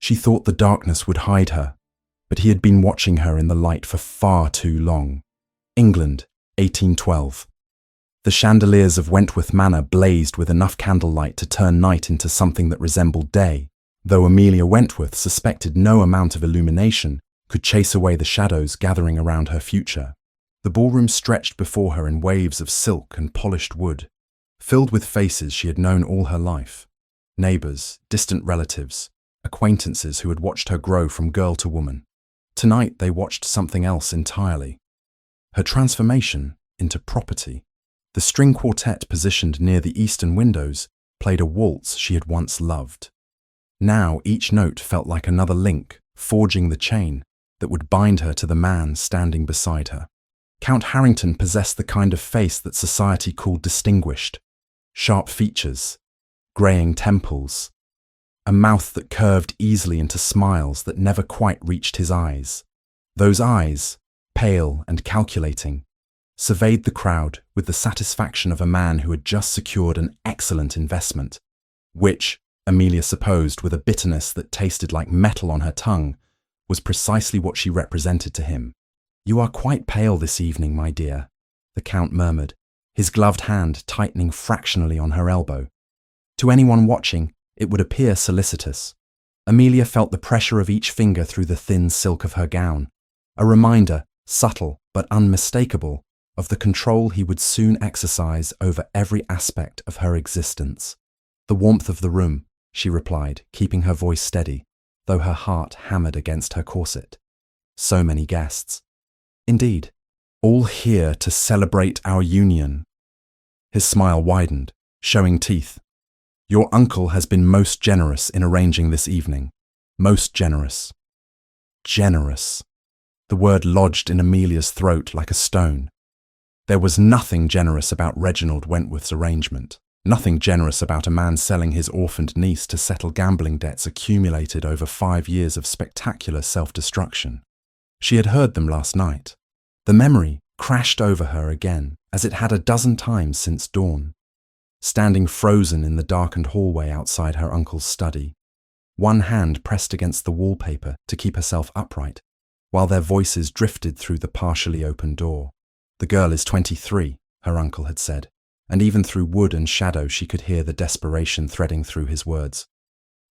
She thought the darkness would hide her, but he had been watching her in the light for far too long. England, 1812. The chandeliers of Wentworth Manor blazed with enough candlelight to turn night into something that resembled day, though Amelia Wentworth suspected no amount of illumination could chase away the shadows gathering around her future. The ballroom stretched before her in waves of silk and polished wood, filled with faces she had known all her life. Neighbours, distant relatives, acquaintances who had watched her grow from girl to woman. Tonight they watched something else entirely. Her transformation into property. The string quartet positioned near the eastern windows played a waltz she had once loved. Now each note felt like another link, forging the chain that would bind her to the man standing beside her. Count Harrington possessed the kind of face that society called distinguished. Sharp features, greying temples, a mouth that curved easily into smiles that never quite reached his eyes. Those eyes, pale and calculating, surveyed the crowd with the satisfaction of a man who had just secured an excellent investment, which, Amelia supposed with a bitterness that tasted like metal on her tongue, was precisely what she represented to him. "You are quite pale this evening, my dear," the Count murmured, his gloved hand tightening fractionally on her elbow. To anyone watching, it would appear solicitous. Amelia felt the pressure of each finger through the thin silk of her gown, a reminder, subtle but unmistakable, of the control he would soon exercise over every aspect of her existence. "The warmth of the room," she replied, keeping her voice steady, though her heart hammered against her corset. "So many guests. Indeed, all here to celebrate our union." His smile widened, showing teeth. "Your uncle has been most generous in arranging this evening. Most generous." Generous. The word lodged in Amelia's throat like a stone. There was nothing generous about Reginald Wentworth's arrangement. Nothing generous about a man selling his orphaned niece to settle gambling debts accumulated over 5 years of spectacular self-destruction. She had heard them last night. The memory crashed over her again, as it had a dozen times since dawn. Standing frozen in the darkened hallway outside her uncle's study, one hand pressed against the wallpaper to keep herself upright, while their voices drifted through the partially open door. "The girl is 23, her uncle had said, and even through wood and shadow she could hear the desperation threading through his words.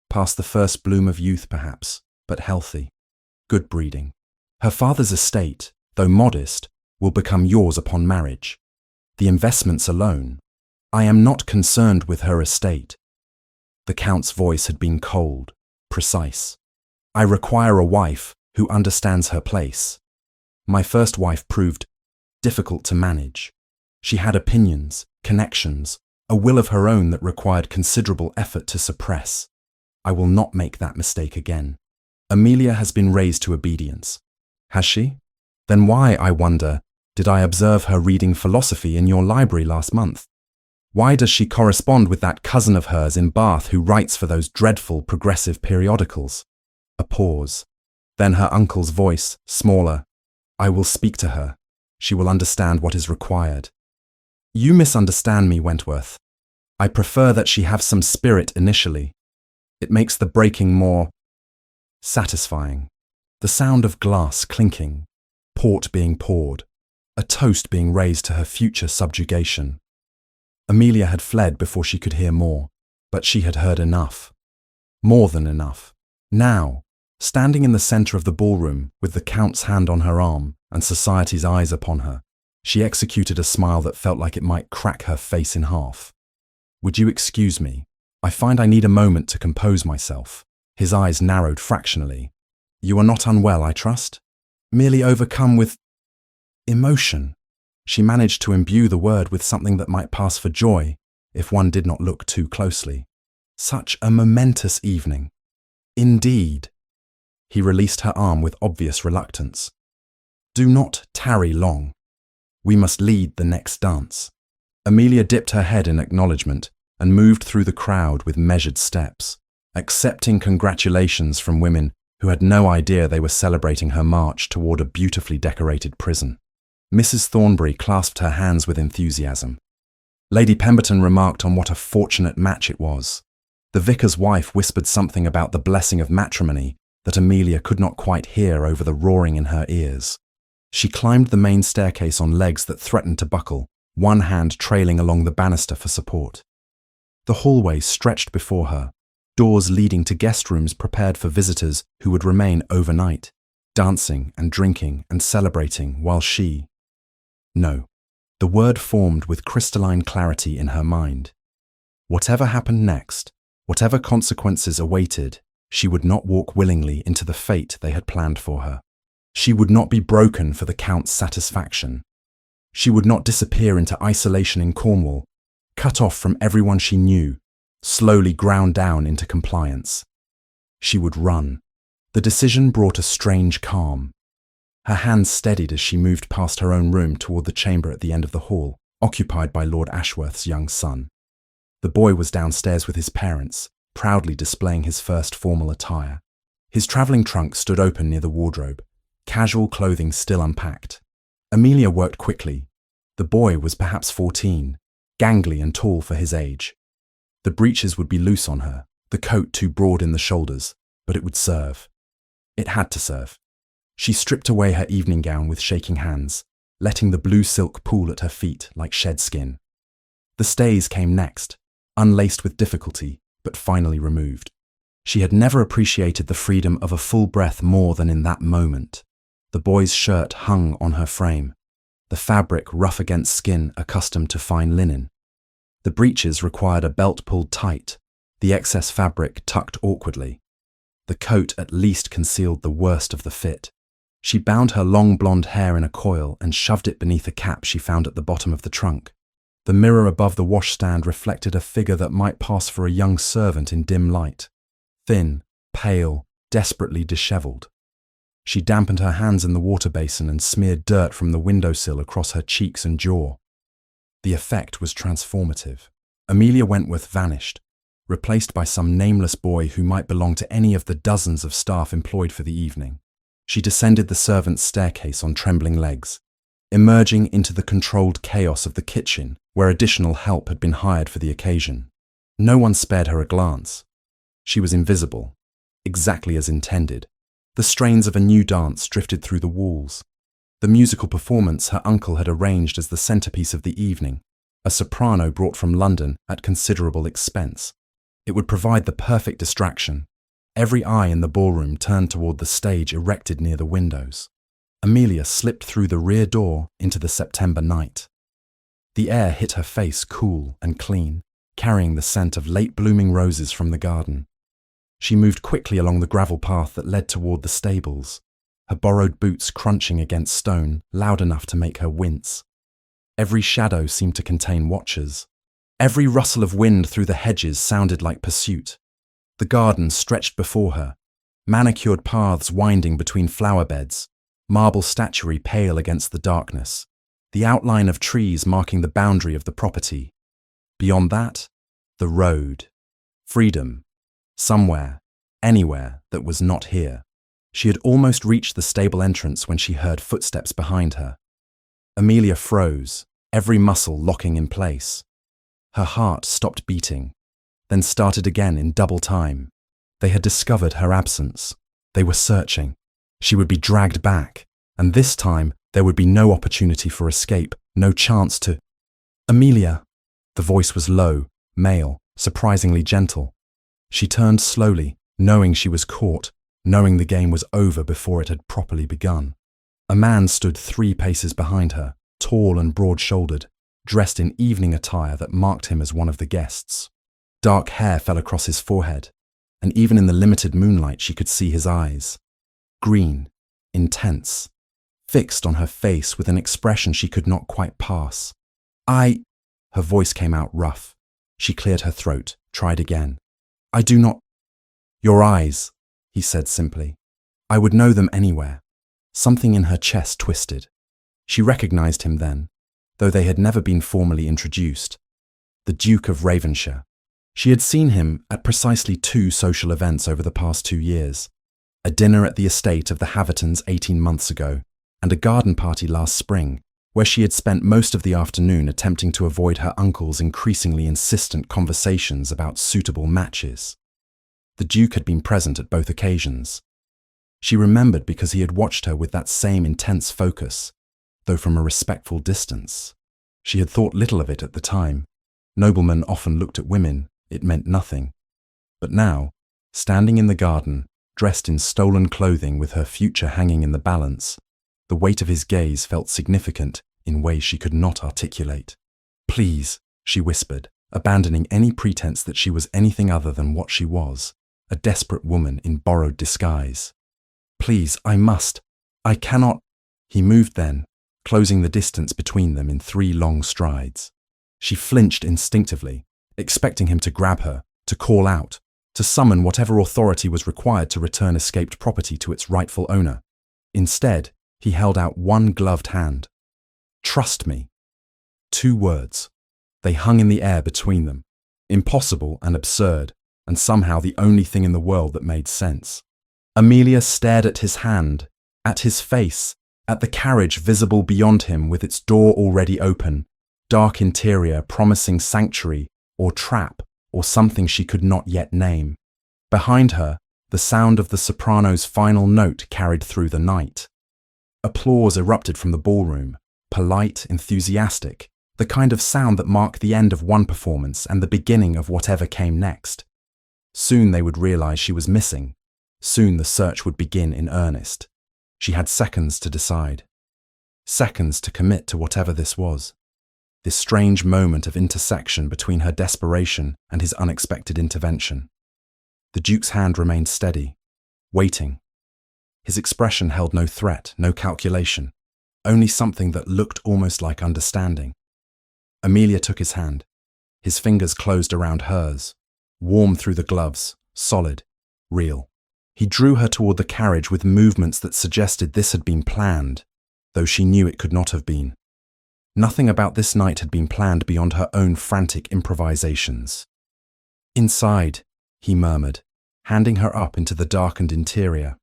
Past the first bloom of youth, perhaps, but healthy. Good breeding. Her father's estate, though modest, will become yours upon marriage. The investments alone. I am not concerned with her estate." The Count's voice had been cold, precise. "I require a wife who understands her place. My first wife proved difficult to manage. She had opinions, connections, a will of her own that required considerable effort to suppress. I will not make that mistake again. Amelia has been raised to obedience." "Has she? Then why, I wonder, did I observe her reading philosophy in your library last month? Why does she correspond with that cousin of hers in Bath who writes for those dreadful progressive periodicals?" A pause. Then her uncle's voice, smaller. "I will speak to her. She will understand what is required." "You misunderstand me, Wentworth. I prefer that she have some spirit initially. It makes the breaking more satisfying. The sound of glass clinking, port being poured, a toast being raised to her future subjugation." Amelia had fled before she could hear more, but she had heard enough. More than enough. Now, standing in the centre of the ballroom with the Count's hand on her arm and society's eyes upon her, she executed a smile that felt like it might crack her face in half. "Would you excuse me? I find I need a moment to compose myself." His eyes narrowed fractionally. "You are not unwell, I trust? Merely overcome with emotion." She managed to imbue the word with something that might pass for joy if one did not look too closely. "Such a momentous evening." "Indeed." He released her arm with obvious reluctance. "Do not tarry long. We must lead the next dance." Amelia dipped her head in acknowledgement and moved through the crowd with measured steps, accepting congratulations from women who had no idea they were celebrating her march toward a beautifully decorated prison. Mrs. Thornbury clasped her hands with enthusiasm. Lady Pemberton remarked on what a fortunate match it was. The vicar's wife whispered something about the blessing of matrimony that Amelia could not quite hear over the roaring in her ears. She climbed the main staircase on legs that threatened to buckle, one hand trailing along the banister for support. The hallway stretched before her, doors leading to guest rooms prepared for visitors who would remain overnight, dancing and drinking and celebrating while she... No, the word formed with crystalline clarity in her mind. Whatever happened next, whatever consequences awaited, she would not walk willingly into the fate they had planned for her. She would not be broken for the Count's satisfaction. She would not disappear into isolation in Cornwall, cut off from everyone she knew, slowly ground down into compliance. She would run. The decision brought a strange calm. Her hands steadied as she moved past her own room toward the chamber at the end of the hall, occupied by Lord Ashworth's young son. The boy was downstairs with his parents, proudly displaying his first formal attire. His travelling trunk stood open near the wardrobe, casual clothing still unpacked. Amelia worked quickly. The boy was perhaps 14, gangly and tall for his age. The breeches would be loose on her, the coat too broad in the shoulders, but it would serve. It had to serve. She stripped away her evening gown with shaking hands, letting the blue silk pool at her feet like shed skin. The stays came next, unlaced with difficulty, but finally removed. She had never appreciated the freedom of a full breath more than in that moment. The boy's shirt hung on her frame, the fabric rough against skin accustomed to fine linen. The breeches required a belt pulled tight, the excess fabric tucked awkwardly. The coat at least concealed the worst of the fit. She bound her long blonde hair in a coil and shoved it beneath a cap she found at the bottom of the trunk. The mirror above the washstand reflected a figure that might pass for a young servant in dim light. Thin, pale, desperately dishevelled. She dampened her hands in the water basin and smeared dirt from the windowsill across her cheeks and jaw. The effect was transformative. Amelia Wentworth vanished, replaced by some nameless boy who might belong to any of the dozens of staff employed for the evening. She descended the servants' staircase on trembling legs, emerging into the controlled chaos of the kitchen, where additional help had been hired for the occasion. No one spared her a glance. She was invisible, exactly as intended. The strains of a new dance drifted through the walls. The musical performance her uncle had arranged as the centerpiece of the evening, a soprano brought from London at considerable expense. It would provide the perfect distraction. Every eye in the ballroom turned toward the stage erected near the windows. Amelia slipped through the rear door into the September night. The air hit her face cool and clean, carrying the scent of late-blooming roses from the garden. She moved quickly along the gravel path that led toward the stables, her borrowed boots crunching against stone loud enough to make her wince. Every shadow seemed to contain watchers. Every rustle of wind through the hedges sounded like pursuit. The garden stretched before her, manicured paths winding between flower beds, marble statuary pale against the darkness, the outline of trees marking the boundary of the property. Beyond that, the road. Freedom. Somewhere, anywhere that was not here. She had almost reached the stable entrance when she heard footsteps behind her. Amelia froze, every muscle locking in place. Her heart stopped beating, then started again in double time. They had discovered her absence. They were searching. She would be dragged back, and this time there would be no opportunity for escape, no chance to... Amelia! The voice was low, male, surprisingly gentle. She turned slowly, knowing she was caught, knowing the game was over before it had properly begun. A man stood 3 paces behind her, tall and broad-shouldered, dressed in evening attire that marked him as one of the guests. Dark hair fell across his forehead, and even in the limited moonlight she could see his eyes. Green, intense, fixed on her face with an expression she could not quite pass. Her voice came out rough. She cleared her throat, tried again. I do not... Your eyes, he said simply. I would know them anywhere. Something in her chest twisted. She recognized him then, though they had never been formally introduced. The Duke of Ravenshire. She had seen him at precisely 2 social events over the past 2 years. A dinner at the estate of the Havertons 18 months ago, and a garden party last spring, where she had spent most of the afternoon attempting to avoid her uncle's increasingly insistent conversations about suitable matches. The Duke had been present at both occasions. She remembered because he had watched her with that same intense focus, though from a respectful distance. She had thought little of it at the time. Noblemen often looked at women, it meant nothing. But now, standing in the garden, dressed in stolen clothing with her future hanging in the balance, the weight of his gaze felt significant in ways she could not articulate. "Please," she whispered, abandoning any pretense that she was anything other than what she was, a desperate woman in borrowed disguise. "Please, I cannot." He moved then, closing the distance between them in 3 long strides. She flinched instinctively, expecting him to grab her, to call out, to summon whatever authority was required to return escaped property to its rightful owner. Instead, he held out one gloved hand. "Trust me." 2 words. They hung in the air between them, impossible and absurd, and somehow the only thing in the world that made sense. Amelia stared at his hand, at his face, at the carriage visible beyond him with its door already open, dark interior promising sanctuary or trap or something she could not yet name. Behind her, the sound of the soprano's final note carried through the night. Applause erupted from the ballroom, polite, enthusiastic, the kind of sound that marked the end of one performance and the beginning of whatever came next. Soon they would realize she was missing. Soon the search would begin in earnest. She had seconds to decide. Seconds to commit to whatever this was. This strange moment of intersection between her desperation and his unexpected intervention. The Duke's hand remained steady, waiting. His expression held no threat, no calculation, only something that looked almost like understanding. Amelia took his hand. His fingers closed around hers, warm through the gloves, solid, real. He drew her toward the carriage with movements that suggested this had been planned, though she knew it could not have been. Nothing about this night had been planned beyond her own frantic improvisations. "Inside," he murmured, handing her up into the darkened interior.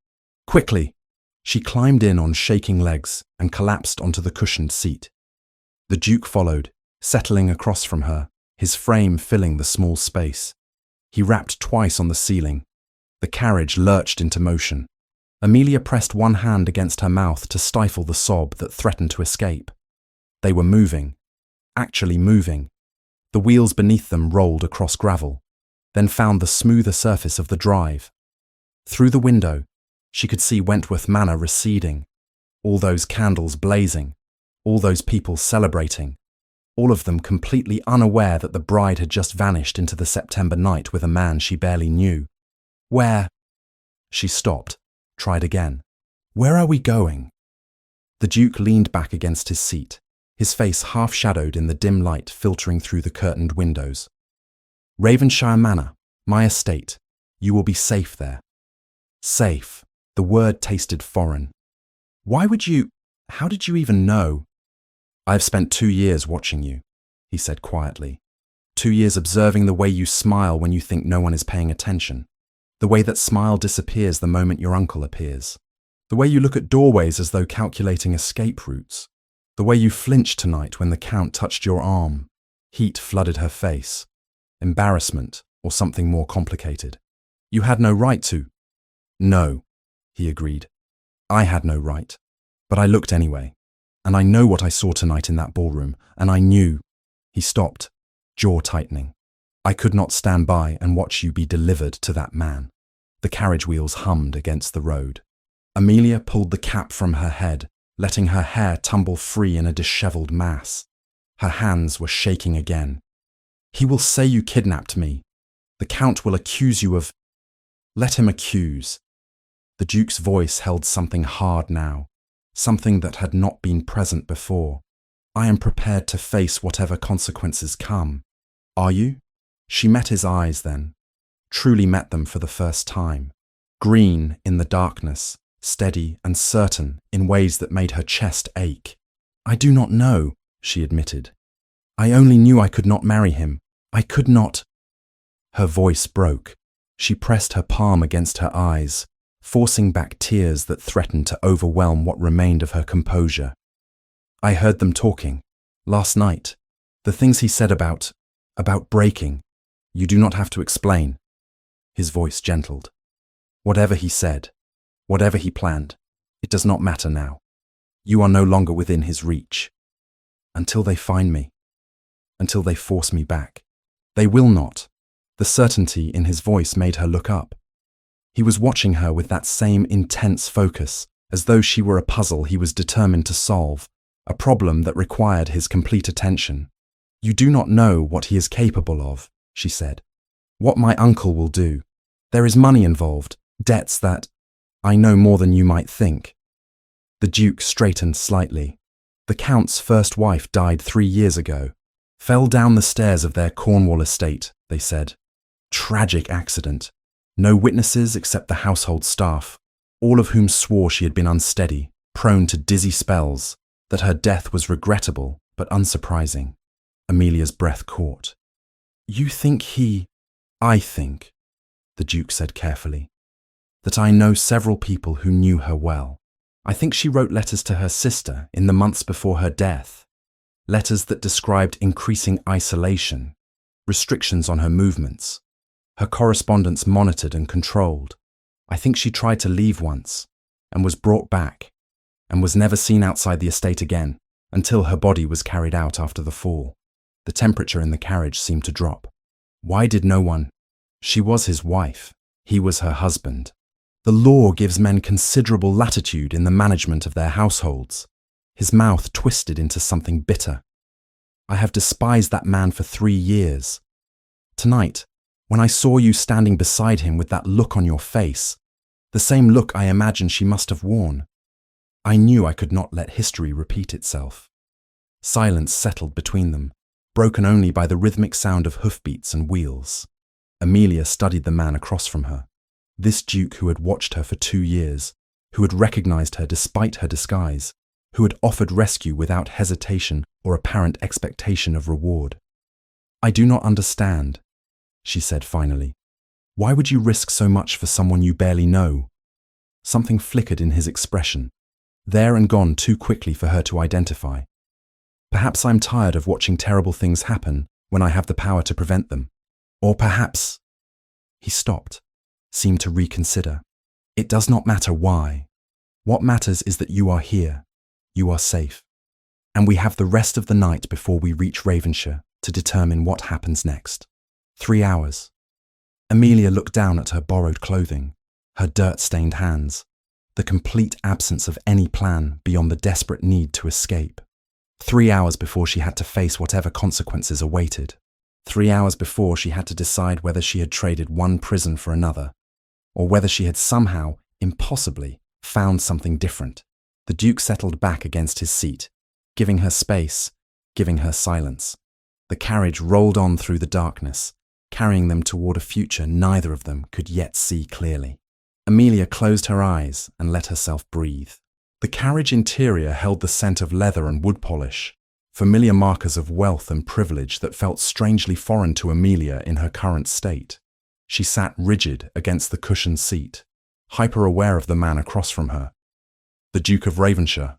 "Quickly!" She climbed in on shaking legs and collapsed onto the cushioned seat. The Duke followed, settling across from her, his frame filling the small space. He rapped twice on the ceiling. The carriage lurched into motion. Amelia pressed one hand against her mouth to stifle the sob that threatened to escape. They were moving, actually moving. The wheels beneath them rolled across gravel, then found the smoother surface of the drive. Through the window, she could see Wentworth Manor receding, all those candles blazing, all those people celebrating, all of them completely unaware that the bride had just vanished into the September night with a man she barely knew. "Where?" She stopped, tried again. "Where are we going?" The Duke leaned back against his seat, his face half-shadowed in the dim light filtering through the curtained windows. "Ravenshire Manor, my estate. You will be safe there." Safe. The word tasted foreign. "Why would you? How did you even know?" "I have spent 2 years watching you," he said quietly. 2 years observing the way you smile when you think no one is paying attention. The way that smile disappears the moment your uncle appears. The way you look at doorways as though calculating escape routes. The way you flinched tonight when the Count touched your arm. Heat flooded her face. Embarrassment, or something more complicated. "You had no right to." "No," he agreed. "I had no right. But I looked anyway. And I know what I saw tonight in that ballroom, and I knew." He stopped, jaw tightening. "I could not stand by and watch you be delivered to that man." The carriage wheels hummed against the road. Amelia pulled the cap from her head, letting her hair tumble free in a dishevelled mass. Her hands were shaking again. "He will say you kidnapped me. The Count will accuse you of—" "Let him accuse." The Duke's voice held something hard now, something that had not been present before. "I am prepared to face whatever consequences come." "Are you?" She met his eyes then, truly met them for the first time. Green in the darkness, steady and certain in ways that made her chest ache. "I do not know," she admitted. "I only knew I could not marry him. I could not." Her voice broke. She pressed her palm against her eyes, forcing back tears that threatened to overwhelm what remained of her composure. I heard them talking. Last night. The things he said about breaking. You do not have to explain. His voice gentled. Whatever he said, whatever he planned, it does not matter now. You are no longer within his reach. Until they find me. Until they force me back. They will not. The certainty in his voice made her look up. He was watching her with that same intense focus, as though she were a puzzle he was determined to solve, a problem that required his complete attention. You do not know what he is capable of, she said. What my uncle will do. There is money involved, debts that I know more than you might think. The Duke straightened slightly. The Count's first wife died 3 years ago. Fell down the stairs of their Cornwall estate, they said. Tragic accident. No witnesses except the household staff, all of whom swore she had been unsteady, prone to dizzy spells, that her death was regrettable but unsurprising. Amelia's breath caught. You think I think, the Duke said carefully, that I know several people who knew her well. I think she wrote letters to her sister in the months before her death, letters that described increasing isolation, restrictions on her movements, her correspondence monitored and controlled. I think she tried to leave once, and was brought back, and was never seen outside the estate again, until her body was carried out after the fall. The temperature in the carriage seemed to drop. Why did no one? She was his wife. He was her husband. The law gives men considerable latitude in the management of their households. His mouth twisted into something bitter. I have despised that man for 3 years. Tonight, when I saw you standing beside him with that look on your face, the same look I imagine she must have worn, I knew I could not let history repeat itself. Silence settled between them, broken only by the rhythmic sound of hoofbeats and wheels. Amelia studied the man across from her. This Duke who had watched her for 2 years, who had recognized her despite her disguise, who had offered rescue without hesitation or apparent expectation of reward. I do not understand, she said finally. Why would you risk so much for someone you barely know? Something flickered in his expression, there and gone too quickly for her to identify. Perhaps I'm tired of watching terrible things happen when I have the power to prevent them. Or perhaps... He stopped, seemed to reconsider. It does not matter why. What matters is that you are here, you are safe, and we have the rest of the night before we reach Ravenshire to determine what happens next. 3 hours. Amelia looked down at her borrowed clothing, her dirt-stained hands, the complete absence of any plan beyond the desperate need to escape. 3 hours before she had to face whatever consequences awaited. 3 hours before she had to decide whether she had traded one prison for another, or whether she had somehow, impossibly, found something different. The Duke settled back against his seat, giving her space, giving her silence. The carriage rolled on through the darkness, carrying them toward a future neither of them could yet see clearly. Amelia closed her eyes and let herself breathe. The carriage interior held the scent of leather and wood polish, familiar markers of wealth and privilege that felt strangely foreign to Amelia in her current state. She sat rigid against the cushioned seat, hyper-aware of the man across from her, the Duke of Ravenshire,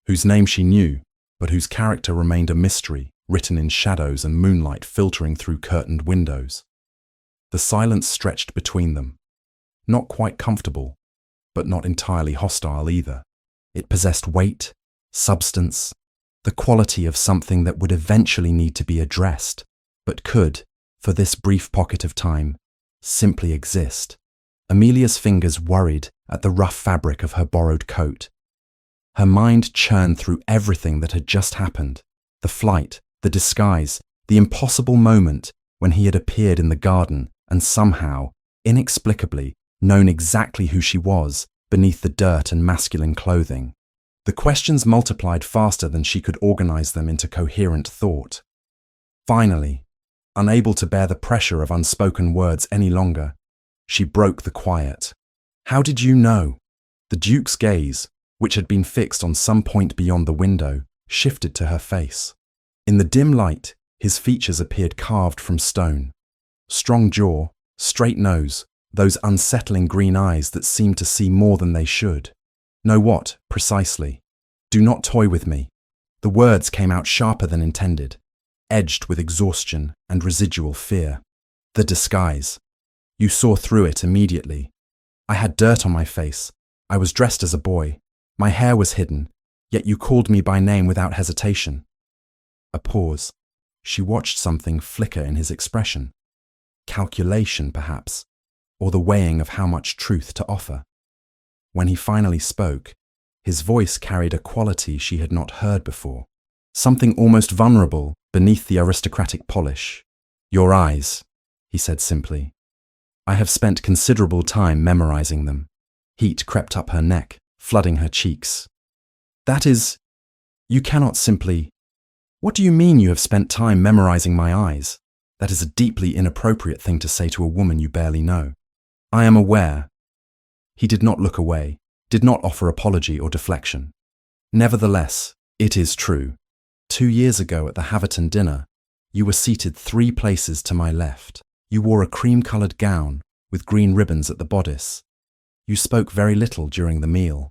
whose name she knew, but whose character remained a mystery, written in shadows and moonlight filtering through curtained windows. The silence stretched between them, not quite comfortable, but not entirely hostile either. It possessed weight, substance, the quality of something that would eventually need to be addressed, but could, for this brief pocket of time, simply exist. Amelia's fingers worried at the rough fabric of her borrowed coat. Her mind churned through everything that had just happened, the flight, the disguise, the impossible moment when he had appeared in the garden and somehow, inexplicably, known exactly who she was beneath the dirt and masculine clothing. The questions multiplied faster than she could organize them into coherent thought. Finally, unable to bear the pressure of unspoken words any longer, she broke the quiet. How did you know? The Duke's gaze, which had been fixed on some point beyond the window, shifted to her face. In the dim light, his features appeared carved from stone. Strong jaw, straight nose, those unsettling green eyes that seemed to see more than they should. Know what, precisely? Do not toy with me. The words came out sharper than intended, edged with exhaustion and residual fear. The disguise. You saw through it immediately. I had dirt on my face. I was dressed as a boy. My hair was hidden, yet you called me by name without hesitation. A pause. She watched something flicker in his expression. Calculation, perhaps, or the weighing of how much truth to offer. When he finally spoke, his voice carried a quality she had not heard before, something almost vulnerable beneath the aristocratic polish. Your eyes, he said simply. I have spent considerable time memorizing them. Heat crept up her neck, flooding her cheeks. That is, you cannot simply... What do you mean you have spent time memorizing my eyes? That is a deeply inappropriate thing to say to a woman you barely know. I am aware. He did not look away, did not offer apology or deflection. Nevertheless, it is true. 2 years ago at the Haverton dinner, you were seated 3 places to my left. You wore a cream-coloured gown with green ribbons at the bodice. You spoke very little during the meal,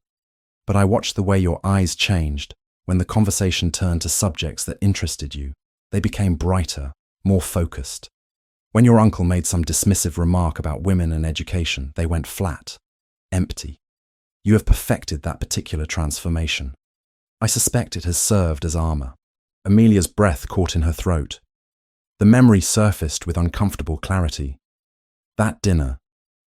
but I watched the way your eyes changed when the conversation turned to subjects that interested you. They became brighter, more focused. When your uncle made some dismissive remark about women and education, they went flat, empty. You have perfected that particular transformation. I suspect it has served as armour. Amelia's breath caught in her throat. The memory surfaced with uncomfortable clarity. That dinner,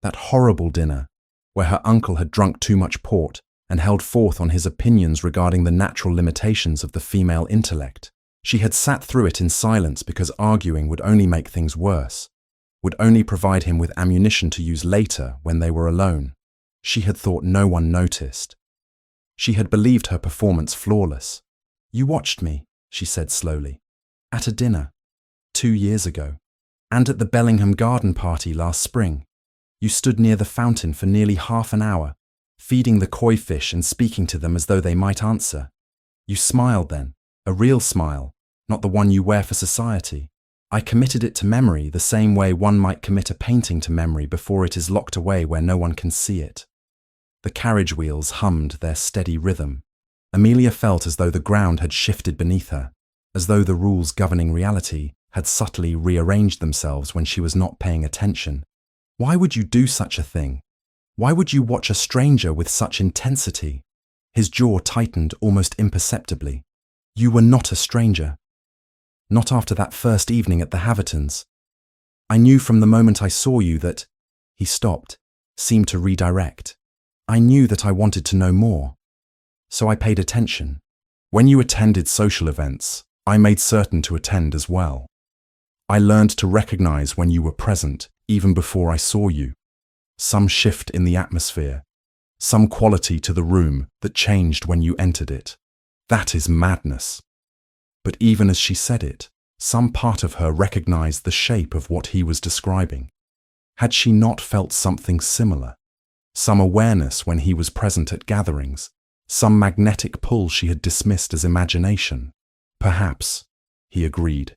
that horrible dinner, where her uncle had drunk too much port and held forth on his opinions regarding the natural limitations of the female intellect. She had sat through it in silence because arguing would only make things worse, would only provide him with ammunition to use later when they were alone. She had thought no one noticed. She had believed her performance flawless. You watched me, she said slowly, at a dinner, 2 years ago, and at the Bellingham garden party last spring. You stood near the fountain for nearly half an hour, feeding the koi fish and speaking to them as though they might answer. You smiled then, a real smile, not the one you wear for society. I committed it to memory the same way one might commit a painting to memory before it is locked away where no one can see it. The carriage wheels hummed their steady rhythm. Amelia felt as though the ground had shifted beneath her, as though the rules governing reality had subtly rearranged themselves when she was not paying attention. Why would you do such a thing? Why would you watch a stranger with such intensity? His jaw tightened almost imperceptibly. You were not a stranger. Not after that first evening at the Havertons. I knew from the moment I saw you that... He stopped, seemed to redirect. I knew that I wanted to know more. So I paid attention. When you attended social events, I made certain to attend as well. I learned to recognize when you were present, even before I saw you. Some shift in the atmosphere, some quality to the room that changed when you entered it. That is madness. But even as she said it, some part of her recognized the shape of what he was describing. Had she not felt something similar? Some awareness when he was present at gatherings, some magnetic pull she had dismissed as imagination. Perhaps, he agreed.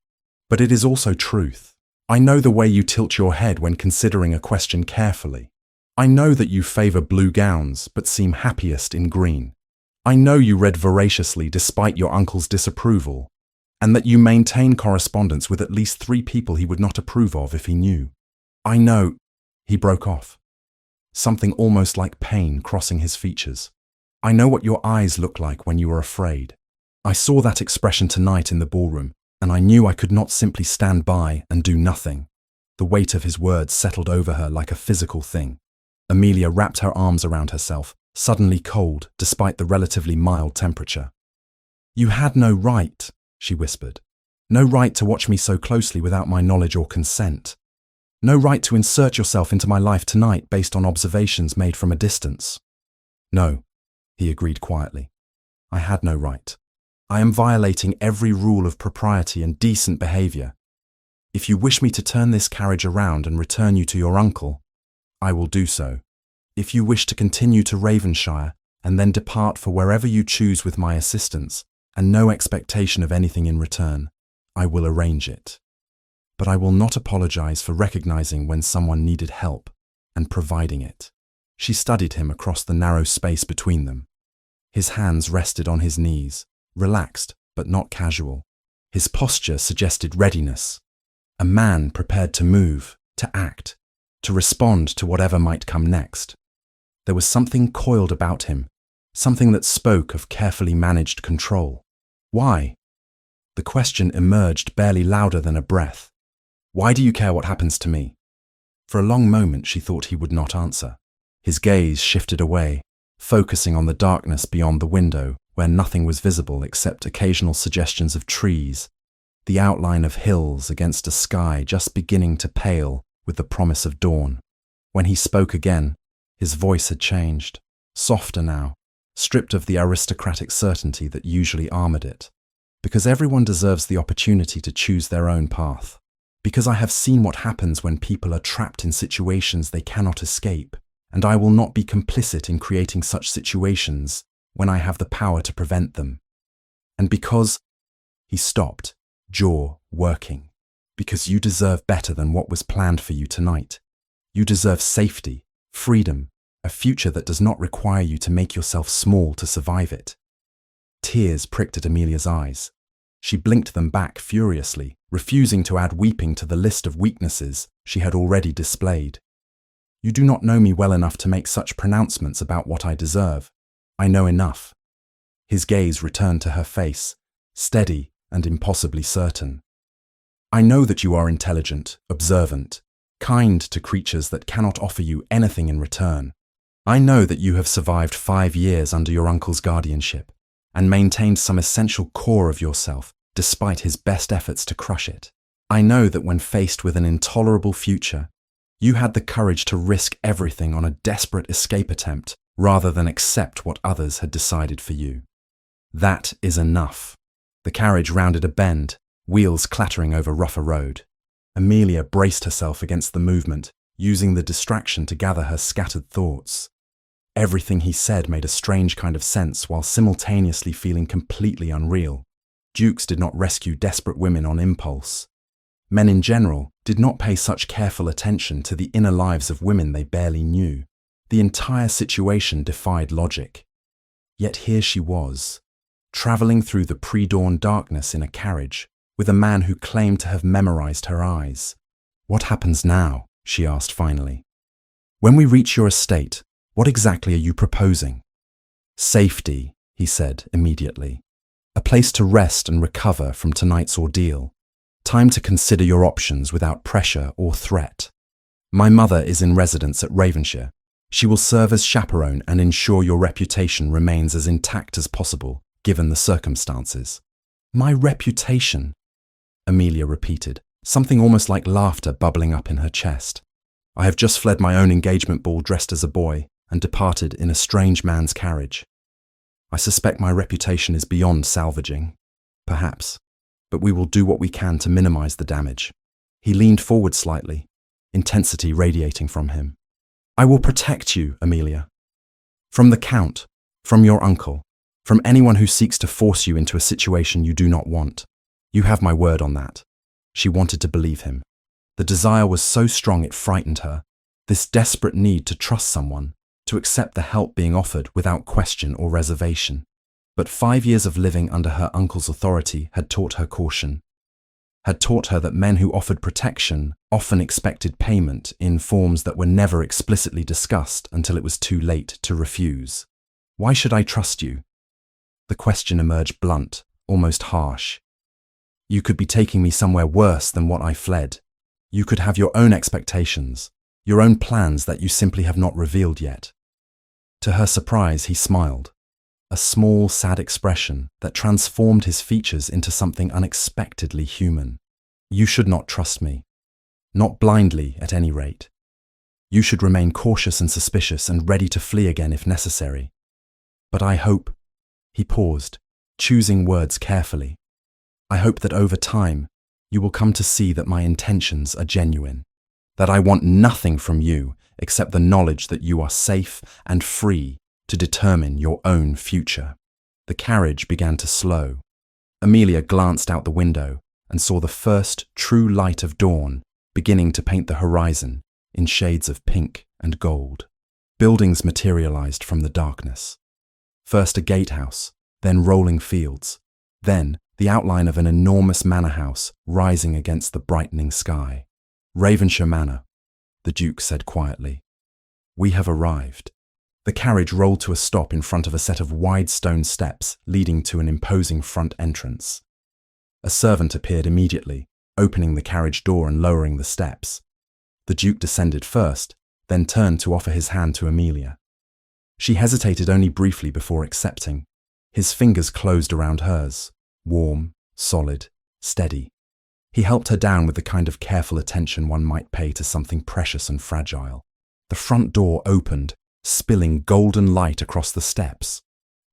But it is also truth. I know the way you tilt your head when considering a question carefully. I know that you favor blue gowns but seem happiest in green. I know you read voraciously despite your uncle's disapproval, and that you maintain correspondence with at least 3 people he would not approve of if he knew. I know... He broke off, something almost like pain crossing his features. I know what your eyes look like when you are afraid. I saw that expression tonight in the ballroom, and I knew I could not simply stand by and do nothing. The weight of his words settled over her like a physical thing. Amelia wrapped her arms around herself, suddenly cold despite the relatively mild temperature. You had no right, she whispered. No right to watch me so closely without my knowledge or consent. No right to insert yourself into my life tonight based on observations made from a distance. No, he agreed quietly. I had no right. I am violating every rule of propriety and decent behaviour. If you wish me to turn this carriage around and return you to your uncle, I will do so. If you wish to continue to Ravenshire and then depart for wherever you choose with my assistance and no expectation of anything in return, I will arrange it. But I will not apologise for recognising when someone needed help and providing it. She studied him across the narrow space between them. His hands rested on his knees, relaxed but not casual. His posture suggested readiness. A man prepared to move, to act, to respond to whatever might come next. There was something coiled about him, something that spoke of carefully managed control. Why? The question emerged barely louder than a breath. Why do you care what happens to me? For a long moment she thought he would not answer. His gaze shifted away, focusing on the darkness beyond the window, where nothing was visible except occasional suggestions of trees, the outline of hills against a sky just beginning to pale with the promise of dawn. When he spoke again, his voice had changed, softer now, stripped of the aristocratic certainty that usually armored it. Because everyone deserves the opportunity to choose their own path. Because I have seen what happens when people are trapped in situations they cannot escape, and I will not be complicit in creating such situations when I have the power to prevent them. And because he stopped, jaw working. Because you deserve better than what was planned for you tonight. You deserve safety, freedom, a future that does not require you to make yourself small to survive it. Tears pricked at Amelia's eyes. She blinked them back furiously, refusing to add weeping to the list of weaknesses she had already displayed. You do not know me well enough to make such pronouncements about what I deserve. I know enough. His gaze returned to her face, steady and impossibly certain. I know that you are intelligent, observant, kind to creatures that cannot offer you anything in return. I know that you have survived 5 years under your uncle's guardianship and maintained some essential core of yourself despite his best efforts to crush it. I know that when faced with an intolerable future, you had the courage to risk everything on a desperate escape attempt rather than accept what others had decided for you. That is enough. The carriage rounded a bend, wheels clattering over rougher road. Amelia braced herself against the movement, using the distraction to gather her scattered thoughts. Everything he said made a strange kind of sense while simultaneously feeling completely unreal. Dukes did not rescue desperate women on impulse. Men in general did not pay such careful attention to the inner lives of women they barely knew. The entire situation defied logic. Yet here she was, travelling through the pre-dawn darkness in a carriage, with a man who claimed to have memorized her eyes. What happens now? She asked finally. When we reach your estate, what exactly are you proposing? Safety, he said immediately. A place to rest and recover from tonight's ordeal. Time to consider your options without pressure or threat. My mother is in residence at Ravenshire. She will serve as chaperone and ensure your reputation remains as intact as possible, given the circumstances. My reputation? Amelia repeated, something almost like laughter bubbling up in her chest. I have just fled my own engagement ball dressed as a boy and departed in a strange man's carriage. I suspect my reputation is beyond salvaging. Perhaps. But we will do what we can to minimize the damage. He leaned forward slightly, intensity radiating from him. I will protect you, Amelia. From the Count, from your uncle, from anyone who seeks to force you into a situation you do not want. You have my word on that. She wanted to believe him. The desire was so strong it frightened her. This desperate need to trust someone, to accept the help being offered without question or reservation. But 5 years of living under her uncle's authority had taught her caution, had taught her that men who offered protection often expected payment in forms that were never explicitly discussed until it was too late to refuse. Why should I trust you? The question emerged blunt, almost harsh. You could be taking me somewhere worse than what I fled. You could have your own expectations, your own plans that you simply have not revealed yet. To her surprise, he smiled. A small, sad expression that transformed his features into something unexpectedly human. You should not trust me. Not blindly, at any rate. You should remain cautious and suspicious and ready to flee again if necessary. But I hope, he paused, choosing words carefully. I hope that over time, you will come to see that my intentions are genuine, that I want nothing from you except the knowledge that you are safe and free to determine your own future. The carriage began to slow. Amelia glanced out the window and saw the first true light of dawn beginning to paint the horizon in shades of pink and gold. Buildings materialized from the darkness. First a gatehouse, then rolling fields, then the outline of an enormous manor house rising against the brightening sky. "Ravenshire Manor," the Duke said quietly. "We have arrived." The carriage rolled to a stop in front of a set of wide stone steps leading to an imposing front entrance. A servant appeared immediately, opening the carriage door and lowering the steps. The Duke descended first, then turned to offer his hand to Amelia. She hesitated only briefly before accepting. His fingers closed around hers, warm, solid, steady. He helped her down with the kind of careful attention one might pay to something precious and fragile. The front door opened, spilling golden light across the steps.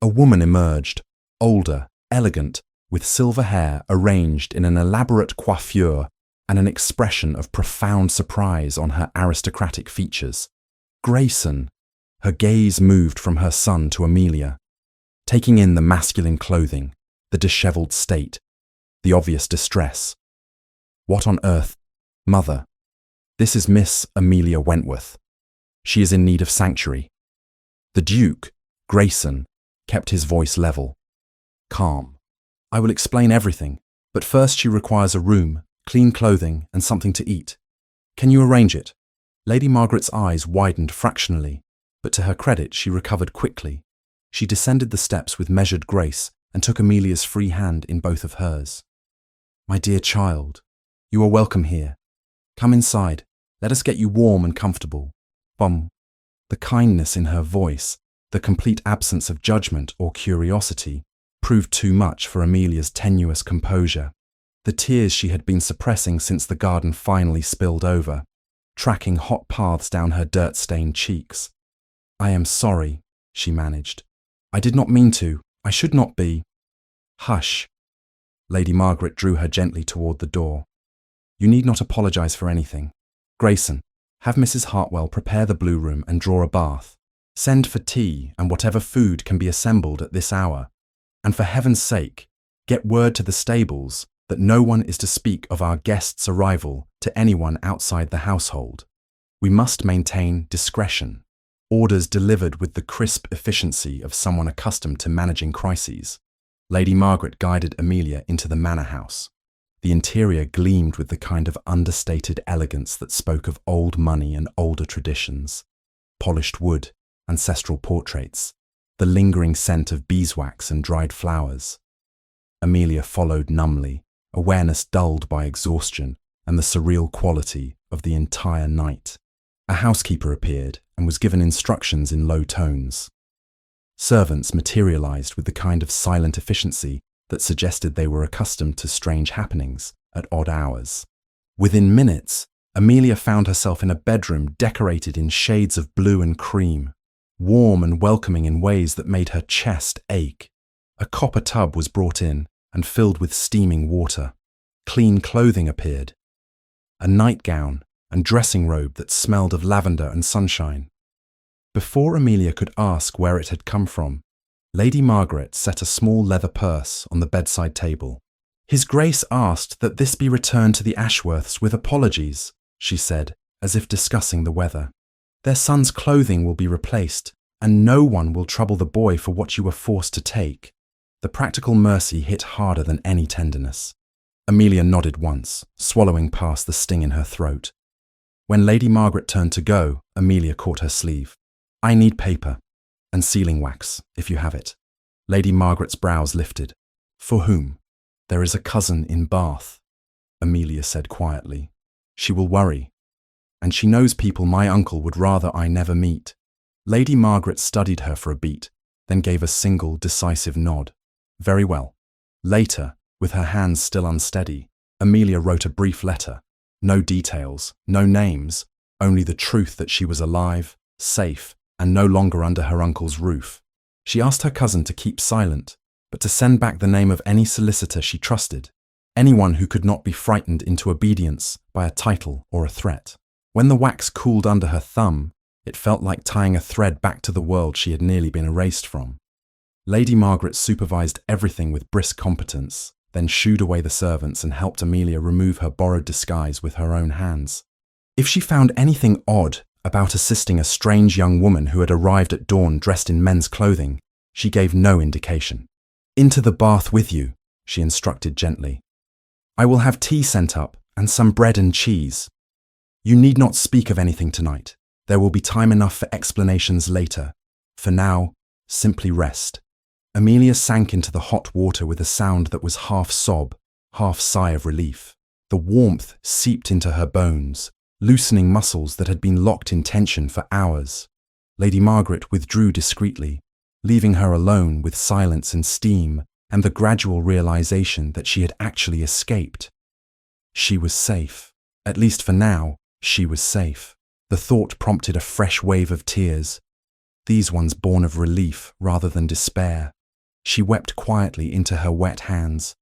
A woman emerged, older, elegant, with silver hair arranged in an elaborate coiffure and an expression of profound surprise on her aristocratic features. Grayson. Her gaze moved from her son to Amelia, taking in the masculine clothing, the dishevelled state, the obvious distress. "What on earth? Mother, this is Miss Amelia Wentworth. She is in need of sanctuary." The Duke, Grayson, kept his voice level, calm. "I will explain everything, but first she requires a room, clean clothing, and something to eat. Can you arrange it?" Lady Margaret's eyes widened fractionally, but to her credit she recovered quickly. She descended the steps with measured grace and took Amelia's free hand in both of hers. "My dear child, you are welcome here. Come inside. Let us get you warm and comfortable." Bum. The kindness in her voice, the complete absence of judgment or curiosity, proved too much for Amelia's tenuous composure. The tears she had been suppressing since the garden finally spilled over, tracking hot paths down her dirt-stained cheeks. "I am sorry," she managed. "I did not mean to. I should not be." "Hush." Lady Margaret drew her gently toward the door. "You need not apologize for anything. Grayson, have Mrs. Hartwell prepare the blue room and draw a bath. Send for tea and whatever food can be assembled at this hour. And for heaven's sake, get word to the stables that no one is to speak of our guest's arrival to anyone outside the household. We must maintain discretion." Orders delivered with the crisp efficiency of someone accustomed to managing crises. Lady Margaret guided Amelia into the manor house. The interior gleamed with the kind of understated elegance that spoke of old money and older traditions. Polished wood, ancestral portraits, the lingering scent of beeswax and dried flowers. Amelia followed numbly, awareness dulled by exhaustion and the surreal quality of the entire night. A housekeeper appeared and was given instructions in low tones. Servants materialized with the kind of silent efficiency that suggested they were accustomed to strange happenings at odd hours. Within minutes, Amelia found herself in a bedroom decorated in shades of blue and cream, warm and welcoming in ways that made her chest ache. A copper tub was brought in and filled with steaming water. Clean clothing appeared. A nightgown and dressing robe that smelled of lavender and sunshine. Before Amelia could ask where it had come from, Lady Margaret set a small leather purse on the bedside table. "His Grace asked that this be returned to the Ashworths with apologies," she said, as if discussing the weather. "Their son's clothing will be replaced, and no one will trouble the boy for what you were forced to take." The practical mercy hit harder than any tenderness. Amelia nodded once, swallowing past the sting in her throat. When Lady Margaret turned to go, Amelia caught her sleeve. "I need paper, and sealing wax, if you have it." Lady Margaret's brows lifted. "For whom?" "There is a cousin in Bath," Amelia said quietly. "She will worry, and she knows people my uncle would rather I never meet." Lady Margaret studied her for a beat, then gave a single decisive nod. "Very well." Later, with her hands still unsteady, Amelia wrote a brief letter. No details, no names, only the truth that she was alive, safe, and no longer under her uncle's roof. She asked her cousin to keep silent, but to send back the name of any solicitor she trusted, anyone who could not be frightened into obedience by a title or a threat. When the wax cooled under her thumb, it felt like tying a thread back to the world she had nearly been erased from. Lady Margaret supervised everything with brisk competence, then shooed away the servants and helped Amelia remove her borrowed disguise with her own hands. If she found anything odd about assisting a strange young woman who had arrived at dawn dressed in men's clothing, she gave no indication. "Into the bath with you," she instructed gently. "I will have tea sent up and some bread and cheese. You need not speak of anything tonight. There will be time enough for explanations later. For now, simply rest." Amelia sank into the hot water with a sound that was half sob, half sigh of relief. The warmth seeped into her bones, loosening muscles that had been locked in tension for hours. Lady Margaret withdrew discreetly, leaving her alone with silence and steam and the gradual realization that she had actually escaped. She was safe. At least for now, she was safe. The thought prompted a fresh wave of tears, these ones born of relief rather than despair. She wept quietly into her wet hands,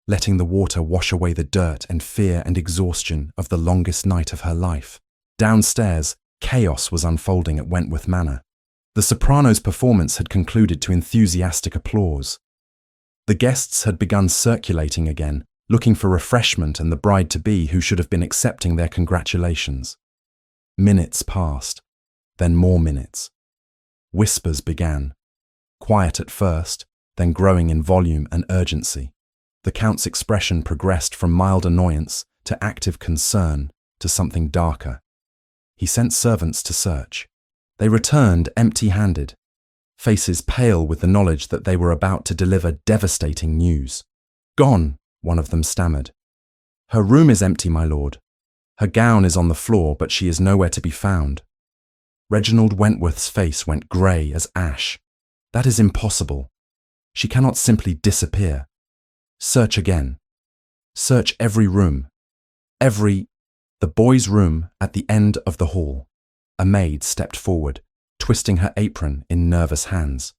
letting the water wash away the dirt and fear and exhaustion of the longest night of her life. Downstairs, chaos was unfolding at Wentworth Manor. The soprano's performance had concluded to enthusiastic applause. The guests had begun circulating again, looking for refreshment and the bride-to-be who should have been accepting their congratulations. Minutes passed, then more minutes. Whispers began, quiet at first, then growing in volume and urgency. The Count's expression progressed from mild annoyance to active concern to something darker. He sent servants to search. They returned empty-handed, faces pale with the knowledge that they were about to deliver devastating news. "Gone," one of them stammered. "Her room is empty, my lord. Her gown is on the floor, but she is nowhere to be found." Reginald Wentworth's face went grey as ash. "That is impossible. She cannot simply disappear. Search again. Search every room. The boy's room at the end of the hall." A maid stepped forward, twisting her apron in nervous hands.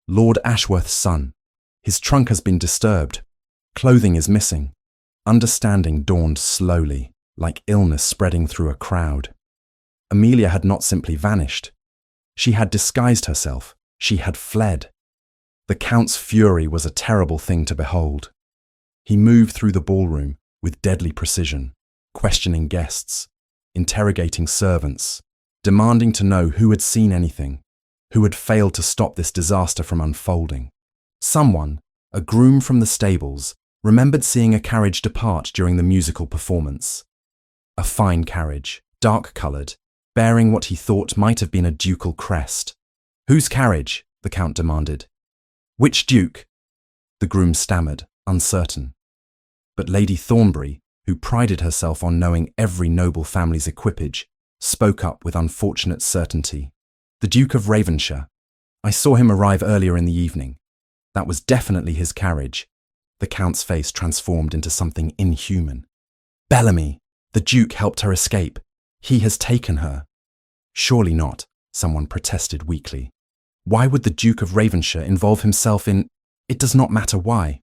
"Lord Ashworth's son. His trunk has been disturbed. Clothing is missing." Understanding dawned slowly, like illness spreading through a crowd. Amelia had not simply vanished. She had disguised herself. She had fled. The Count's fury was a terrible thing to behold. He moved through the ballroom with deadly precision, questioning guests, interrogating servants, demanding to know who had seen anything, who had failed to stop this disaster from unfolding. Someone, a groom from the stables, remembered seeing a carriage depart during the musical performance. A fine carriage, dark-coloured, bearing what he thought might have been a ducal crest. "Whose carriage?" the Count demanded. "Which duke?" The groom stammered, uncertain. But Lady Thornbury, who prided herself on knowing every noble family's equipage, spoke up with unfortunate certainty. "The Duke of Ravenshire. I saw him arrive earlier in the evening. That was definitely his carriage." The Count's face transformed into something inhuman. "Bellamy! The Duke helped her escape. He has taken her." "Surely not," someone protested weakly. "Why would the Duke of Ravenshire involve himself in— It does not matter why."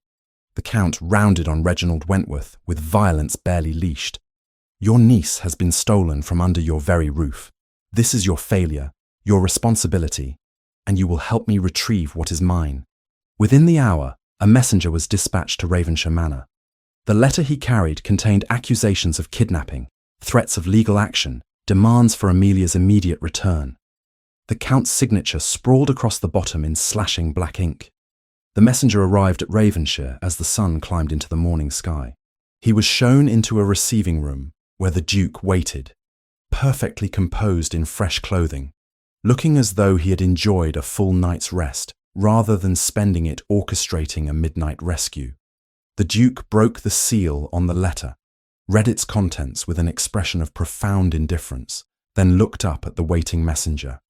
The Count rounded on Reginald Wentworth with violence barely leashed. "Your niece has been stolen from under your very roof. This is your failure, your responsibility, and you will help me retrieve what is mine." Within the hour, a messenger was dispatched to Ravenshire Manor. The letter he carried contained accusations of kidnapping, threats of legal action, demands for Amelia's immediate return. The Count's signature sprawled across the bottom in slashing black ink. The messenger arrived at Ravenshire as the sun climbed into the morning sky. He was shown into a receiving room where the Duke waited, perfectly composed in fresh clothing, looking as though he had enjoyed a full night's rest rather than spending it orchestrating a midnight rescue. The Duke broke the seal on the letter, read its contents with an expression of profound indifference, then looked up at the waiting messenger.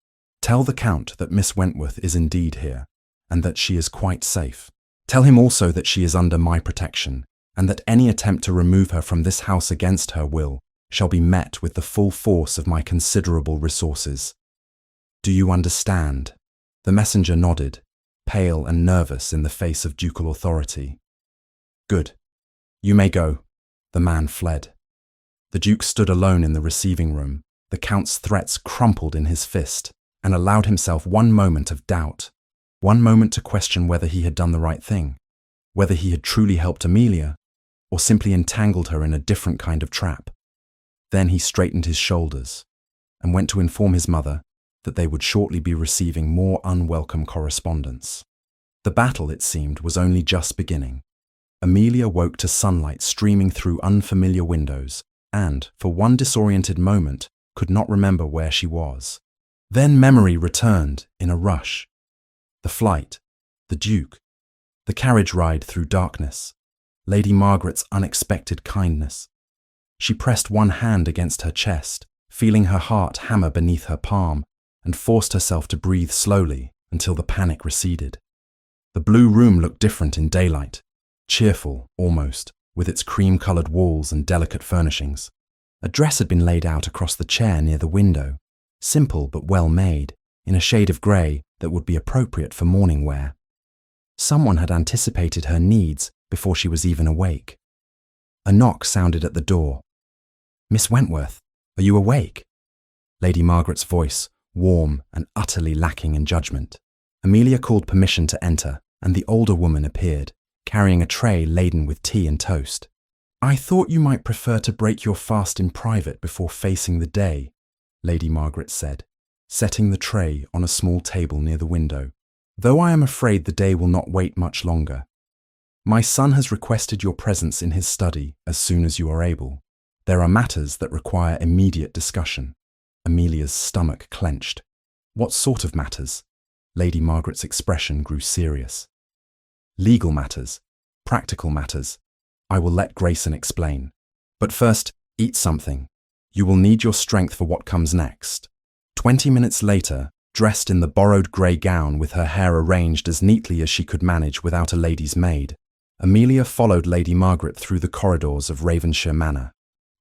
"Tell the Count that Miss Wentworth is indeed here, and that she is quite safe. Tell him also that she is under my protection, and that any attempt to remove her from this house against her will shall be met with the full force of my considerable resources. Do you understand?" The messenger nodded, pale and nervous in the face of ducal authority. "Good. You may go." The man fled. The Duke stood alone in the receiving room, the Count's threats crumpled in his fist, and allowed himself one moment of doubt, one moment to question whether he had done the right thing, whether he had truly helped Amelia, or simply entangled her in a different kind of trap. Then he straightened his shoulders and went to inform his mother that they would shortly be receiving more unwelcome correspondence. The battle, it seemed, was only just beginning. Amelia woke to sunlight streaming through unfamiliar windows and, for one disoriented moment, could not remember where she was. Then memory returned in a rush. The flight, the Duke, the carriage ride through darkness, Lady Margaret's unexpected kindness. She pressed one hand against her chest, feeling her heart hammer beneath her palm, and forced herself to breathe slowly until the panic receded. The blue room looked different in daylight, cheerful, almost, with its cream-coloured walls and delicate furnishings. A dress had been laid out across the chair near the window, simple but well made, in a shade of grey that would be appropriate for morning wear. Someone had anticipated her needs before she was even awake. A knock sounded at the door. "Miss Wentworth, are you awake?" Lady Margaret's voice, warm and utterly lacking in judgment. Amelia called permission to enter, and the older woman appeared, carrying a tray laden with tea and toast. "I thought you might prefer to break your fast in private before facing the day," Lady Margaret said, setting the tray on a small table near the window. "Though I am afraid the day will not wait much longer. My son has requested your presence in his study as soon as you are able. There are matters that require immediate discussion." Amelia's stomach clenched. What sort of matters? Lady Margaret's expression grew serious. "Legal matters, practical matters. I will let Grayson explain. But first, eat something. You will need your strength for what comes next." 20 minutes later, dressed in the borrowed grey gown with her hair arranged as neatly as she could manage without a lady's maid, Amelia followed Lady Margaret through the corridors of Ravenshire Manor.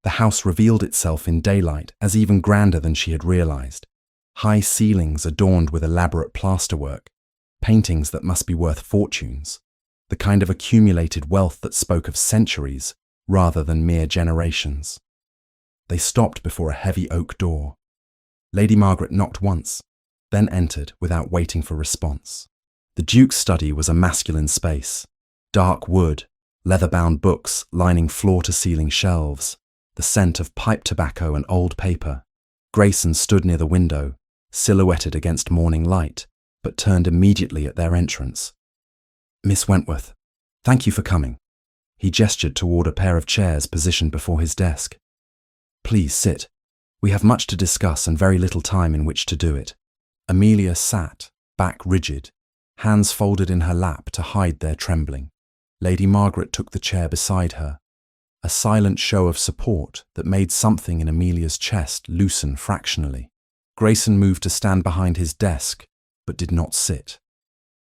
The house revealed itself in daylight as even grander than she had realised. High ceilings adorned with elaborate plasterwork, paintings that must be worth fortunes, the kind of accumulated wealth that spoke of centuries rather than mere generations. They stopped before a heavy oak door. Lady Margaret knocked once, then entered without waiting for response. The Duke's study was a masculine space. Dark wood, leather-bound books lining floor-to-ceiling shelves, the scent of pipe tobacco and old paper. Grayson stood near the window, silhouetted against morning light, but turned immediately at their entrance. "Miss Wentworth, thank you for coming." He gestured toward a pair of chairs positioned before his desk. "Please sit. We have much to discuss and very little time in which to do it." Amelia sat, back rigid, hands folded in her lap to hide their trembling. Lady Margaret took the chair beside her, a silent show of support that made something in Amelia's chest loosen fractionally. Grayson moved to stand behind his desk, but did not sit.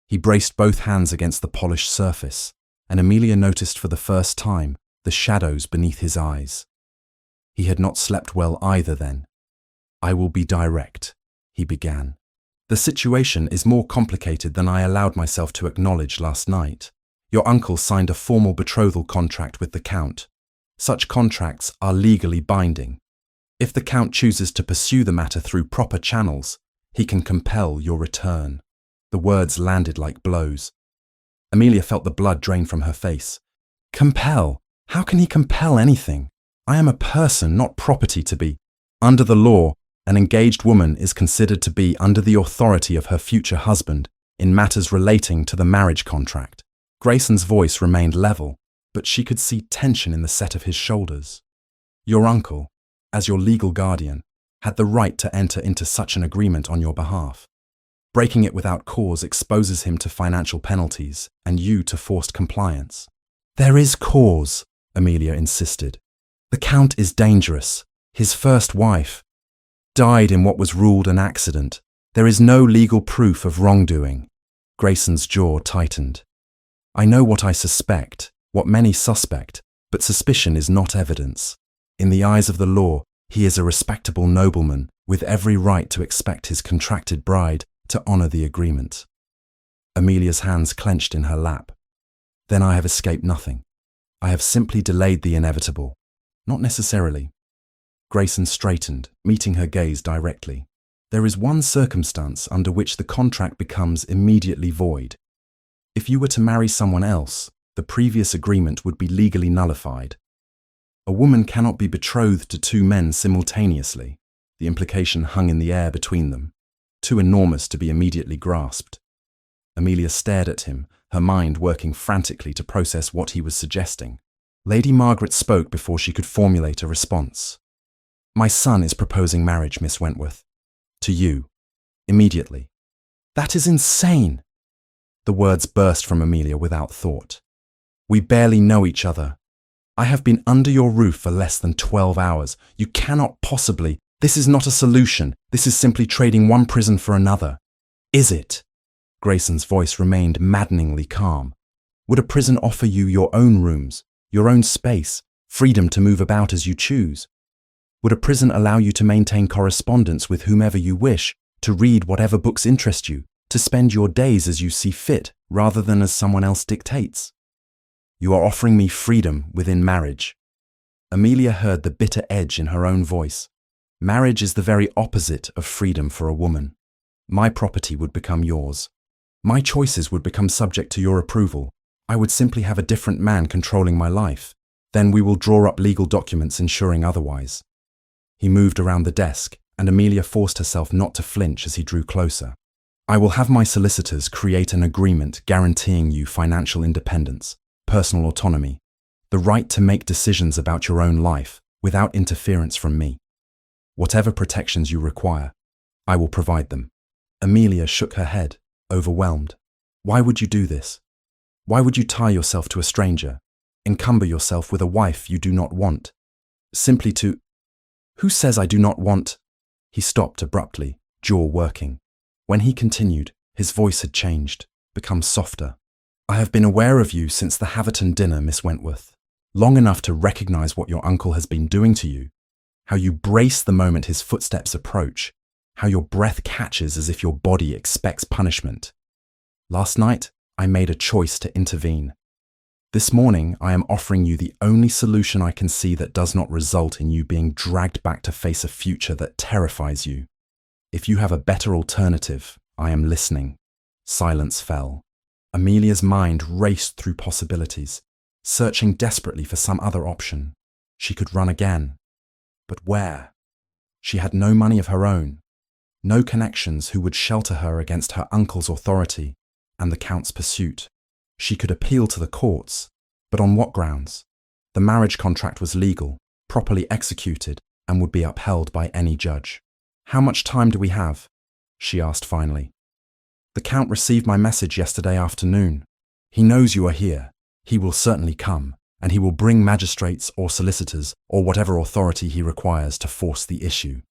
He braced both hands against the polished surface, and Amelia noticed for the first time the shadows beneath his eyes. He had not slept well either then. "I will be direct," he began. "The situation is more complicated than I allowed myself to acknowledge last night. Your uncle signed a formal betrothal contract with the Count. Such contracts are legally binding. If the Count chooses to pursue the matter through proper channels, he can compel your return." The words landed like blows. Amelia felt the blood drain from her face. "Compel? How can he compel anything? I am a person, not property to be. Under the law, an engaged woman is considered to be under the authority of her future husband in matters relating to the marriage contract." Grayson's voice remained level, but she could see tension in the set of his shoulders. "Your uncle, as your legal guardian, had the right to enter into such an agreement on your behalf. Breaking it without cause exposes him to financial penalties and you to forced compliance." "There is cause," Amelia insisted. "The Count is dangerous. His first wife died in what was ruled an accident. There is no legal proof of wrongdoing." Grayson's jaw tightened. "I know what I suspect, what many suspect, but suspicion is not evidence. In the eyes of the law, he is a respectable nobleman with every right to expect his contracted bride to honour the agreement." Amelia's hands clenched in her lap. "Then I have escaped nothing. I have simply delayed the inevitable." "Not necessarily." Grayson straightened, meeting her gaze directly. "There is one circumstance under which the contract becomes immediately void. If you were to marry someone else, the previous agreement would be legally nullified. A woman cannot be betrothed to two men simultaneously. The implication hung in the air between them, too enormous to be immediately grasped. Amelia stared at him, her mind working frantically to process what he was suggesting. Lady Margaret spoke before she could formulate a response. "My son is proposing marriage, Miss Wentworth. To you. Immediately." "That is insane!" The words burst from Amelia without thought. "We barely know each other. I have been under your roof for less than 12 hours. You cannot possibly. This is not a solution. This is simply trading one prison for another." "Is it?" Grayson's voice remained maddeningly calm. "Would a prison offer you your own rooms, your own space, freedom to move about as you choose? Would a prison allow you to maintain correspondence with whomever you wish, to read whatever books interest you, to spend your days as you see fit, rather than as someone else dictates? You are offering me freedom within marriage." Amelia heard the bitter edge in her own voice. "Marriage is the very opposite of freedom for a woman. My property would become yours. My choices would become subject to your approval. I would simply have a different man controlling my life. Then we will draw up legal documents ensuring otherwise." He moved around the desk, and Amelia forced herself not to flinch as he drew closer. "I will have my solicitors create an agreement guaranteeing you financial independence, personal autonomy, the right to make decisions about your own life without interference from me. Whatever protections you require, I will provide them." Amelia shook her head, overwhelmed. Why would you do this? Why would you tie yourself to a stranger, encumber yourself with a wife you do not want, simply to— "Who says I do not want—" He stopped abruptly, jaw working. When he continued, his voice had changed, become softer. "I have been aware of you since the Haverton dinner, Miss Wentworth, long enough to recognize what your uncle has been doing to you, how you brace the moment his footsteps approach, how your breath catches as if your body expects punishment. Last night, I made a choice to intervene. This morning, I am offering you the only solution I can see that does not result in you being dragged back to face a future that terrifies you. If you have a better alternative, I am listening." Silence fell. Amelia's mind raced through possibilities, searching desperately for some other option. She could run again. But where? She had no money of her own, no connections who would shelter her against her uncle's authority and the Count's pursuit. She could appeal to the courts, but on what grounds? The marriage contract was legal, properly executed, and would be upheld by any judge. "How much time do we have?" she asked finally. "The Count received my message yesterday afternoon. He knows you are here. He will certainly come, and he will bring magistrates or solicitors or whatever authority he requires to force the issue."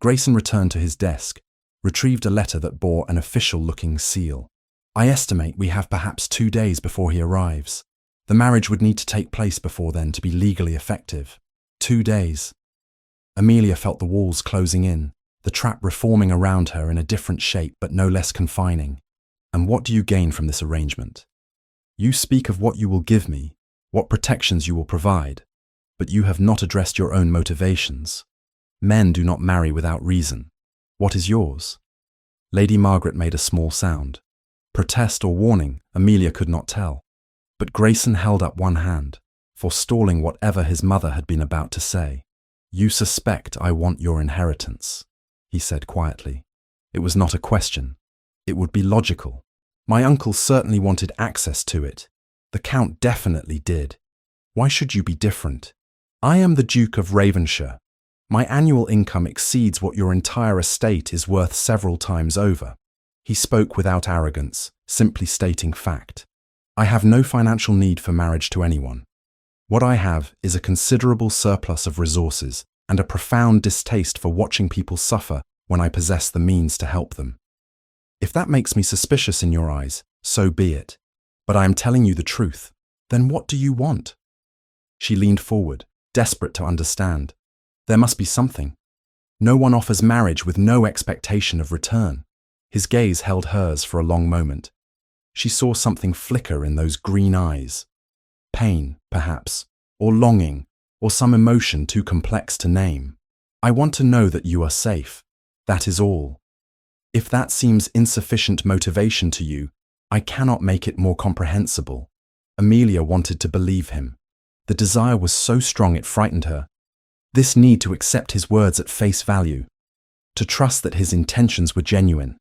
Grayson returned to his desk, retrieved a letter that bore an official-looking seal. "I estimate we have perhaps 2 days before he arrives. The marriage would need to take place before then to be legally effective. 2 days. Amelia felt the walls closing in, the trap reforming around her in a different shape but no less confining. And what do you gain from this arrangement? You speak of what you will give me, what protections you will provide, but you have not addressed your own motivations. Men do not marry without reason. What is yours?" Lady Margaret made a small sound. Protest or warning, Amelia could not tell. But Grayson held up one hand, forestalling whatever his mother had been about to say. "You suspect I want your inheritance," he said quietly. It was not a question. It would be logical. My uncle certainly wanted access to it. The Count definitely did. Why should you be different? I am the Duke of Ravenshire. My annual income exceeds what your entire estate is worth several times over. He spoke without arrogance, simply stating fact. I have no financial need for marriage to anyone. What I have is a considerable surplus of resources and a profound distaste for watching people suffer when I possess the means to help them. If that makes me suspicious in your eyes, so be it. But I am telling you the truth. Then what do you want? She leaned forward, desperate to understand. There must be something. No one offers marriage with no expectation of return. His gaze held hers for a long moment. She saw something flicker in those green eyes. Pain, perhaps, or longing, or some emotion too complex to name. I want to know that you are safe. That is all. If that seems insufficient motivation to you, I cannot make it more comprehensible. Amelia wanted to believe him. The desire was so strong it frightened her. This need to accept his words at face value, to trust that his intentions were genuine.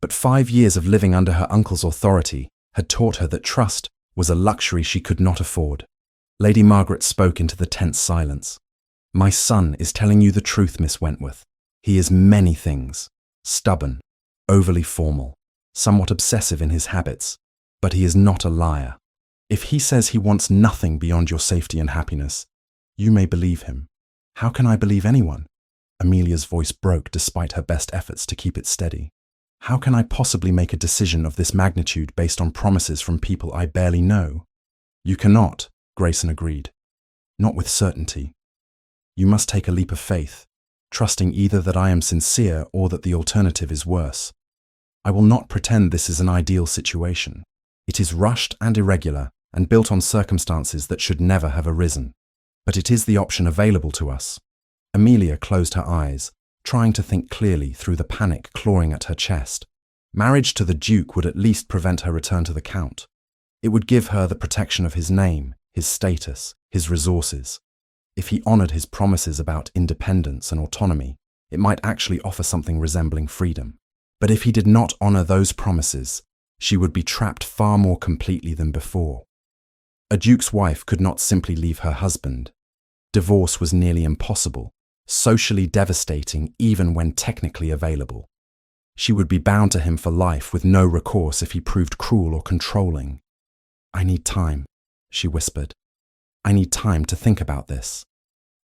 But 5 years of living under her uncle's authority, had taught her that trust was a luxury she could not afford. Lady Margaret spoke into the tense silence. "My son is telling you the truth, Miss Wentworth. He is many things. Stubborn, overly formal, somewhat obsessive in his habits, but he is not a liar. If he says he wants nothing beyond your safety and happiness, you may believe him." "How can I believe anyone?" Amelia's voice broke despite her best efforts to keep it steady. "How can I possibly make a decision of this magnitude based on promises from people I barely know?" "You cannot," Grayson agreed. "Not with certainty. You must take a leap of faith, trusting either that I am sincere or that the alternative is worse. I will not pretend this is an ideal situation. It is rushed and irregular and built on circumstances that should never have arisen. But it is the option available to us." Amelia closed her eyes, trying to think clearly through the panic clawing at her chest. Marriage to the Duke would at least prevent her return to the Count. It would give her the protection of his name, his status, his resources. If he honoured his promises about independence and autonomy, it might actually offer something resembling freedom. But if he did not honour those promises, she would be trapped far more completely than before. A duke's wife could not simply leave her husband. Divorce was nearly impossible, socially devastating even when technically available. She would be bound to him for life with no recourse if he proved cruel or controlling. "I need time," she whispered. "I need time to think about this."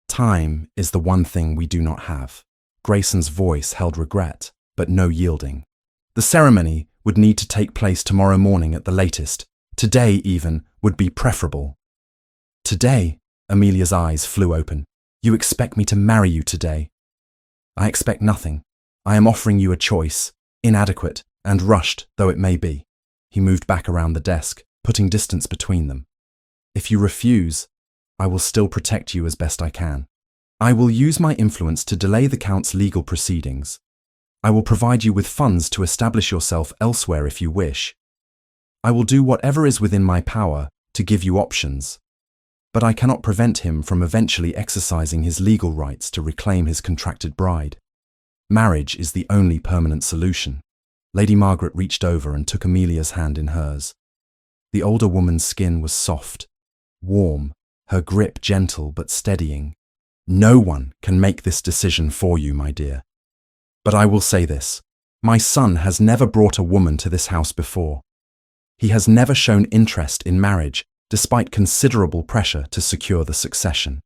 Time is the one thing we do not have. Grayson's voice held regret, but no yielding. "The ceremony would need to take place tomorrow morning at the latest. Today, even, would be preferable." "Today?" Amelia's eyes flew open. "You expect me to marry you today?" "I expect nothing. I am offering you a choice, inadequate and rushed though it may be." He moved back around the desk, putting distance between them. "If you refuse, I will still protect you as best I can. I will use my influence to delay the Count's legal proceedings. I will provide you with funds to establish yourself elsewhere if you wish. I will do whatever is within my power to give you options. But I cannot prevent him from eventually exercising his legal rights to reclaim his contracted bride. Marriage is the only permanent solution." Lady Margaret reached over and took Amelia's hand in hers. The older woman's skin was soft, warm, her grip gentle but steadying. "No one can make this decision for you, my dear. But I will say this. My son has never brought a woman to this house before. He has never shown interest in marriage, despite considerable pressure to secure the succession.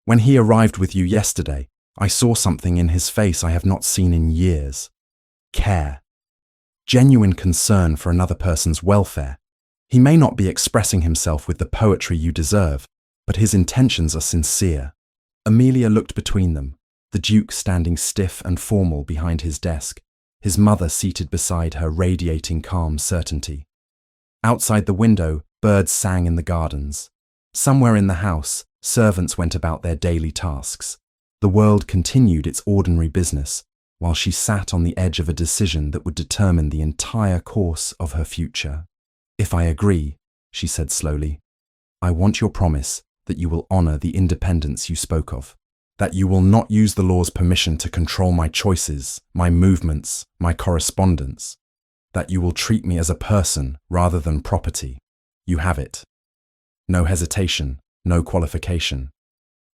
When he arrived with you yesterday, I saw something in his face I have not seen in years. Care. Genuine concern for another person's welfare. He may not be expressing himself with the poetry you deserve, but his intentions are sincere." Amelia looked between them, the Duke standing stiff and formal behind his desk, his mother seated beside her radiating calm certainty. Outside the window, birds sang in the gardens. Somewhere in the house, servants went about their daily tasks. The world continued its ordinary business, while she sat on the edge of a decision that would determine the entire course of her future. "If I agree," she said slowly, "I want your promise that you will honour the independence you spoke of, that you will not use the law's permission to control my choices, my movements, my correspondence, that you will treat me as a person rather than property. You have it. No hesitation, no qualification.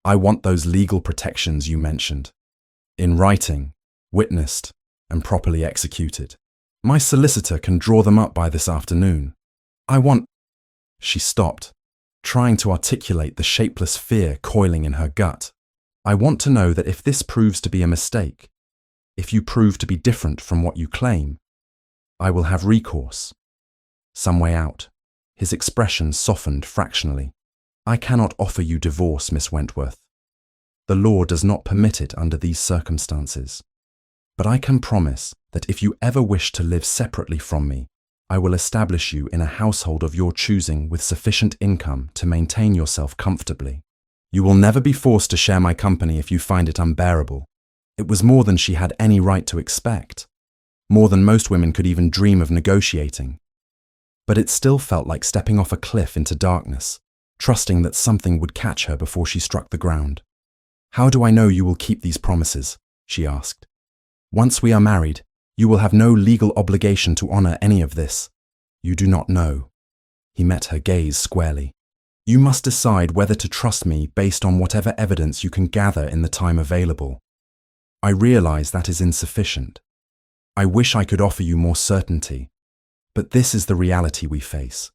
I want those legal protections you mentioned. In writing, witnessed, and properly executed. My solicitor can draw them up by this afternoon. I want—" She stopped, trying to articulate the shapeless fear coiling in her gut. "I want to know that if this proves to be a mistake, if you prove to be different from what you claim, I will have recourse. Some way out." His expression softened fractionally. "I cannot offer you divorce, Miss Wentworth. The law does not permit it under these circumstances. But I can promise that if you ever wish to live separately from me, I will establish you in a household of your choosing with sufficient income to maintain yourself comfortably. You will never be forced to share my company if you find it unbearable." It was more than she had any right to expect, more than most women could even dream of negotiating. But it still felt like stepping off a cliff into darkness, trusting that something would catch her before she struck the ground. "How do I know you will keep these promises?" she asked. "Once we are married, you will have no legal obligation to honour any of this. You do not know. He met her gaze squarely. You must decide whether to trust me based on whatever evidence you can gather in the time available. I realize that is insufficient. I wish I could offer you more certainty, but this is the reality we face.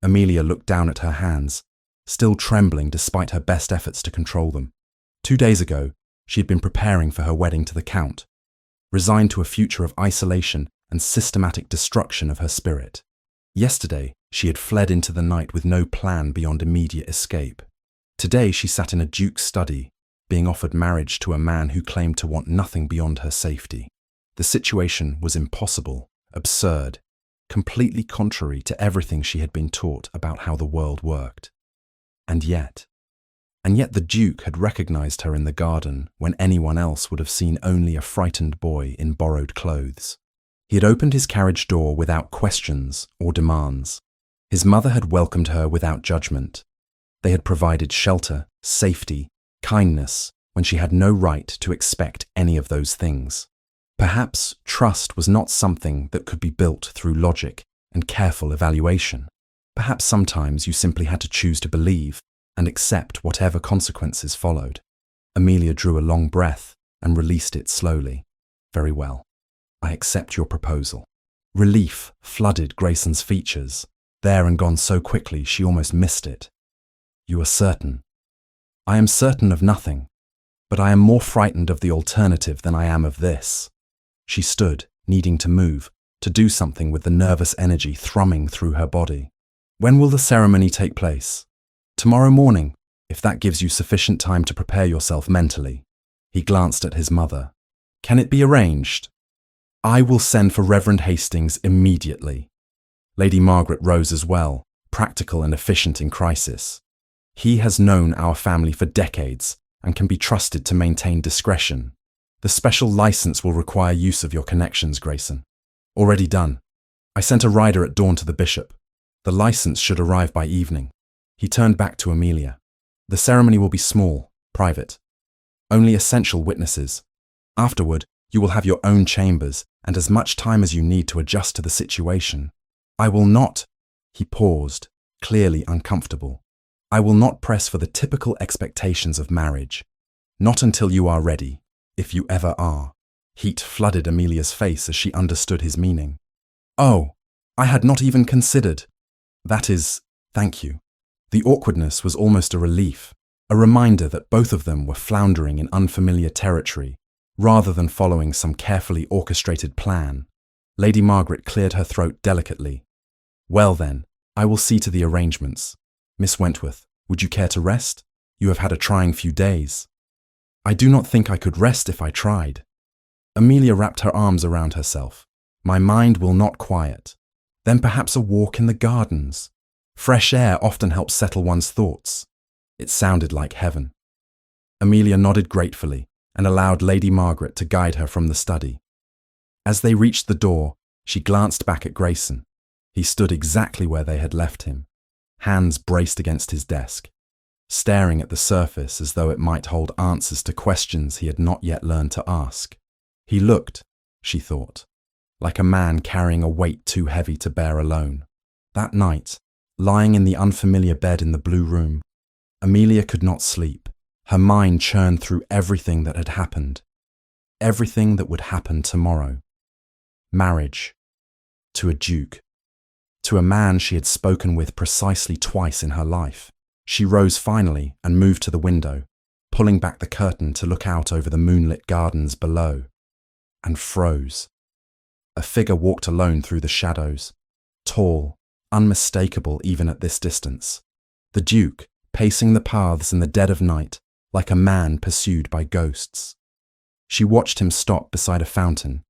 Amelia looked down at her hands, still trembling despite her best efforts to control them. 2 days ago, she had been preparing for her wedding to the Count, resigned to a future of isolation and systematic destruction of her spirit. Yesterday, she had fled into the night with no plan beyond immediate escape. Today, she sat in a duke's study, being offered marriage to a man who claimed to want nothing beyond her safety. The situation was impossible, absurd, completely contrary to everything she had been taught about how the world worked. And yet the Duke had recognized her in the garden when anyone else would have seen only a frightened boy in borrowed clothes. He had opened his carriage door without questions or demands. His mother had welcomed her without judgment. They had provided shelter, safety, kindness, when she had no right to expect any of those things. Perhaps trust was not something that could be built through logic and careful evaluation. Perhaps sometimes you simply had to choose to believe and accept whatever consequences followed. Amelia drew a long breath and released it slowly. Very well. I accept your proposal. Relief flooded Grayson's features, there and gone so quickly she almost missed it. You are certain? I am certain of nothing, but I am more frightened of the alternative than I am of this. She stood, needing to move, to do something with the nervous energy thrumming through her body. When will the ceremony take place? Tomorrow morning, if that gives you sufficient time to prepare yourself mentally. He glanced at his mother. Can it be arranged? I will send for Reverend Hastings immediately. Lady Margaret rose as well, practical and efficient in crisis. He has known our family for decades and can be trusted to maintain discretion. The special license will require use of your connections, Grayson. Already done. I sent a rider at dawn to the bishop. The license should arrive by evening. He turned back to Amelia. The ceremony will be small, private. Only essential witnesses. Afterward, you will have your own chambers and as much time as you need to adjust to the situation. I will not. He paused, clearly uncomfortable. I will not press for the typical expectations of marriage. Not until you are ready, if you ever are. Heat flooded Amelia's face as she understood his meaning. Oh, I had not even considered. That is, thank you. The awkwardness was almost a relief, a reminder that both of them were floundering in unfamiliar territory, rather than following some carefully orchestrated plan. Lady Margaret cleared her throat delicately. Well then, I will see to the arrangements. Miss Wentworth, would you care to rest? You have had a trying few days. I do not think I could rest if I tried. Amelia wrapped her arms around herself. My mind will not quiet. Then perhaps a walk in the gardens. Fresh air often helps settle one's thoughts. It sounded like heaven. Amelia nodded gratefully and allowed Lady Margaret to guide her from the study. As they reached the door, she glanced back at Grayson. He stood exactly where they had left him, hands braced against his desk, staring at the surface as though it might hold answers to questions he had not yet learned to ask. He looked, she thought, like a man carrying a weight too heavy to bear alone. That night, lying in the unfamiliar bed in the blue room, Amelia could not sleep. Her mind churned through everything that had happened, everything that would happen tomorrow. Marriage. To a duke. To a man she had spoken with precisely twice in her life. She rose finally and moved to the window, pulling back the curtain to look out over the moonlit gardens below, and froze. A figure walked alone through the shadows, tall, unmistakable even at this distance. The Duke, pacing the paths in the dead of night, like a man pursued by ghosts. She watched him stop beside a fountain,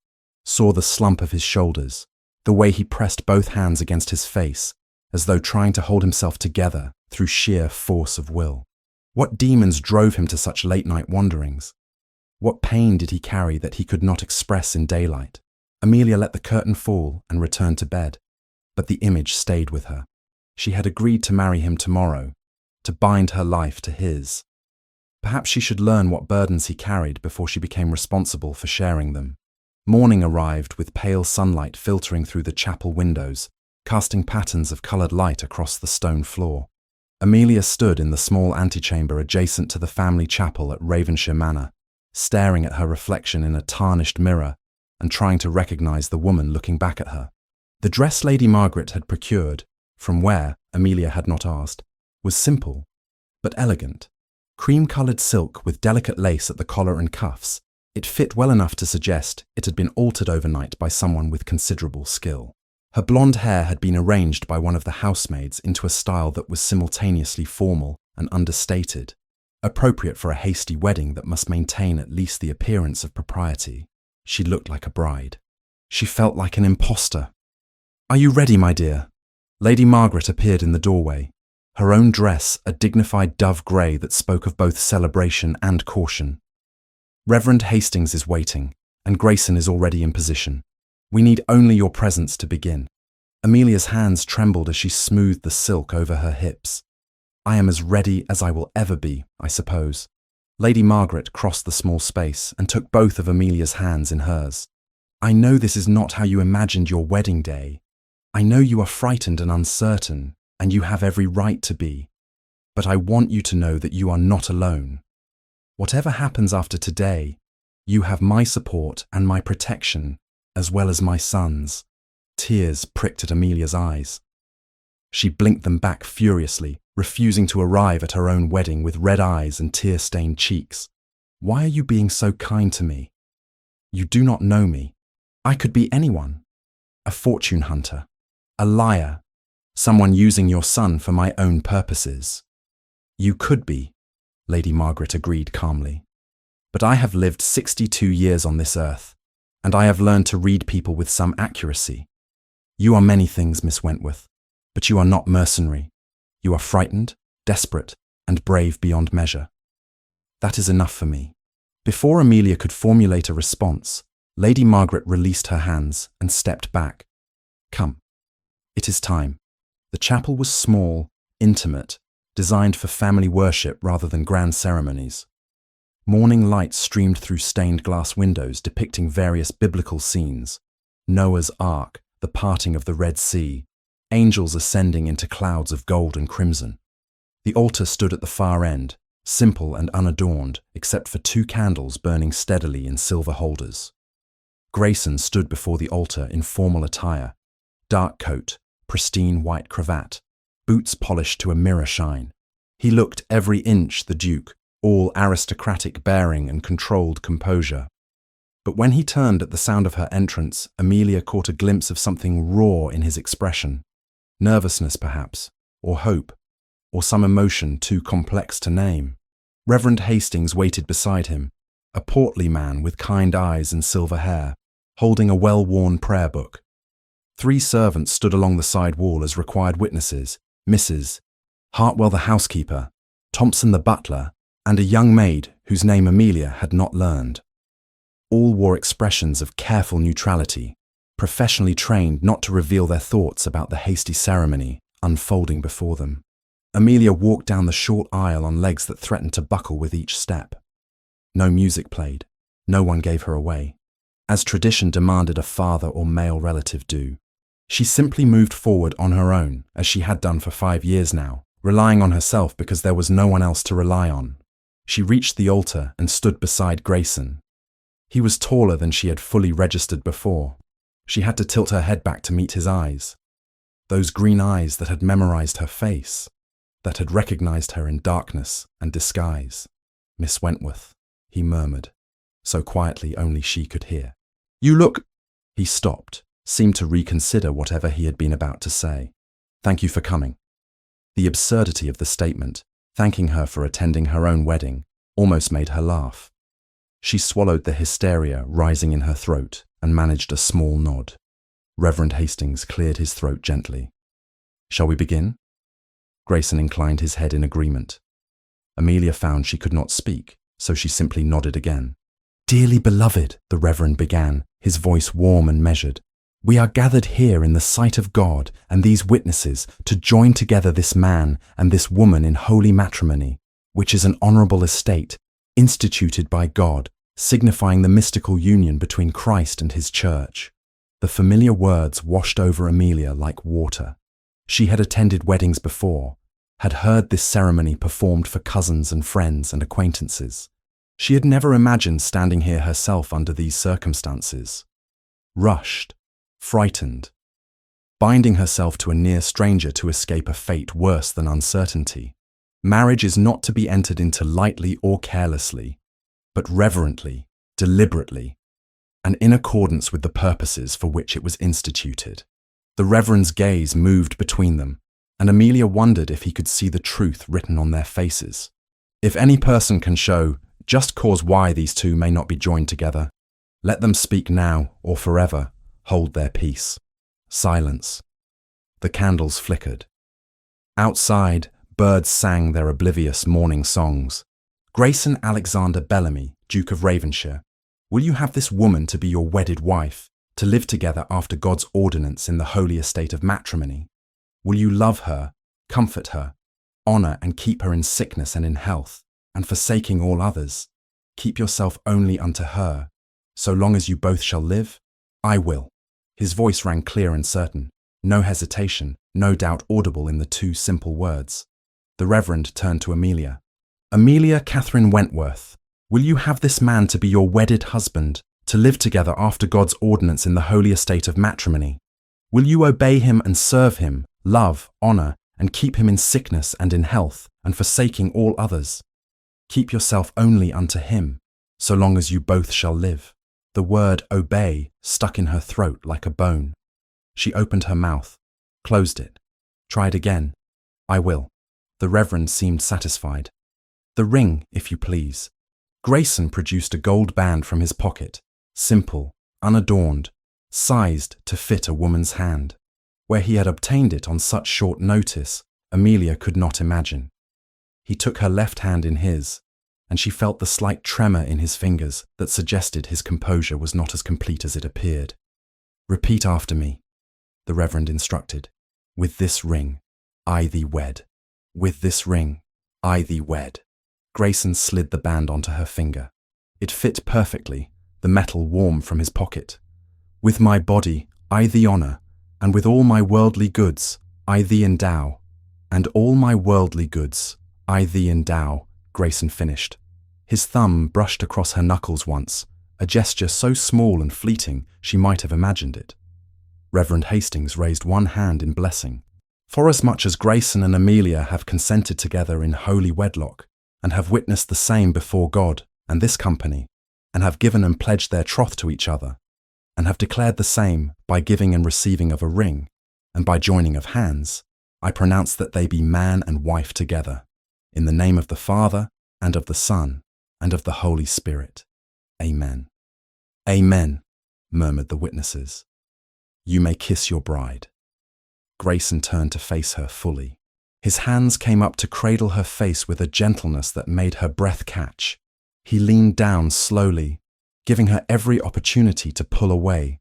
saw the slump of his shoulders, the way he pressed both hands against his face, as though trying to hold himself together through sheer force of will. What demons drove him to such late-night wanderings? What pain did he carry that he could not express in daylight? Amelia let the curtain fall and returned to bed, but the image stayed with her. She had agreed to marry him tomorrow, to bind her life to his. Perhaps she should learn what burdens he carried before she became responsible for sharing them. Morning arrived with pale sunlight filtering through the chapel windows casting patterns of coloured light across the stone floor. Amelia stood in the small antechamber adjacent to the family chapel at Ravenshire Manor, staring at her reflection in a tarnished mirror and trying to recognise the woman looking back at her. The dress Lady Margaret had procured, from where, Amelia had not asked, was simple, but elegant. Cream-coloured silk with delicate lace at the collar and cuffs, it fit well enough to suggest it had been altered overnight by someone with considerable skill. Her blonde hair had been arranged by one of the housemaids into a style that was simultaneously formal and understated, appropriate for a hasty wedding that must maintain at least the appearance of propriety. She looked like a bride. She felt like an imposter. "Are you ready, my dear?" Lady Margaret appeared in the doorway, her own dress a dignified dove grey that spoke of both celebration and caution. "Reverend Hastings is waiting, and Grayson is already in position. We need only your presence to begin." Amelia's hands trembled as she smoothed the silk over her hips. "I am as ready as I will ever be, I suppose." Lady Margaret crossed the small space and took both of Amelia's hands in hers. "I know this is not how you imagined your wedding day. I know you are frightened and uncertain, and you have every right to be. But I want you to know that you are not alone. Whatever happens after today, you have my support and my protection, as well as my son's." Tears pricked at Amelia's eyes. She blinked them back furiously, refusing to arrive at her own wedding with red eyes and tear-stained cheeks. "Why are you being so kind to me? You do not know me. I could be anyone. A fortune hunter, a liar, someone using your son for my own purposes." "You could be," Lady Margaret agreed calmly. "But I have lived 62 years on this earth, and I have learned to read people with some accuracy. You are many things, Miss Wentworth, but you are not mercenary. You are frightened, desperate, and brave beyond measure. That is enough for me." Before Amelia could formulate a response, Lady Margaret released her hands and stepped back. "Come. It is time." The chapel was small, intimate, designed for family worship rather than grand ceremonies. Morning light streamed through stained glass windows depicting various biblical scenes: Noah's Ark, the parting of the Red Sea, angels ascending into clouds of gold and crimson. The altar stood at the far end, simple and unadorned, except for 2 candles burning steadily in silver holders. Grayson stood before the altar in formal attire: dark coat, pristine white cravat, boots polished to a mirror shine. He looked every inch the Duke, all aristocratic bearing and controlled composure. But when he turned at the sound of her entrance, Amelia caught a glimpse of something raw in his expression. Nervousness, perhaps, or hope, or some emotion too complex to name. Reverend Hastings waited beside him, a portly man with kind eyes and silver hair, holding a well-worn prayer book. 3 servants stood along the side wall as required witnesses: Mrs. Hartwell the housekeeper, Thompson the butler, and a young maid whose name Amelia had not learned. All wore expressions of careful neutrality, professionally trained not to reveal their thoughts about the hasty ceremony unfolding before them. Amelia walked down the short aisle on legs that threatened to buckle with each step. No music played. No one gave her away, as tradition demanded a father or male relative do. She simply moved forward on her own, as she had done for 5 years now, relying on herself because there was no one else to rely on. She reached the altar and stood beside Grayson. He was taller than she had fully registered before. She had to tilt her head back to meet his eyes. Those green eyes that had memorized her face, that had recognized her in darkness and disguise. "Miss Wentworth," he murmured, so quietly only she could hear. "You look—" He stopped, seemed to reconsider whatever he had been about to say. "Thank you for coming." The absurdity of the statement, thanking her for attending her own wedding, almost made her laugh. She swallowed the hysteria rising in her throat and managed a small nod. Reverend Hastings cleared his throat gently. "Shall we begin?" Grayson inclined his head in agreement. Amelia found she could not speak, so she simply nodded again. "Dearly beloved," the Reverend began, his voice warm and measured, "we are gathered here in the sight of God and these witnesses to join together this man and this woman in holy matrimony, which is an honourable estate, instituted by God, signifying the mystical union between Christ and his church." The familiar words washed over Amelia like water. She had attended weddings before, had heard this ceremony performed for cousins and friends and acquaintances. She had never imagined standing here herself under these circumstances. Rushed, frightened, binding herself to a near stranger to escape a fate worse than uncertainty. Marriage is not to be entered into lightly or carelessly, but reverently, deliberately, and in accordance with the purposes for which it was instituted. The Reverend's gaze moved between them, and Amelia wondered if he could see the truth written on their faces. If any person can show just cause why these two may not be joined together, let them speak now or forever hold their peace. Silence. The candles flickered. Outside, birds sang their oblivious morning songs. Grayson Alexander Bellamy, Duke of Ravenshire, will you have this woman to be your wedded wife, to live together after God's ordinance in the holy estate of matrimony? Will you love her, comfort her, honour and keep her in sickness and in health, and forsaking all others, keep yourself only unto her, so long as you both shall live? I will. His voice rang clear and certain, no hesitation, no doubt audible in the two simple words. The Reverend turned to Amelia. Amelia Catherine Wentworth, will you have this man to be your wedded husband, to live together after God's ordinance in the holy estate of matrimony? Will you obey him and serve him, love, honour, and keep him in sickness and in health, and forsaking all others? Keep yourself only unto him, so long as you both shall live. The word obey stuck in her throat like a bone. She opened her mouth, closed it, tried again. I will. The Reverend seemed satisfied. The ring, if you please. Grayson produced a gold band from his pocket, simple, unadorned, sized to fit a woman's hand. Where he had obtained it on such short notice, Amelia could not imagine. He took her left hand in his, and she felt the slight tremor in his fingers that suggested his composure was not as complete as it appeared. Repeat after me, the Reverend instructed. With this ring, I thee wed. With this ring, I thee wed. Grayson slid the band onto her finger. It fit perfectly, the metal warm from his pocket. With my body, I thee honour, and with all my worldly goods, I thee endow. And all my worldly goods, I thee endow, Grayson finished. His thumb brushed across her knuckles once, a gesture so small and fleeting she might have imagined it. Reverend Hastings raised one hand in blessing. Forasmuch as Grayson and Amelia have consented together in holy wedlock, and have witnessed the same before God and this company, and have given and pledged their troth to each other, and have declared the same by giving and receiving of a ring, and by joining of hands, I pronounce that they be man and wife together, in the name of the Father, and of the Son, and of the Holy Spirit. Amen. Amen, murmured the witnesses. You may kiss your bride. Grayson turned to face her fully. His hands came up to cradle her face with a gentleness that made her breath catch. He leaned down slowly, giving her every opportunity to pull away,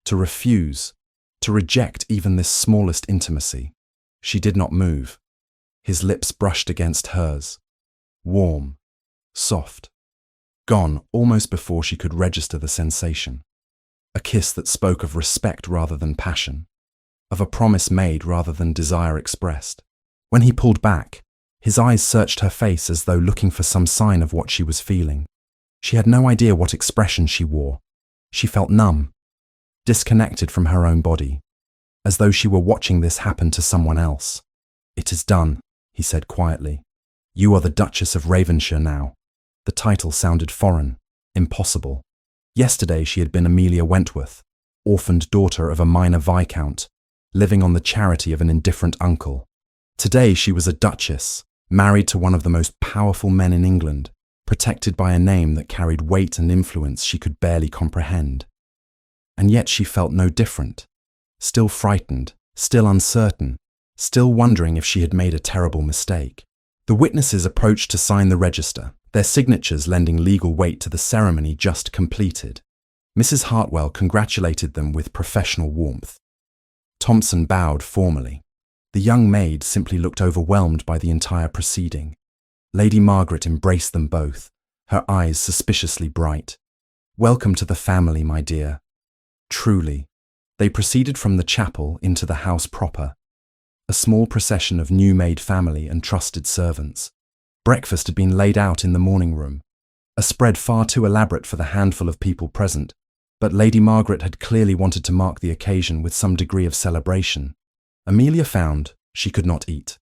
to refuse, to reject even this smallest intimacy. She did not move. His lips brushed against hers, warm, soft, gone almost before she could register the sensation. A kiss that spoke of respect rather than passion, of a promise made rather than desire expressed. When he pulled back, his eyes searched her face as though looking for some sign of what she was feeling. She had no idea what expression she wore. She felt numb, disconnected from her own body, as though she were watching this happen to someone else. It is done, he said quietly. You are the Duchess of Ravenshire now. The title sounded foreign, impossible. Yesterday she had been Amelia Wentworth, orphaned daughter of a minor viscount, living on the charity of an indifferent uncle. Today she was a duchess, married to one of the most powerful men in England, protected by a name that carried weight and influence she could barely comprehend. And yet she felt no different, still frightened, still uncertain, still wondering if she had made a terrible mistake. The witnesses approached to sign the register, their signatures lending legal weight to the ceremony just completed. Mrs. Hartwell congratulated them with professional warmth. Thompson bowed formally. The young maid simply looked overwhelmed by the entire proceeding. Lady Margaret embraced them both, her eyes suspiciously bright. Welcome to the family, my dear. Truly, They proceeded from the chapel into the house proper, a small procession of new-made family and trusted servants. Breakfast had been laid out in the morning room, a spread far too elaborate for the handful of people present, but Lady Margaret had clearly wanted to mark the occasion with some degree of celebration. Amelia found she could not eat.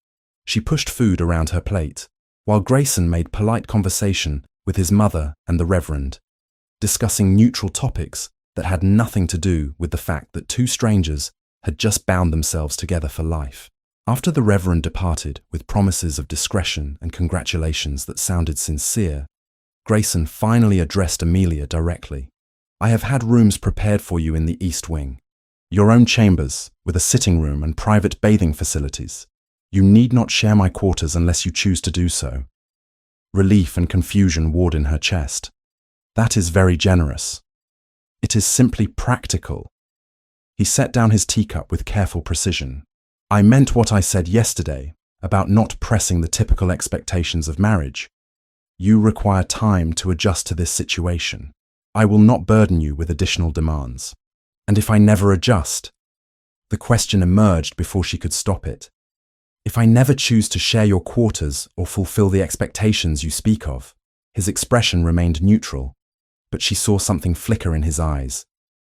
She pushed food around her plate, while Grayson made polite conversation with his mother and the Reverend, discussing neutral topics that had nothing to do with the fact that two strangers had just bound themselves together for life. After the Reverend departed with promises of discretion and congratulations that sounded sincere, Grayson finally addressed Amelia directly. "I have had rooms prepared for you in the East Wing. Your own chambers, with a sitting room and private bathing facilities. You need not share my quarters unless you choose to do so." Relief and confusion warred in her chest. "That is very generous. It is simply practical." He set down his teacup with careful precision. "I meant what I said yesterday about not pressing the typical expectations of marriage. You require time to adjust to this situation. I will not burden you with additional demands. And if I never adjust?" The question emerged before she could stop it. "If I never choose to share your quarters or fulfill the expectations you speak of?" His expression remained neutral, but she saw something flicker in his eyes.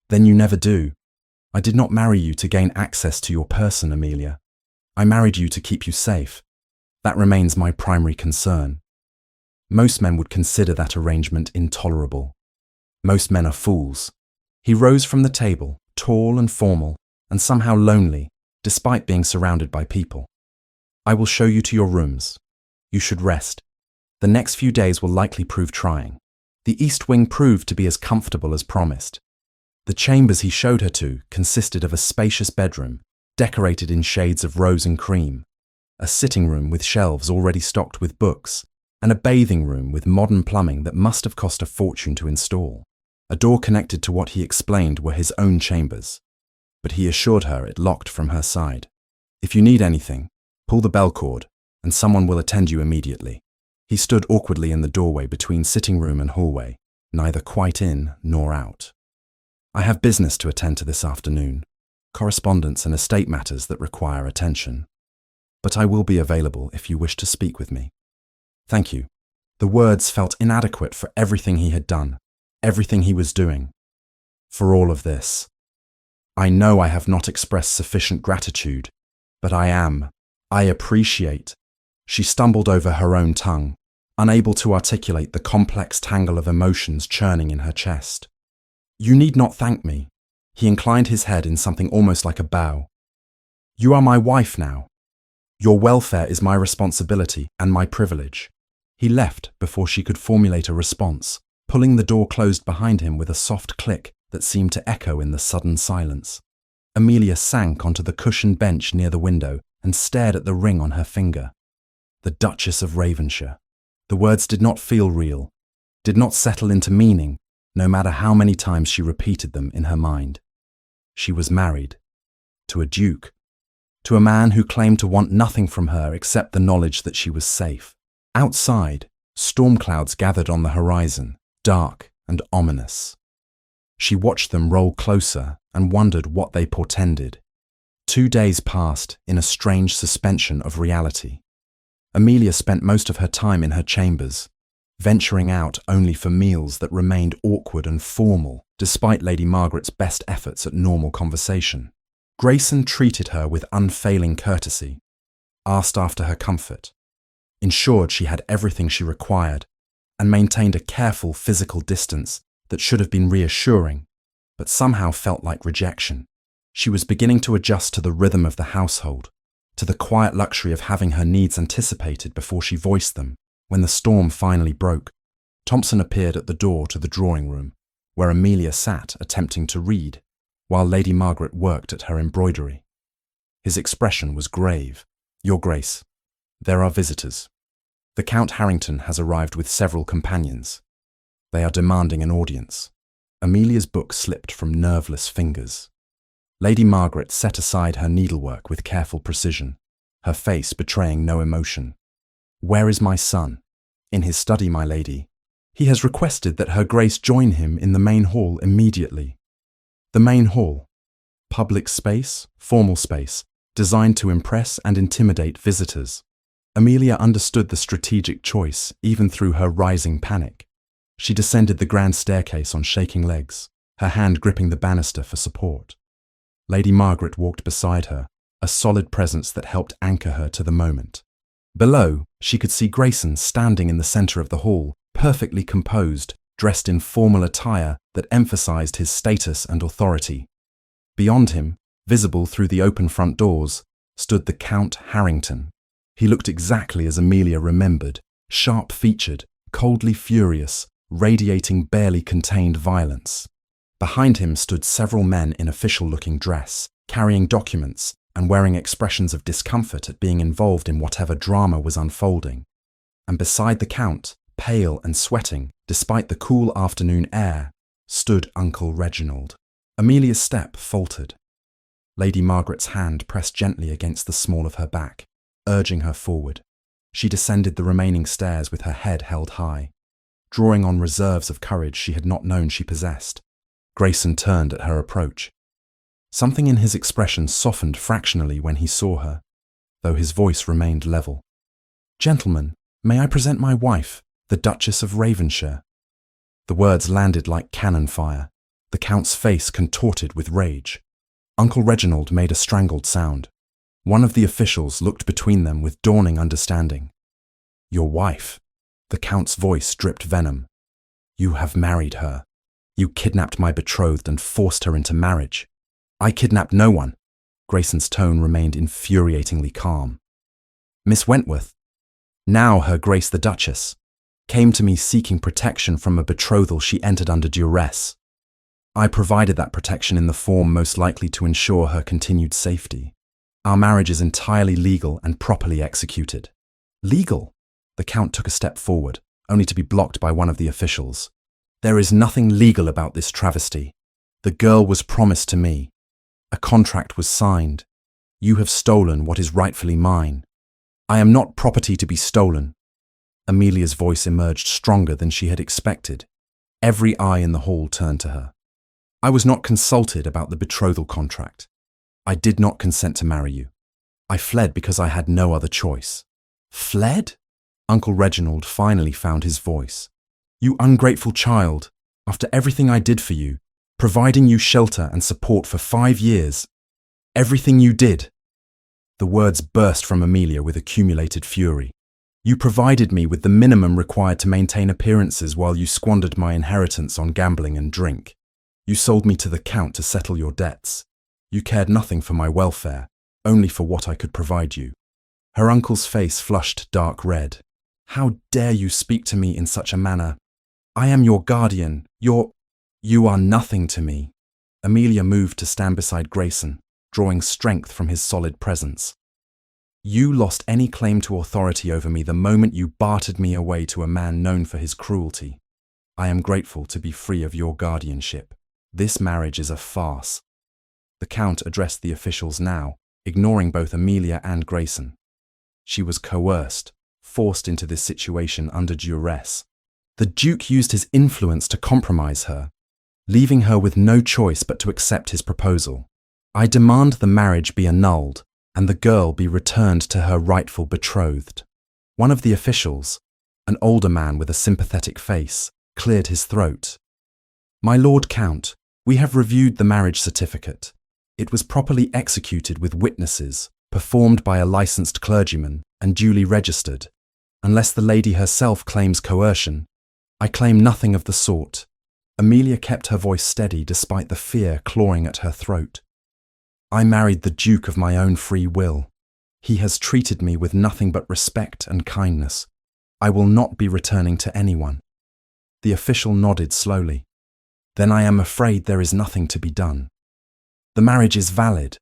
"Then you never do. I did not marry you to gain access to your person, Amelia. I married you to keep you safe. That remains my primary concern." Most men would consider that arrangement intolerable. Most men are fools. He rose from the table, tall and formal, and somehow lonely, despite being surrounded by people. "I will show you to your rooms. You should rest. The next few days will likely prove trying." The East Wing proved to be as comfortable as promised. The chambers he showed her to consisted of a spacious bedroom, decorated in shades of rose and cream, a sitting room with shelves already stocked with books, and a bathing room with modern plumbing that must have cost a fortune to install. A door connected to what he explained were his own chambers, but he assured her it locked from her side. "If you need anything, pull the bell cord, and someone will attend you immediately." He stood awkwardly in the doorway between sitting room and hallway, neither quite in nor out. "I have business to attend to this afternoon, correspondence and estate matters that require attention. But I will be available if you wish to speak with me." "Thank you." The words felt inadequate for everything he had done, everything he was doing. "For all of this. I know I have not expressed sufficient gratitude, but I appreciate." She stumbled over her own tongue, unable to articulate the complex tangle of emotions churning in her chest. "You need not thank me." He inclined his head in something almost like a bow. "You are my wife now. Your welfare is my responsibility and my privilege." He left before she could formulate a response, pulling the door closed behind him with a soft click that seemed to echo in the sudden silence. Amelia sank onto the cushioned bench near the window and stared at the ring on her finger. The Duchess of Ravenshire. The words did not feel real, did not settle into meaning, no matter how many times she repeated them in her mind. She was married. To a duke. To a man who claimed to want nothing from her except the knowledge that she was safe. Outside, storm clouds gathered on the horizon, dark and ominous. She watched them roll closer and wondered what they portended. 2 days passed in a strange suspension of reality. Amelia spent most of her time in her chambers, venturing out only for meals that remained awkward and formal, despite Lady Margaret's best efforts at normal conversation. Grayson treated her with unfailing courtesy, asked after her comfort, ensured she had everything she required, and maintained a careful physical distance that should have been reassuring, but somehow felt like rejection. She was beginning to adjust to the rhythm of the household, to the quiet luxury of having her needs anticipated before she voiced them. When the storm finally broke, Thompson appeared at the door to the drawing room, where Amelia sat attempting to read, while Lady Margaret worked at her embroidery. His expression was grave. "Your Grace, there are visitors. The Count Harrington has arrived with several companions. They are demanding an audience." Amelia's book slipped from nerveless fingers. Lady Margaret set aside her needlework with careful precision, her face betraying no emotion. "Where is my son?" "In his study, my lady. He has requested that her Grace join him in the main hall immediately." "The main hall? Public space, formal space, designed to impress and intimidate visitors. Amelia understood the strategic choice even through her rising panic. She descended the grand staircase on shaking legs, her hand gripping the banister for support. Lady Margaret walked beside her, a solid presence that helped anchor her to the moment. Below, she could see Grayson standing in the center of the hall, perfectly composed, dressed in formal attire that emphasized his status and authority. Beyond him, visible through the open front doors, stood the Count Harrington. He looked exactly as Amelia remembered, sharp-featured, coldly furious, radiating barely contained violence. Behind him stood several men in official-looking dress, carrying documents and wearing expressions of discomfort at being involved in whatever drama was unfolding. And beside the Count, pale and sweating, despite the cool afternoon air, stood Uncle Reginald. Amelia's step faltered. Lady Margaret's hand pressed gently against the small of her back, urging her forward. She descended the remaining stairs with her head held high, drawing on reserves of courage she had not known she possessed. Grayson turned at her approach. Something in his expression softened fractionally when he saw her, though his voice remained level. "Gentlemen, may I present my wife, the Duchess of Ravenshire?" The words landed like cannon fire, the Count's face contorted with rage. Uncle Reginald made a strangled sound. One of the officials looked between them with dawning understanding. "Your wife." The Count's voice dripped venom. "You have married her. You kidnapped my betrothed and forced her into marriage." "I kidnapped no one." Grayson's tone remained infuriatingly calm. "Miss Wentworth, now Her Grace the Duchess, came to me seeking protection from a betrothal she entered under duress. I provided that protection in the form most likely to ensure her continued safety. Our marriage is entirely legal and properly executed." "Legal?" The Count took a step forward, only to be blocked by one of the officials. "There is nothing legal about this travesty. The girl was promised to me. A contract was signed. You have stolen what is rightfully mine. I am not property to be stolen." Amelia's voice emerged stronger than she had expected. Every eye in the hall turned to her. "I was not consulted about the betrothal contract. I did not consent to marry you. I fled because I had no other choice." "Fled?" Uncle Reginald finally found his voice. "You ungrateful child, after everything I did for you, providing you shelter and support for 5 years. Everything you did." The words burst from Amelia with accumulated fury. "You provided me with the minimum required to maintain appearances while you squandered my inheritance on gambling and drink. You sold me to the Count to settle your debts. You cared nothing for my welfare, only for what I could provide you." Her uncle's face flushed dark red. "How dare you speak to me in such a manner? I am your guardian, You are nothing to me." Amelia moved to stand beside Grayson, drawing strength from his solid presence. "You lost any claim to authority over me the moment you bartered me away to a man known for his cruelty. I am grateful to be free of your guardianship. This marriage is a farce." The Count addressed the officials now, ignoring both Amelia and Grayson. She was coerced, forced into this situation under duress. The Duke used his influence to compromise her, leaving her with no choice but to accept his proposal. "I demand the marriage be annulled and the girl be returned to her rightful betrothed." One of the officials, an older man with a sympathetic face, cleared his throat. "My Lord Count, we have reviewed the marriage certificate. It was properly executed with witnesses, performed by a licensed clergyman, and duly registered. Unless the lady herself claims coercion, I claim nothing of the sort." Amelia kept her voice steady despite the fear clawing at her throat. "I married the Duke of my own free will. He has treated me with nothing but respect and kindness. I will not be returning to anyone." The official nodded slowly. "Then I am afraid there is nothing to be done. The marriage is valid.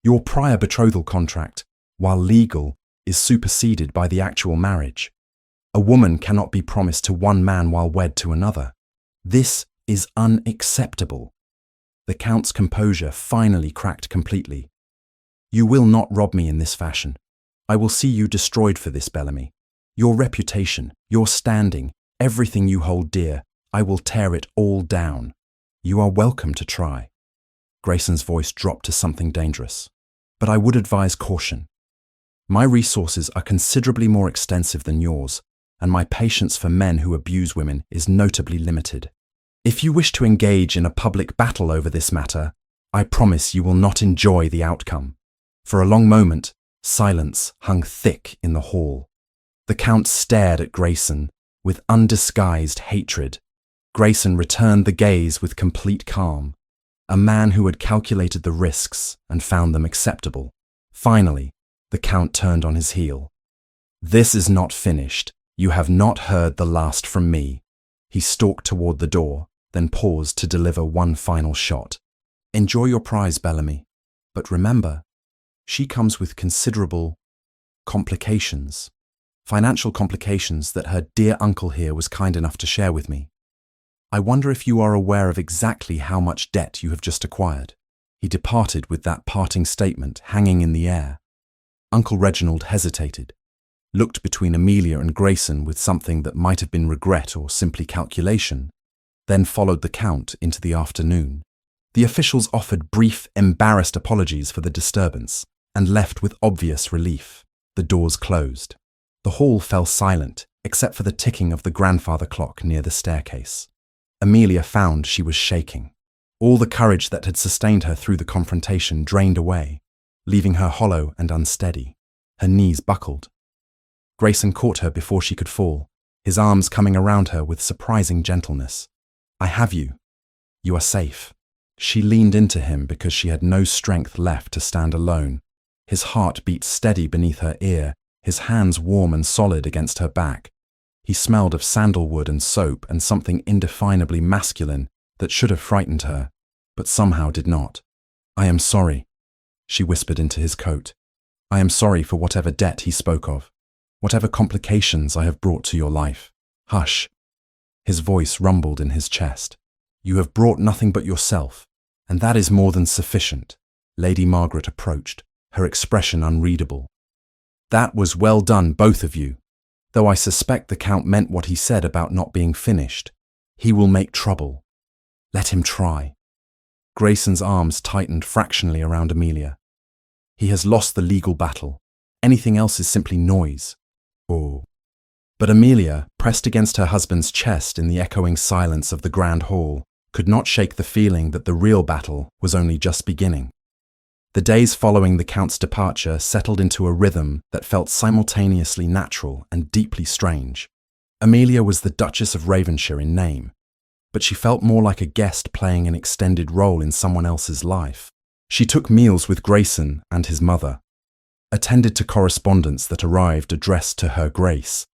Your prior betrothal contract, while legal, is superseded by the actual marriage. A woman cannot be promised to one man while wed to another. This is unacceptable." The Count's composure finally cracked completely. "You will not rob me in this fashion. I will see you destroyed for this, Bellamy. Your reputation, your standing, everything you hold dear, I will tear it all down. You are welcome to try." Grayson's voice dropped to something dangerous. But I would advise caution. My resources are considerably more extensive than yours, and my patience for men who abuse women is notably limited. If you wish to engage in a public battle over this matter, I promise you will not enjoy the outcome. For a long moment, silence hung thick in the hall. The Count stared at Grayson with undisguised hatred. Grayson returned the gaze with complete calm, a man who had calculated the risks and found them acceptable. Finally, the Count turned on his heel. "This is not finished. You have not heard the last from me." He stalked toward the door, then paused to deliver one final shot. "Enjoy your prize, Bellamy. But remember, she comes with considerable complications. Financial complications that her dear uncle here was kind enough to share with me. I wonder if you are aware of exactly how much debt you have just acquired." He departed with that parting statement hanging in the air. Uncle Reginald hesitated, looked between Amelia and Grayson with something that might have been regret or simply calculation, then followed the Count into the afternoon. The officials offered brief, embarrassed apologies for the disturbance and left with obvious relief. The doors closed. The hall fell silent, except for the ticking of the grandfather clock near the staircase. Amelia found she was shaking. All the courage that had sustained her through the confrontation drained away, leaving her hollow and unsteady. Her knees buckled. Grayson caught her before she could fall, his arms coming around her with surprising gentleness. "I have you. You are safe." She leaned into him because she had no strength left to stand alone. His heart beat steady beneath her ear, his hands warm and solid against her back. He smelled of sandalwood and soap and something indefinably masculine that should have frightened her, but somehow did not. "I am sorry," she whispered into his coat. "I am sorry for whatever debt he spoke of, whatever complications I have brought to your life." "Hush." His voice rumbled in his chest. "You have brought nothing but yourself, and that is more than sufficient." Lady Margaret approached, her expression unreadable. "That was well done, both of you. Though I suspect the Count meant what he said about not being finished. He will make trouble. Let him try." Grayson's arms tightened fractionally around Amelia. "He has lost the legal battle. Anything else is simply noise." "Oh." But Amelia, pressed against her husband's chest in the echoing silence of the grand hall, could not shake the feeling that the real battle was only just beginning. The days following the Count's departure settled into a rhythm that felt simultaneously natural and deeply strange. Amelia was the Duchess of Ravenshire in name, but she felt more like a guest playing an extended role in someone else's life. She took meals with Grayson and his mother, attended to correspondence that arrived addressed to Her Grace,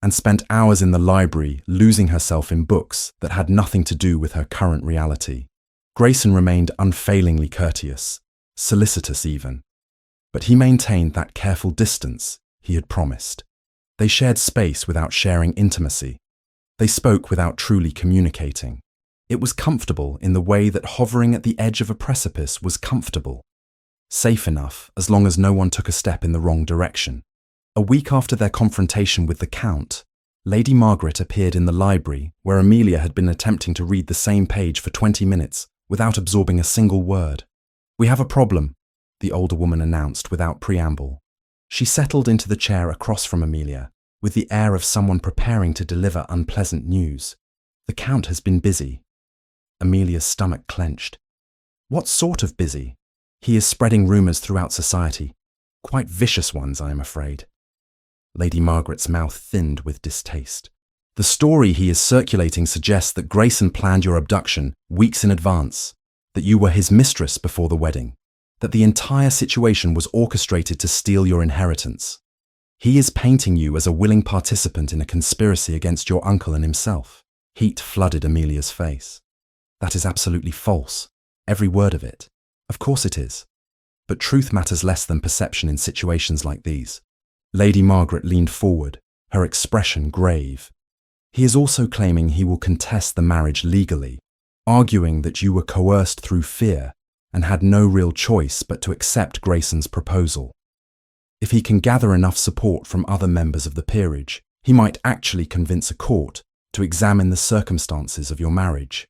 and spent hours in the library losing herself in books that had nothing to do with her current reality. Grayson remained unfailingly courteous, solicitous even, but he maintained that careful distance he had promised. They shared space without sharing intimacy. They spoke without truly communicating. It was comfortable in the way that hovering at the edge of a precipice was comfortable. Safe enough as long as no one took a step in the wrong direction. A week after their confrontation with the Count, Lady Margaret appeared in the library where Amelia had been attempting to read the same page for 20 minutes without absorbing a single word. "We have a problem," the older woman announced without preamble. She settled into the chair across from Amelia, with the air of someone preparing to deliver unpleasant news. "The Count has been busy." Amelia's stomach clenched. "What sort of busy?" "He is spreading rumours throughout society. Quite vicious ones, I am afraid." Lady Margaret's mouth thinned with distaste. "The story he is circulating suggests that Grayson planned your abduction weeks in advance, that you were his mistress before the wedding, that the entire situation was orchestrated to steal your inheritance. He is painting you as a willing participant in a conspiracy against your uncle and himself." Heat flooded Amelia's face. "That is absolutely false. Every word of it. Of course it is. But truth matters less than perception in situations like these." Lady Margaret leaned forward, her expression grave. "He is also claiming he will contest the marriage legally, arguing that you were coerced through fear and had no real choice but to accept Grayson's proposal. If he can gather enough support from other members of the peerage, he might actually convince a court to examine the circumstances of your marriage.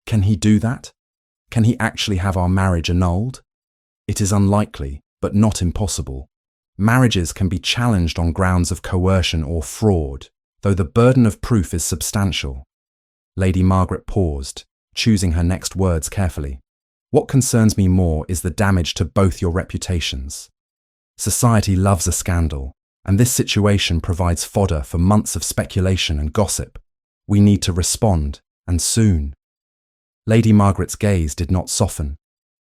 Can he do that? Can he actually have our marriage annulled? It is unlikely, but not impossible. Marriages can be challenged on grounds of coercion or fraud, though the burden of proof is substantial. Lady Margaret paused, choosing her next words carefully. What concerns me more is the damage to both your reputations. Society loves a scandal, and this situation provides fodder for months of speculation and gossip. We need to respond, and soon. Lady Margaret's gaze did not soften.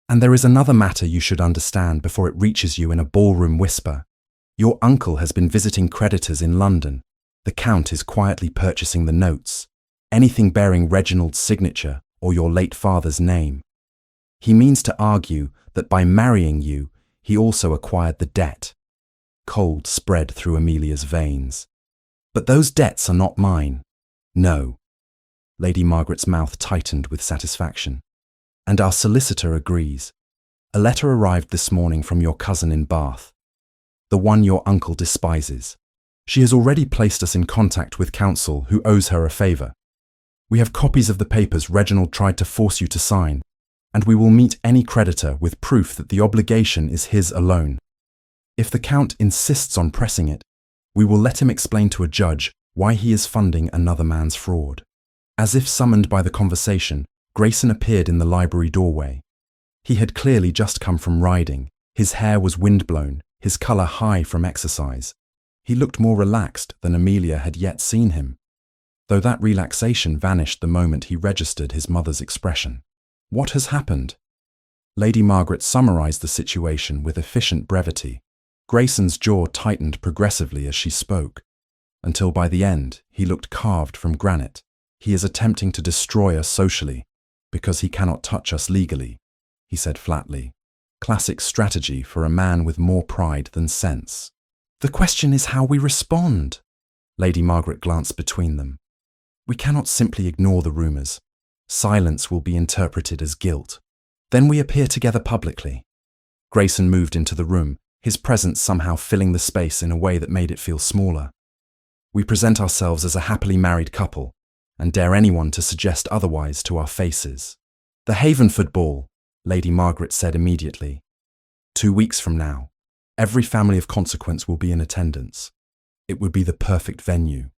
And there is another matter you should understand before it reaches you in a ballroom whisper. Your uncle has been visiting creditors in London. The Count is quietly purchasing the notes, anything bearing Reginald's signature or your late father's name. He means to argue that by marrying you, he also acquired the debt. Cold spread through Amelia's veins. But those debts are not mine. No. Lady Margaret's mouth tightened with satisfaction. And our solicitor agrees. A letter arrived this morning from your cousin in Bath, the one your uncle despises. She has already placed us in contact with counsel who owes her a favour. We have copies of the papers Reginald tried to force you to sign, and we will meet any creditor with proof that the obligation is his alone. If the Count insists on pressing it, we will let him explain to a judge why he is funding another man's fraud. As if summoned by the conversation, Grayson appeared in the library doorway. He had clearly just come from riding. His hair was windblown, his colour high from exercise. He looked more relaxed than Amelia had yet seen him, though that relaxation vanished the moment he registered his mother's expression. What has happened? Lady Margaret summarised the situation with efficient brevity. Grayson's jaw tightened progressively as she spoke, until by the end he looked carved from granite. He is attempting to destroy us socially, because he cannot touch us legally, he said flatly. Classic strategy for a man with more pride than sense. The question is how we respond. Lady Margaret glanced between them. We cannot simply ignore the rumours. Silence will be interpreted as guilt. Then we appear together publicly. Grayson moved into the room, his presence somehow filling the space in a way that made it feel smaller. We present ourselves as a happily married couple, and dare anyone to suggest otherwise to our faces. The Havenford ball, Lady Margaret said immediately. 2 weeks from now, every family of consequence will be in attendance. It would be the perfect venue.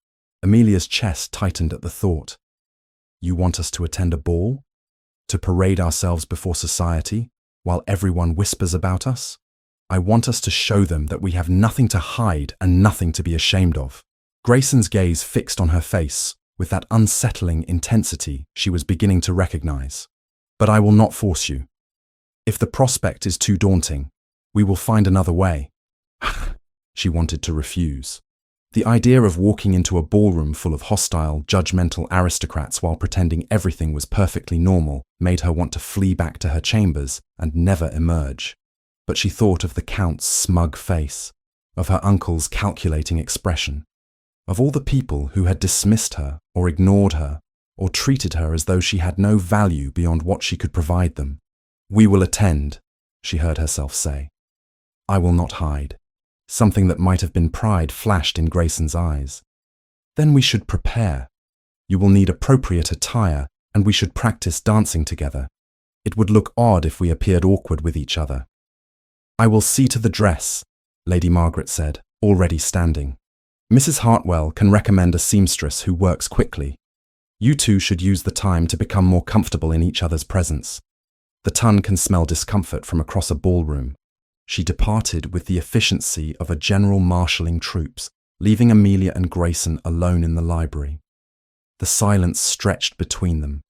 Amelia's chest tightened at the thought. You want us to attend a ball? To parade ourselves before society, while everyone whispers about us? I want us to show them that we have nothing to hide and nothing to be ashamed of. Grayson's gaze fixed on her face with that unsettling intensity she was beginning to recognise. But I will not force you. If the prospect is too daunting, we will find another way. She wanted to refuse. The idea of walking into a ballroom full of hostile, judgmental aristocrats while pretending everything was perfectly normal made her want to flee back to her chambers and never emerge. But she thought of the Count's smug face, of her uncle's calculating expression, of all the people who had dismissed her or ignored her or treated her as though she had no value beyond what she could provide them. We will attend, she heard herself say. I will not hide. Something that might have been pride flashed in Grayson's eyes. Then we should prepare. You will need appropriate attire, and we should practice dancing together. It would look odd if we appeared awkward with each other. I will see to the dress, Lady Margaret said, already standing. Mrs. Hartwell can recommend a seamstress who works quickly. You two should use the time to become more comfortable in each other's presence. The ton can smell discomfort from across a ballroom. She departed with the efficiency of a general marshalling troops, leaving Amelia and Grayson alone in the library. The silence stretched between them,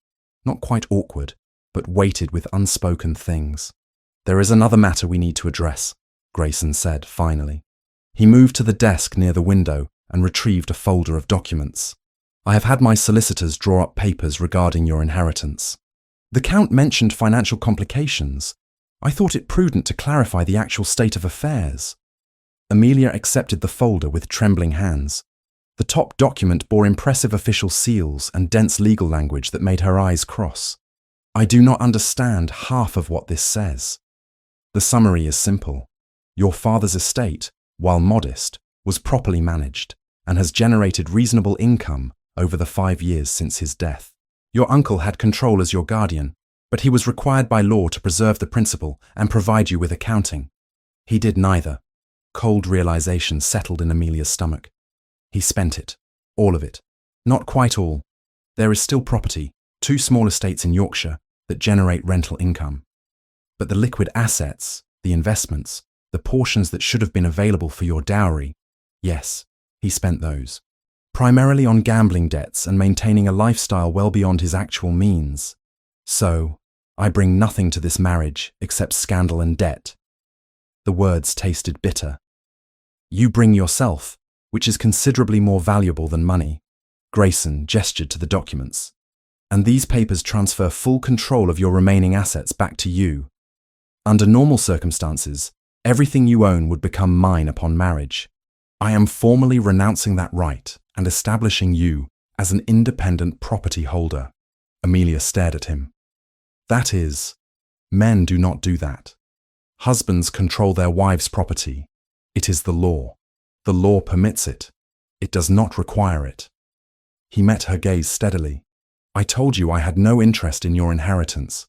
not quite awkward, but weighted with unspoken things. There is another matter we need to address, Grayson said finally. He moved to the desk near the window and retrieved a folder of documents. I have had my solicitors draw up papers regarding your inheritance. The Count mentioned financial complications. I thought it prudent to clarify the actual state of affairs. Amelia accepted the folder with trembling hands. The top document bore impressive official seals and dense legal language that made her eyes cross. I do not understand half of what this says. The summary is simple. Your father's estate, while modest, was properly managed and has generated reasonable income over the 5 years since his death. Your uncle had control as your guardian, but he was required by law to preserve the principal and provide you with accounting. He did neither. Cold realization settled in Amelia's stomach. He spent it. All of it. Not quite all. There is still property, 2 small estates in Yorkshire, that generate rental income. But the liquid assets, the investments, the portions that should have been available for your dowry, yes, he spent those. Primarily on gambling debts and maintaining a lifestyle well beyond his actual means. So, I bring nothing to this marriage except scandal and debt. The words tasted bitter. You bring yourself, which is considerably more valuable than money. Grayson gestured to the documents. And these papers transfer full control of your remaining assets back to you. Under normal circumstances, everything you own would become mine upon marriage. I am formally renouncing that right and establishing you as an independent property holder. Amelia stared at him. That is, men do not do that. Husbands control their wives' property. It is the law. The law permits it. It does not require it. He met her gaze steadily. I told you I had no interest in your inheritance.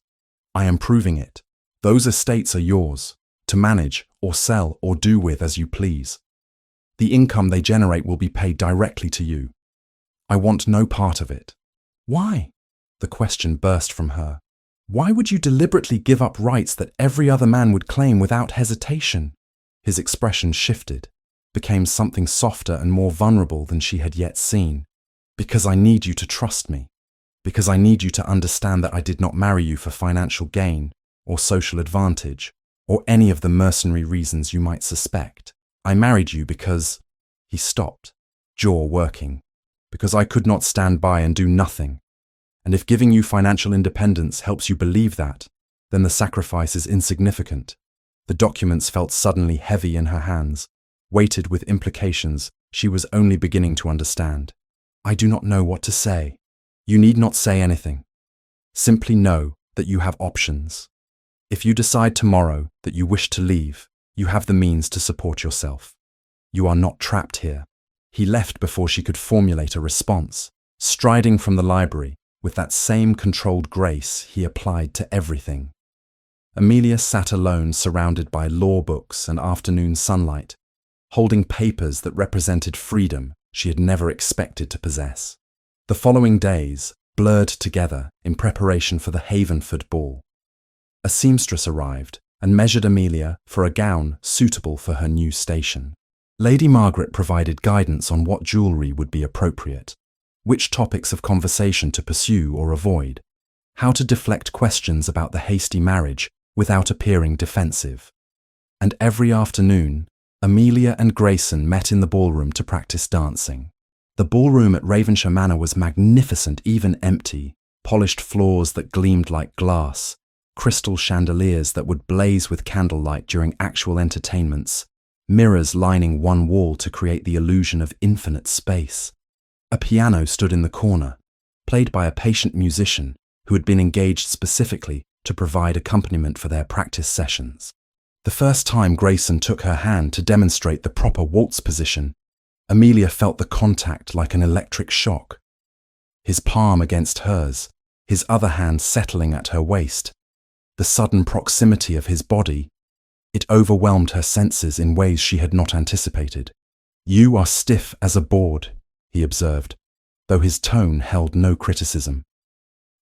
I am proving it. Those estates are yours, to manage or sell or do with as you please. The income they generate will be paid directly to you. I want no part of it. Why? The question burst from her. Why would you deliberately give up rights that every other man would claim without hesitation? His expression shifted, became something softer and more vulnerable than she had yet seen. Because I need you to trust me. Because I need you to understand that I did not marry you for financial gain, or social advantage, or any of the mercenary reasons you might suspect. I married you because... He stopped, jaw working. Because I could not stand by and do nothing. And if giving you financial independence helps you believe that, then the sacrifice is insignificant. The documents felt suddenly heavy in her hands, weighted with implications she was only beginning to understand. I do not know what to say. You need not say anything. Simply know that you have options. If you decide tomorrow that you wish to leave, you have the means to support yourself. You are not trapped here. He left before she could formulate a response, striding from the library with that same controlled grace he applied to everything. Amelia sat alone, surrounded by law books and afternoon sunlight, holding papers that represented freedom she had never expected to possess. The following days blurred together in preparation for the Havenford ball. A seamstress arrived and measured Amelia for a gown suitable for her new station. Lady Margaret provided guidance on what jewellery would be appropriate, which topics of conversation to pursue or avoid, how to deflect questions about the hasty marriage without appearing defensive. And every afternoon, Amelia and Grayson met in the ballroom to practice dancing. The ballroom at Ravenshire Manor was magnificent, even empty, polished floors that gleamed like glass, crystal chandeliers that would blaze with candlelight during actual entertainments, mirrors lining one wall to create the illusion of infinite space. A piano stood in the corner, played by a patient musician who had been engaged specifically to provide accompaniment for their practice sessions. The first time Grayson took her hand to demonstrate the proper waltz position, Amelia felt the contact like an electric shock. His palm against hers, his other hand settling at her waist. The sudden proximity of his body, it overwhelmed her senses in ways she had not anticipated. You are stiff as a board, he observed, though his tone held no criticism.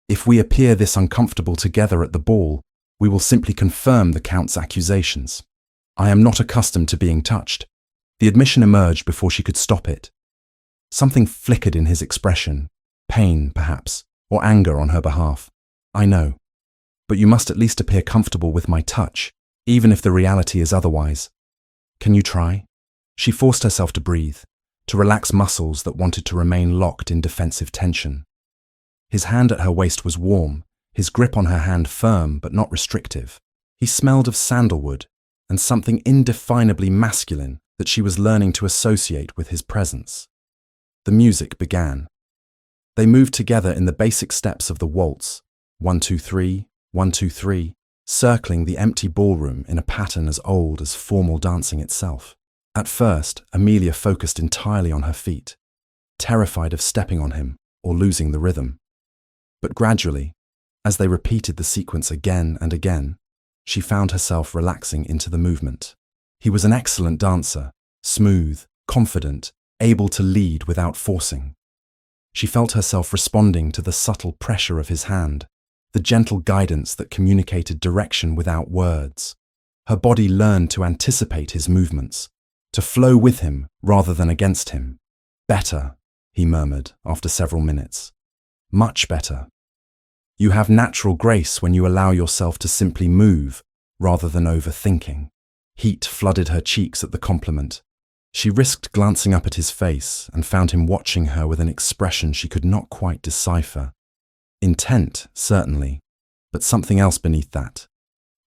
If we appear this uncomfortable together at the ball, we will simply confirm the Count's accusations. I am not accustomed to being touched. The admission emerged before she could stop it. Something flickered in his expression, pain, perhaps, or anger on her behalf. I know. But you must at least appear comfortable with my touch, even if the reality is otherwise. Can you try? She forced herself to breathe, to relax muscles that wanted to remain locked in defensive tension. His hand at her waist was warm, his grip on her hand firm but not restrictive. He smelled of sandalwood and something indefinably masculine that she was learning to associate with his presence. The music began. They moved together in the basic steps of the waltz, 1, 2, 3, 1, 2, 3, circling the empty ballroom in a pattern as old as formal dancing itself. At first, Amelia focused entirely on her feet, terrified of stepping on him or losing the rhythm. But gradually, As they repeated the sequence again and again, she found herself relaxing into the movement. He was an excellent dancer, smooth, confident, able to lead without forcing. She felt herself responding to the subtle pressure of his hand, the gentle guidance that communicated direction without words. Her body learned to anticipate his movements, to flow with him rather than against him. "Better," he murmured after several minutes. "Much better. You have natural grace when you allow yourself to simply move rather than overthinking." Heat flooded her cheeks at the compliment. She risked glancing up at his face and found him watching her with an expression she could not quite decipher. Intent, certainly, but something else beneath that.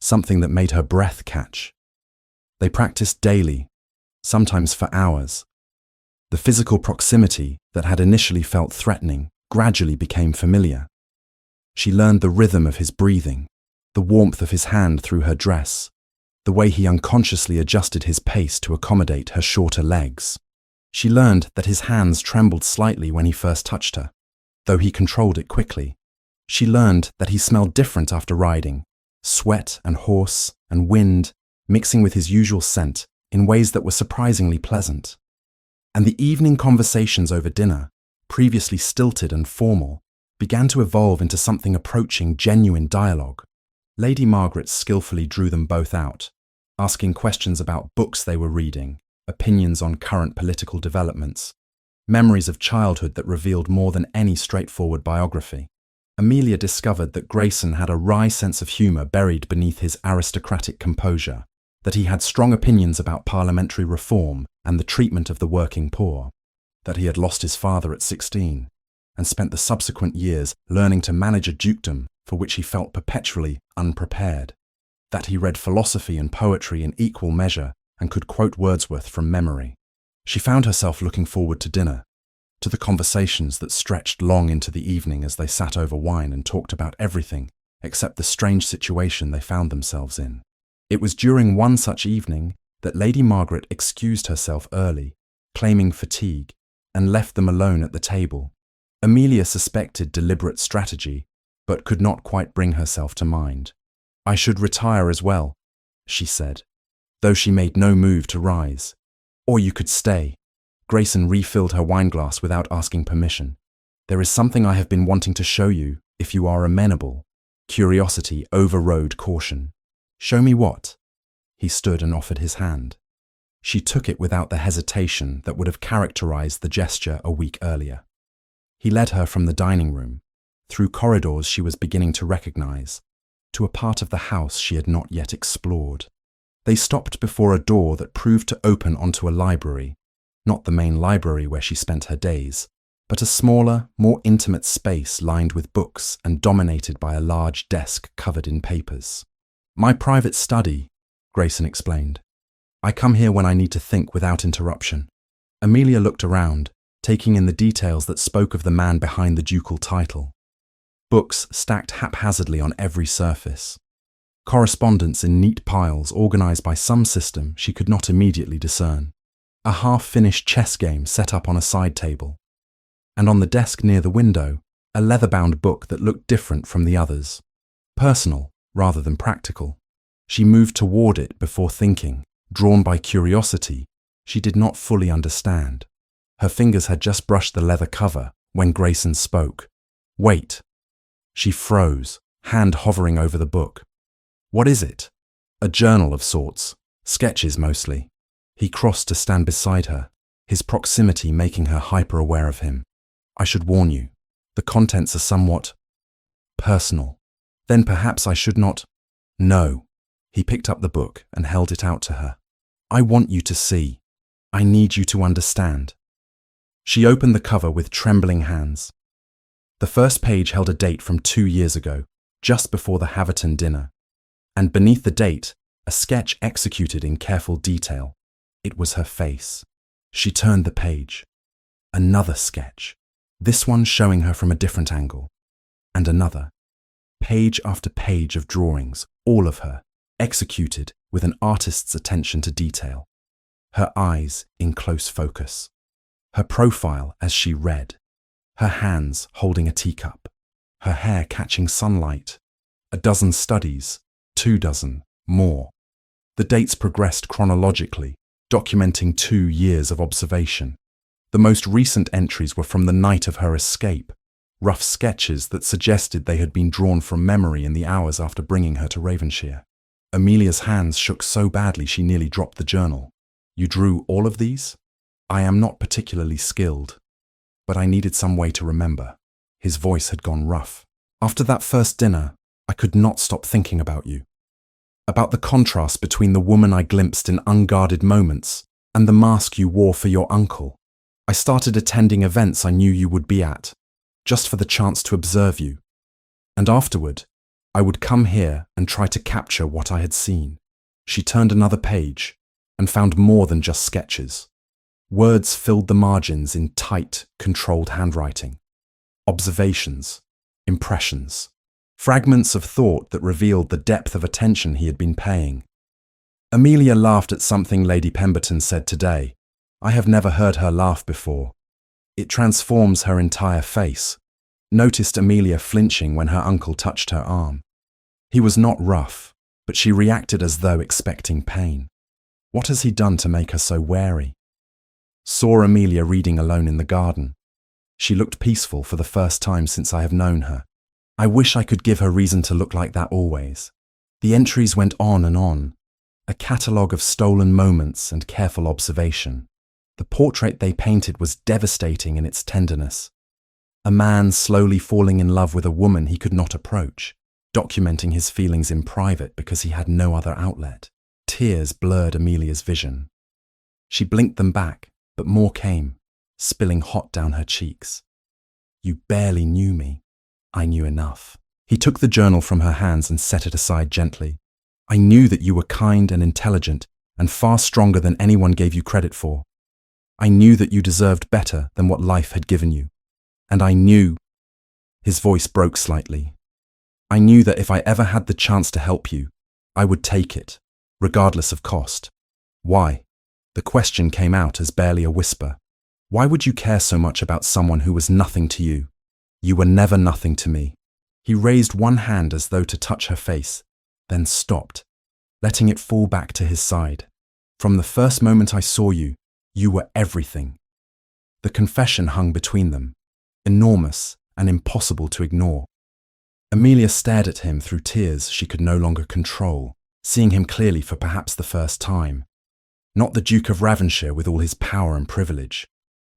Something that made her breath catch. They practiced daily, sometimes for hours. The physical proximity that had initially felt threatening gradually became familiar. She learned the rhythm of his breathing, the warmth of his hand through her dress, the way he unconsciously adjusted his pace to accommodate her shorter legs. She learned that his hands trembled slightly when he first touched her, though he controlled it quickly. She learned that he smelled different after riding, sweat and horse and wind mixing with his usual scent in ways that were surprisingly pleasant. And the evening conversations over dinner, previously stilted and formal, began to evolve into something approaching genuine dialogue. Lady Margaret skillfully drew them both out, asking questions about books they were reading, opinions on current political developments, memories of childhood that revealed more than any straightforward biography. Amelia discovered that Grayson had a wry sense of humour buried beneath his aristocratic composure, that he had strong opinions about parliamentary reform and the treatment of the working poor, that he had lost his father at 16 and spent the subsequent years learning to manage a dukedom for which he felt perpetually unprepared, that he read philosophy and poetry in equal measure and could quote Wordsworth from memory. She found herself looking forward to dinner, to the conversations that stretched long into the evening as they sat over wine and talked about everything except the strange situation they found themselves in. It was during one such evening that Lady Margaret excused herself early, claiming fatigue, and left them alone at the table. Amelia suspected deliberate strategy, but could not quite bring herself to mind. "I should retire as well," she said, though she made no move to rise. "Or you could stay." Grayson refilled her wineglass without asking permission. "There is something I have been wanting to show you, if you are amenable." Curiosity overrode caution. "Show me what?" He stood and offered his hand. She took it without the hesitation that would have characterized the gesture a week earlier. He led her from the dining room, through corridors she was beginning to recognize, to a part of the house she had not yet explored. They stopped before a door that proved to open onto a library, not the main library where she spent her days, but a smaller, more intimate space lined with books and dominated by a large desk covered in papers. "My private study," Grayson explained. "I come here when I need to think without interruption." Amelia looked around, taking in the details that spoke of the man behind the ducal title. Books stacked haphazardly on every surface. Correspondence in neat piles organized by some system she could not immediately discern. A half-finished chess game set up on a side table. And on the desk near the window, a leather-bound book that looked different from the others. Personal rather than practical. She moved toward it before thinking, drawn by curiosity she did not fully understand. Her fingers had just brushed the leather cover when Grayson spoke. "Wait." She froze, hand hovering over the book. "What is it?" "A journal of sorts, sketches mostly." He crossed to stand beside her, his proximity making her hyper-aware of him. "I should warn you, the contents are somewhat personal." "Then perhaps I should not—" "No." He picked up the book and held it out to her. "I want you to see. I need you to understand." She opened the cover with trembling hands. The first page held a date from 2 years ago, just before the Haverton dinner, and beneath the date, a sketch executed in careful detail. It was her face. She turned the page. Another sketch, this one showing her from a different angle, and another. Page after page of drawings, all of her, executed with an artist's attention to detail. Her eyes in close focus. Her profile as she read. Her hands holding a teacup. her hair catching sunlight. A dozen studies, 24, more. The dates progressed chronologically, documenting 2 years of observation. The most recent entries were from the night of her escape, rough sketches that suggested they had been drawn from memory in the hours after bringing her to Ravenshire. Amelia's hands shook so badly she nearly dropped the journal. "You drew all of these?" "I am not particularly skilled, but I needed some way to remember." His voice had gone rough. "After that first dinner, I could not stop thinking about you. About the contrast between the woman I glimpsed in unguarded moments and the mask you wore for your uncle. I started attending events I knew you would be at, just for the chance to observe you. And afterward, I would come here and try to capture what I had seen." She turned another page and found more than just sketches. Words filled the margins in tight, controlled handwriting. Observations, impressions, fragments of thought that revealed the depth of attention he had been paying. Amelia laughed at something Lady Pemberton said today. I have never heard her laugh before. It transforms her entire face. Noticed Amelia flinching when her uncle touched her arm. He was not rough, but she reacted as though expecting pain. What has he done to make her so wary? Saw Amelia reading alone in the garden. She looked peaceful for the first time since I have known her. I wish I could give her reason to look like that always. The entries went on and on, a catalogue of stolen moments and careful observation. The portrait they painted was devastating in its tenderness. A man slowly falling in love with a woman he could not approach, documenting his feelings in private because he had no other outlet. Tears blurred Amelia's vision. She blinked them back, but more came, spilling hot down her cheeks. "You barely knew me. I knew enough." He took the journal from her hands and set it aside gently. "I knew that you were kind and intelligent and far stronger than anyone gave you credit for. I knew that you deserved better than what life had given you. And I knew—" His voice broke slightly. "I knew that if I ever had the chance to help you, I would take it, regardless of cost." "Why?" The question came out as barely a whisper. "Why would you care so much about someone who was nothing to you? You were never nothing to me." He raised one hand as though to touch her face, then stopped, letting it fall back to his side. "From the first moment I saw you, you were everything." The confession hung between them, enormous and impossible to ignore. Amelia stared at him through tears she could no longer control, seeing him clearly for perhaps the first time. Not the Duke of Ravenshire with all his power and privilege,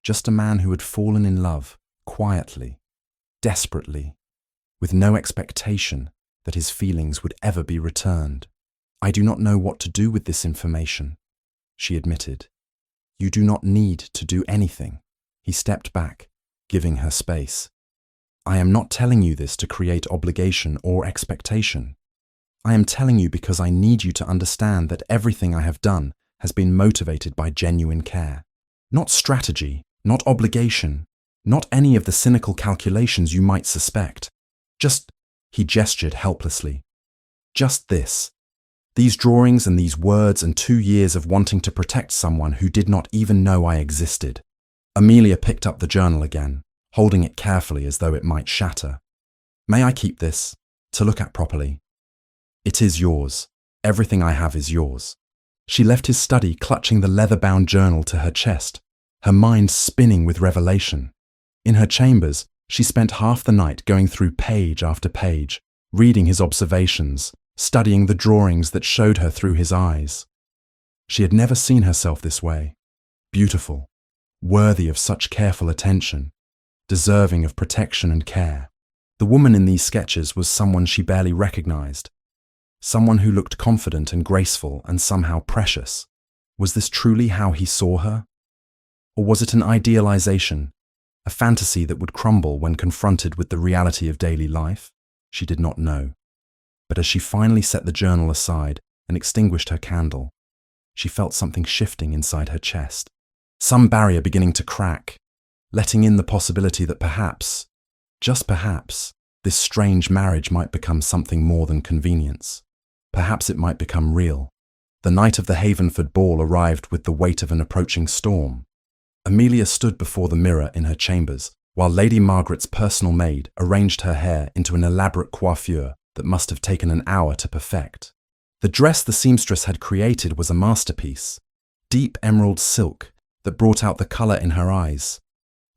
just a man who had fallen in love, quietly, desperately, with no expectation that his feelings would ever be returned. "I do not know what to do with this information," she admitted. "You do not need to do anything." He stepped back, giving her space. "I am not telling you this to create obligation or expectation. I am telling you because I need you to understand that everything I have done has been motivated by genuine care. Not strategy, not obligation, not any of the cynical calculations you might suspect. Just," he gestured helplessly, "just this. These drawings and these words and 2 years of wanting to protect someone who did not even know I existed." Amelia picked up the journal again, holding it carefully as though it might shatter. "May I keep this, to look at properly?" "It is yours. Everything I have is yours." She left his study, clutching the leather-bound journal to her chest, her mind spinning with revelation. In her chambers, she spent half the night going through page after page, reading his observations, studying the drawings that showed her through his eyes. She had never seen herself this way. Beautiful, worthy of such careful attention, deserving of protection and care. The woman in these sketches was someone she barely recognized. Someone who looked confident and graceful and somehow precious. Was this truly how he saw her? Or was it an idealization, a fantasy that would crumble when confronted with the reality of daily life? She did not know. But as she finally set the journal aside and extinguished her candle, she felt something shifting inside her chest. Some barrier beginning to crack, letting in the possibility that perhaps, just perhaps, this strange marriage might become something more than convenience. Perhaps it might become real. The night of the Havenford ball arrived with the weight of an approaching storm. Amelia stood before the mirror in her chambers, while Lady Margaret's personal maid arranged her hair into an elaborate coiffure that must have taken an hour to perfect. The dress the seamstress had created was a masterpiece, deep emerald silk that brought out the colour in her eyes,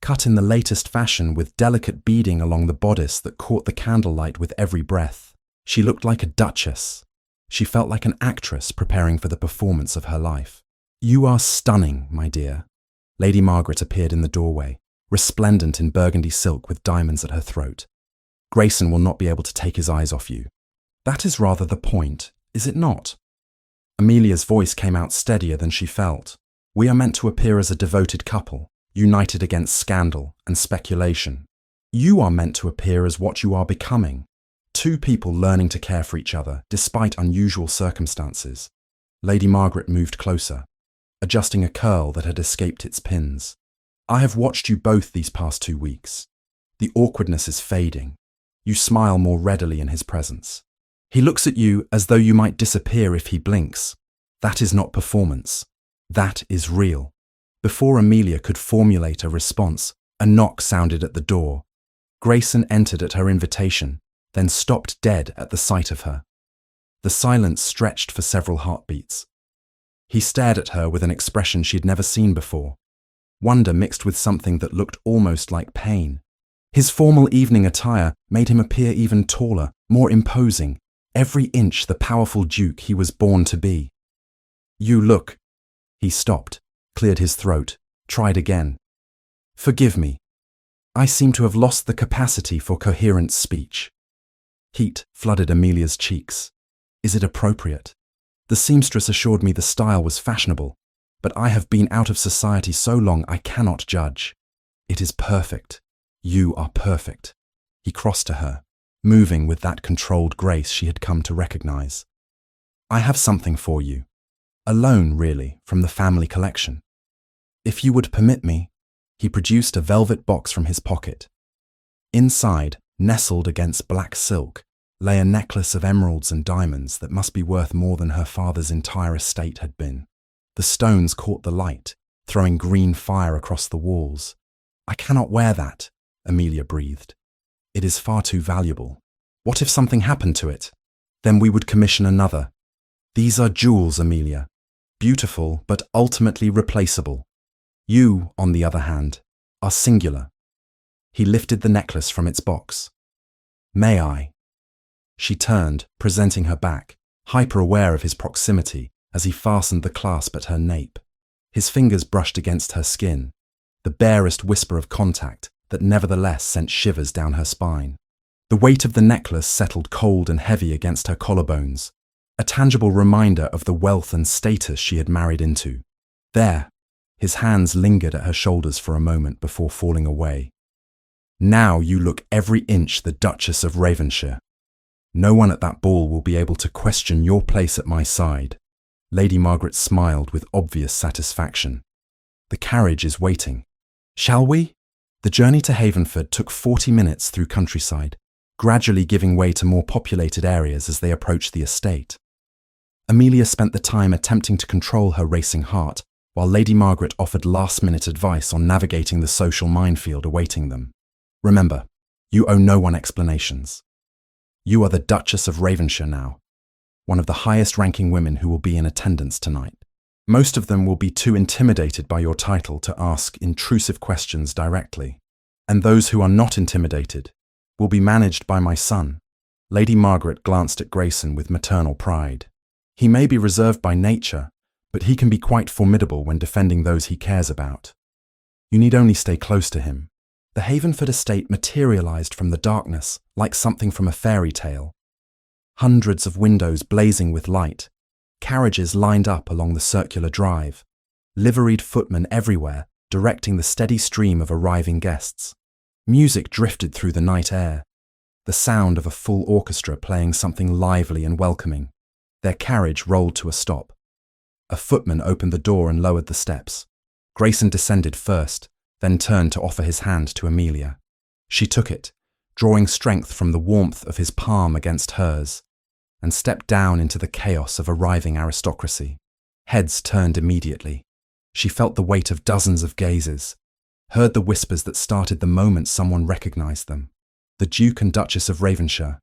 cut in the latest fashion with delicate beading along the bodice that caught the candlelight with every breath. She looked like a duchess. She felt like an actress preparing for the performance of her life. "You are stunning, my dear." Lady Margaret appeared in the doorway, resplendent in burgundy silk with diamonds at her throat. "Grayson will not be able to take his eyes off you." "That is rather the point, is it not?" Amelia's voice came out steadier than she felt. "We are meant to appear as a devoted couple, united against scandal and speculation. You are meant to appear as what you are becoming, two people learning to care for each other despite unusual circumstances." Lady Margaret moved closer, adjusting a curl that had escaped its pins. "I have watched you both these past 2 weeks. The awkwardness is fading. You smile more readily in his presence. He looks at you as though you might disappear if he blinks. That is not performance. That is real." Before Amelia could formulate a response, a knock sounded at the door. Grayson entered at her invitation, then stopped dead at the sight of her. The silence stretched for several heartbeats. He stared at her with an expression she'd never seen before, wonder mixed with something that looked almost like pain. His formal evening attire made him appear even taller, more imposing, every inch the powerful duke he was born to be. "You look—" He stopped, cleared his throat, tried again. "Forgive me. I seem to have lost the capacity for coherent speech." Heat flooded Amelia's cheeks. "Is it appropriate? The seamstress assured me the style was fashionable, but I have been out of society so long I cannot judge. It is perfect. You are perfect." He crossed to her, moving with that controlled grace she had come to recognize. "I have something for you. A loan, really, from the family collection. If you would permit me." He produced a velvet box from his pocket. Inside, nestled against black silk, lay a necklace of emeralds and diamonds that must be worth more than her father's entire estate had been. The stones caught the light, throwing green fire across the walls. "I cannot wear that," Amelia breathed. "It is far too valuable. What if something happened to it? Then we would commission another. These are jewels, Amelia. Beautiful, but ultimately replaceable. You, on the other hand, are singular." He lifted the necklace from its box. "May I?" She turned, presenting her back, hyper-aware of his proximity as he fastened the clasp at her nape. His fingers brushed against her skin, the barest whisper of contact that nevertheless sent shivers down her spine. The weight of the necklace settled cold and heavy against her collarbones, a tangible reminder of the wealth and status she had married into. There, his hands lingered at her shoulders for a moment before falling away. "Now you look every inch the Duchess of Ravenshire. No one at that ball will be able to question your place at my side." Lady Margaret smiled with obvious satisfaction. "The carriage is waiting. Shall we?" The journey to Havenford took 40 minutes through countryside, gradually giving way to more populated areas as they approached the estate. Amelia spent the time attempting to control her racing heart, while Lady Margaret offered last-minute advice on navigating the social minefield awaiting them. "Remember, you owe no one explanations. You are the Duchess of Ravenshire now, one of the highest-ranking women who will be in attendance tonight. Most of them will be too intimidated by your title to ask intrusive questions directly, and those who are not intimidated will be managed by my son." Lady Margaret glanced at Grayson with maternal pride. "He may be reserved by nature, but he can be quite formidable when defending those he cares about. You need only stay close to him." The Havenford estate materialized from the darkness like something from a fairy tale. Hundreds of windows blazing with light, carriages lined up along the circular drive, liveried footmen everywhere directing the steady stream of arriving guests. Music drifted through the night air, the sound of a full orchestra playing something lively and welcoming. Their carriage rolled to a stop. A footman opened the door and lowered the steps. Grayson descended first, then turned to offer his hand to Amelia. She took it, drawing strength from the warmth of his palm against hers, and stepped down into the chaos of arriving aristocracy. Heads turned immediately. She felt the weight of dozens of gazes, heard the whispers that started the moment someone recognized them. The Duke and Duchess of Ravenshire,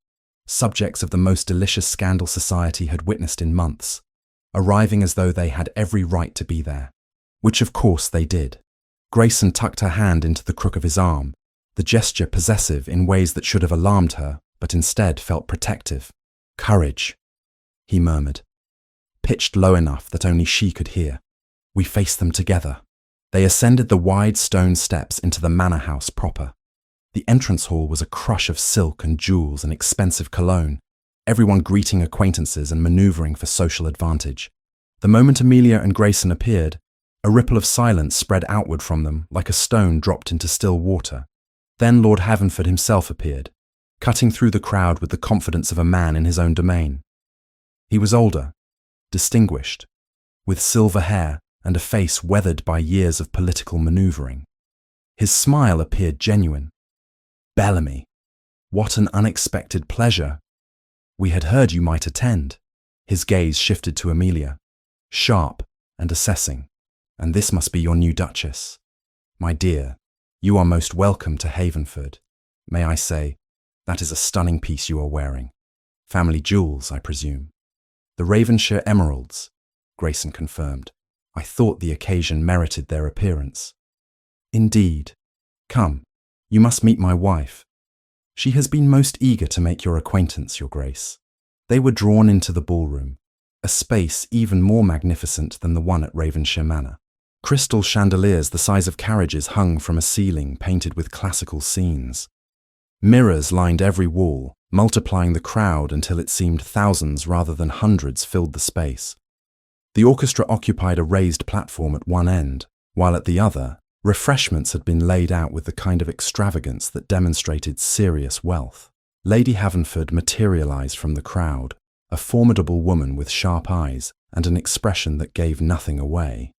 subjects of the most delicious scandal society had witnessed in months, arriving as though they had every right to be there. Which of course they did. Grayson tucked her hand into the crook of his arm, the gesture possessive in ways that should have alarmed her, but instead felt protective. "Courage," he murmured, pitched low enough that only she could hear. "We face them together." They ascended the wide stone steps into the manor house proper. The entrance hall was a crush of silk and jewels and expensive cologne, everyone greeting acquaintances and manoeuvring for social advantage. The moment Amelia and Grayson appeared, a ripple of silence spread outward from them like a stone dropped into still water. Then Lord Havenford himself appeared, cutting through the crowd with the confidence of a man in his own domain. He was older, distinguished, with silver hair and a face weathered by years of political manoeuvring. His smile appeared genuine. "Bellamy, what an unexpected pleasure. We had heard you might attend." His gaze shifted to Amelia, sharp and assessing. "And this must be your new Duchess. My dear, you are most welcome to Havenford. May I say, that is a stunning piece you are wearing. Family jewels, I presume." "The Ravenshire emeralds," Grayson confirmed. "I thought the occasion merited their appearance." "Indeed. Come, you must meet my wife. She has been most eager to make your acquaintance, Your Grace." They were drawn into the ballroom, a space even more magnificent than the one at Ravenshire Manor. Crystal chandeliers the size of carriages hung from a ceiling painted with classical scenes. Mirrors lined every wall, multiplying the crowd until it seemed thousands rather than hundreds filled the space. The orchestra occupied a raised platform at one end, while at the other, refreshments had been laid out with the kind of extravagance that demonstrated serious wealth. Lady Havenford materialized from the crowd, a formidable woman with sharp eyes and an expression that gave nothing away.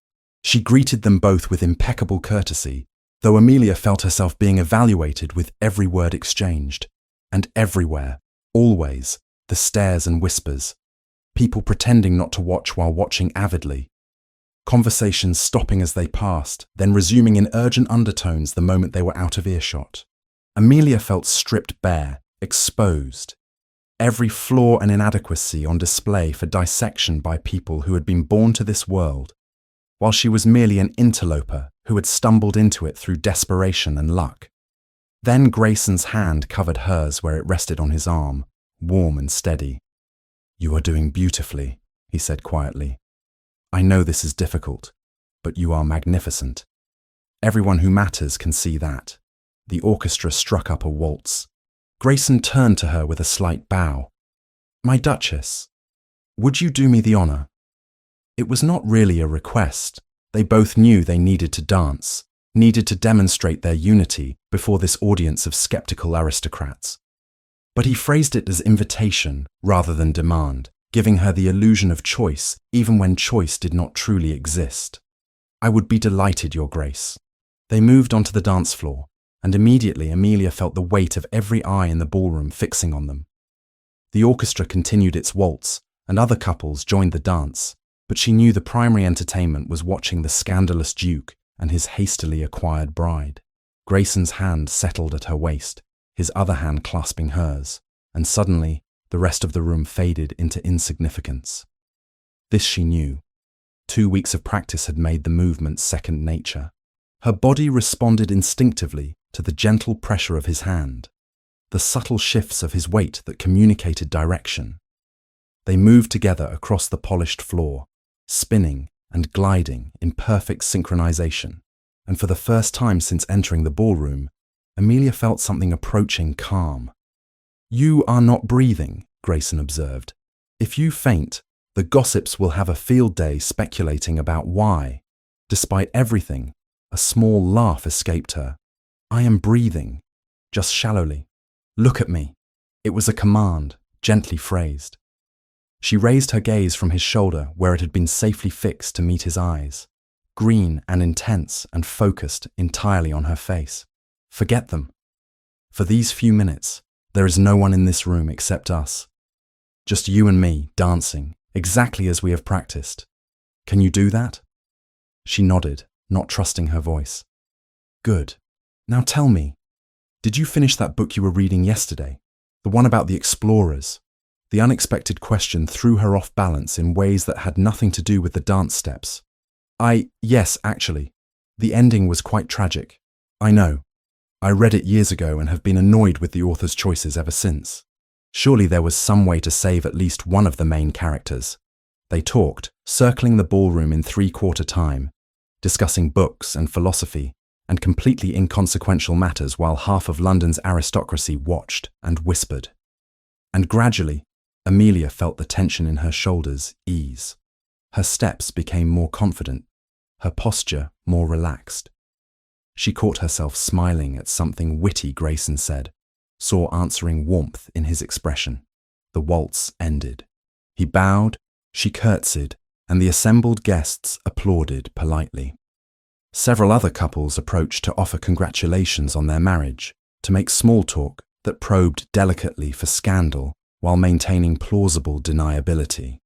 She greeted them both with impeccable courtesy, though Amelia felt herself being evaluated with every word exchanged. And everywhere, always, the stares and whispers, people pretending not to watch while watching avidly, conversations stopping as they passed, then resuming in urgent undertones the moment they were out of earshot. Amelia felt stripped bare, exposed, every flaw and inadequacy on display for dissection by people who had been born to this world, while she was merely an interloper who had stumbled into it through desperation and luck. Then Grayson's hand covered hers where it rested on his arm, warm and steady. "You are doing beautifully," he said quietly. "I know this is difficult, but you are magnificent. Everyone who matters can see that." The orchestra struck up a waltz. Grayson turned to her with a slight bow. "My Duchess, would you do me the honor?" It was not really a request. They both knew they needed to dance, needed to demonstrate their unity before this audience of skeptical aristocrats. But he phrased it as invitation rather than demand, giving her the illusion of choice even when choice did not truly exist. "I would be delighted, Your Grace." They moved onto the dance floor, and immediately Amelia felt the weight of every eye in the ballroom fixing on them. The orchestra continued its waltz, and other couples joined the dance, but she knew the primary entertainment was watching the scandalous Duke and his hastily acquired bride. Grayson's hand settled at her waist, his other hand clasping hers, and suddenly the rest of the room faded into insignificance. This she knew. 2 weeks of practice had made the movement second nature. Her body responded instinctively to the gentle pressure of his hand, the subtle shifts of his weight that communicated direction. They moved together across the polished floor, spinning and gliding in perfect synchronization, and for the first time since entering the ballroom, Amelia felt something approaching calm. "You are not breathing," Grayson observed. "If you faint, the gossips will have a field day speculating about why." Despite everything, a small laugh escaped her. "I am breathing, just shallowly. Look at me." It was a command, gently phrased. She raised her gaze from his shoulder where it had been safely fixed to meet his eyes, green and intense and focused entirely on her face. "Forget them. For these few minutes, there is no one in this room except us. Just you and me, dancing, exactly as we have practiced. Can you do that?" She nodded, not trusting her voice. Good. Now tell me, did you finish that book you were reading yesterday? The one about the explorers? The unexpected question threw her off balance in ways that had nothing to do with the dance steps. Yes, actually. The ending was quite tragic. I know. I read it years ago and have been annoyed with the author's choices ever since. Surely there was some way to save at least one of the main characters. They talked, circling the ballroom in three-quarter time, discussing books and philosophy and completely inconsequential matters while half of London's aristocracy watched and whispered. And gradually, Amelia felt the tension in her shoulders ease. Her steps became more confident, her posture more relaxed. She caught herself smiling at something witty Grayson said, saw answering warmth in his expression. The waltz ended. He bowed, she curtsied, and the assembled guests applauded politely. Several other couples approached to offer congratulations on their marriage, to make small talk that probed delicately for scandal while maintaining plausible deniability.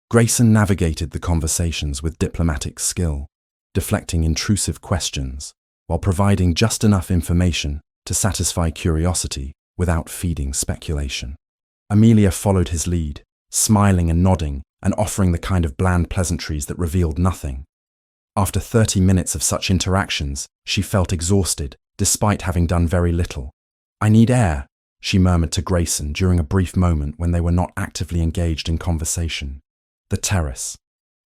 Grayson navigated the conversations with diplomatic skill, deflecting intrusive questions while providing just enough information to satisfy curiosity without feeding speculation. Amelia followed his lead, smiling and nodding and offering the kind of bland pleasantries that revealed nothing. After 30 minutes of such interactions, she felt exhausted, despite having done very little. "I need air," she murmured to Grayson during a brief moment when they were not actively engaged in conversation. The terrace.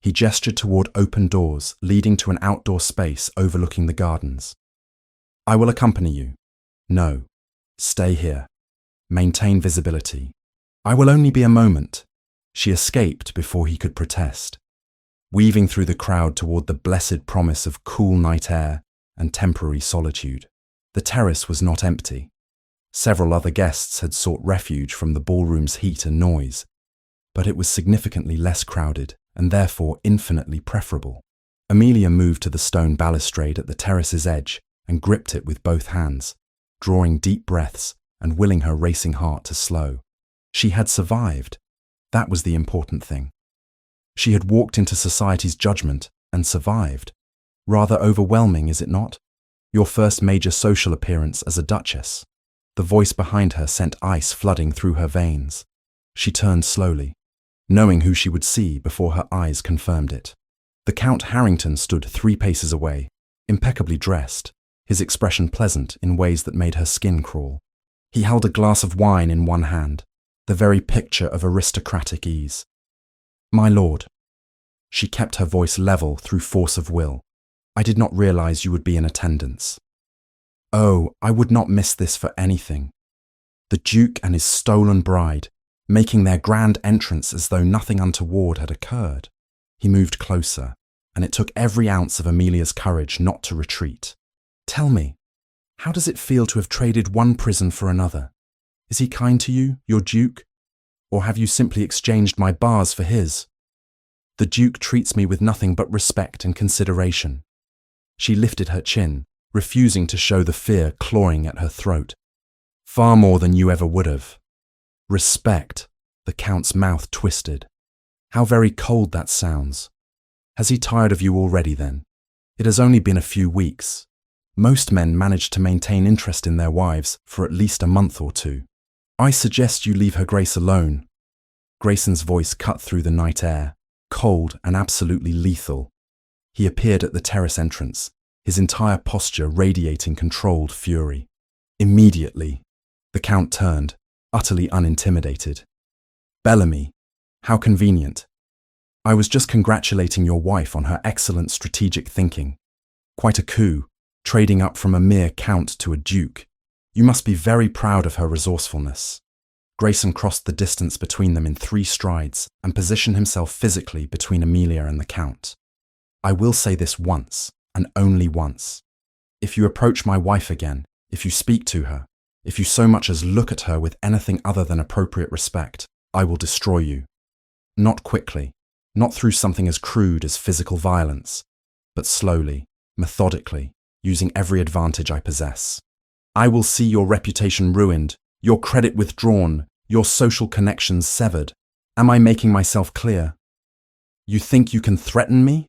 He gestured toward open doors leading to an outdoor space overlooking the gardens. "I will accompany you." "No. Stay here. Maintain visibility." "I will only be a moment." She escaped before he could protest, weaving through the crowd toward the blessed promise of cool night air and temporary solitude. The terrace was not empty. Several other guests had sought refuge from the ballroom's heat and noise, but it was significantly less crowded and therefore infinitely preferable. Amelia moved to the stone balustrade at the terrace's edge and gripped it with both hands, drawing deep breaths and willing her racing heart to slow. She had survived. That was the important thing. She had walked into society's judgment and survived. Rather overwhelming, is it not? Your first major social appearance as a duchess. The voice behind her sent ice flooding through her veins. She turned slowly, knowing who she would see before her eyes confirmed it. The Count Harrington stood 3 paces away, impeccably dressed, his expression pleasant in ways that made her skin crawl. He held a glass of wine in one hand, the very picture of aristocratic ease. "My lord." She kept her voice level through force of will. "I did not realize you would be in attendance." "Oh, I would not miss this for anything." The Duke and his stolen bride, making their grand entrance as though nothing untoward had occurred. He moved closer, and it took every ounce of Amelia's courage not to retreat. "Tell me, how does it feel to have traded one prison for another? Is he kind to you, your Duke? Or have you simply exchanged my bars for his?" "The Duke treats me with nothing but respect and consideration." She lifted her chin, refusing to show the fear clawing at her throat. "Far more than you ever would have." "Respect," the Count's mouth twisted. "How very cold that sounds. Has he tired of you already then? It has only been a few weeks. Most men manage to maintain interest in their wives for at least a month or 2. "I suggest you leave her Grace alone." Grayson's voice cut through the night air, cold and absolutely lethal. He appeared at the terrace entrance, his entire posture radiating controlled fury. Immediately, the Count turned, utterly unintimidated. "Bellamy, how convenient. I was just congratulating your wife on her excellent strategic thinking. Quite a coup, trading up from a mere count to a duke. You must be very proud of her resourcefulness." Grayson crossed the distance between them in 3 strides and positioned himself physically between Amelia and the Count. "I will say this once, and only once. If you approach my wife again, if you speak to her, if you so much as look at her with anything other than appropriate respect, I will destroy you. Not quickly, not through something as crude as physical violence, but slowly, methodically, using every advantage I possess. I will see your reputation ruined, your credit withdrawn, your social connections severed. Am I making myself clear? You think you can threaten me?"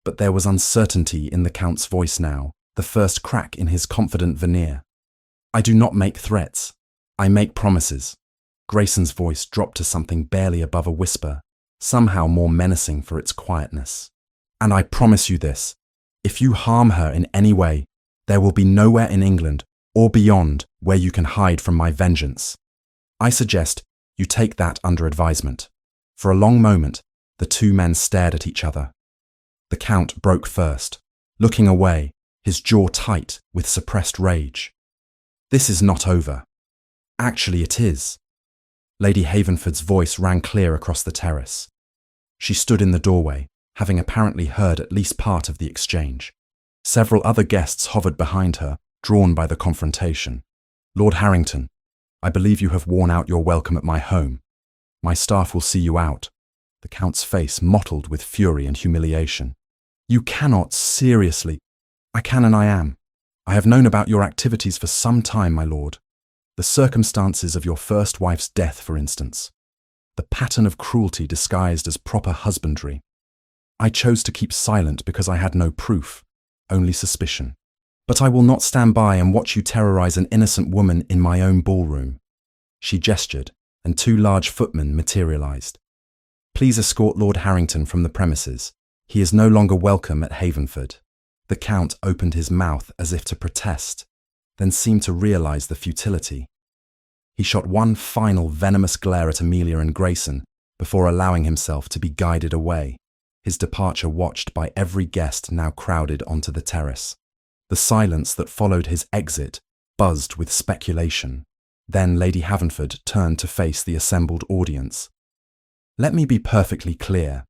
But there was uncertainty in the Count's voice now the first crack in his confident veneer. "I do not make threats. I make promises." Grayson's voice dropped to something barely above a whisper, somehow more menacing for its quietness. "And I promise you this. If you harm her in any way, there will be nowhere in England or beyond where you can hide from my vengeance. I suggest you take that under advisement." For a long moment, the two men stared at each other. The Count broke first, looking away, his jaw tight with suppressed rage. "This is not over. Actually, it is." Lady Havenford's voice rang clear across the terrace. She stood in the doorway, having apparently heard at least part of the exchange. Several other guests hovered behind her, drawn by the confrontation. "Lord Harrington, I believe you have worn out your welcome at my home. My staff will see you out." The Count's face mottled with fury and humiliation. "You cannot, seriously." "I can and I am. I have known about your activities for some time, my lord. The circumstances of your first wife's death, for instance. The pattern of cruelty disguised as proper husbandry. I chose to keep silent because I had no proof, only suspicion. But I will not stand by and watch you terrorize an innocent woman in my own ballroom." She gestured, and two large footmen materialized. "Please escort Lord Harrington from the premises. He is no longer welcome at Havenford." The Count opened his mouth as if to protest, then seemed to realize the futility. He shot one final venomous glare at Amelia and Grayson before allowing himself to be guided away, his departure watched by every guest now crowded onto the terrace. The silence that followed his exit buzzed with speculation. Then Lady Havenford turned to face the assembled audience. "Let me be perfectly clear.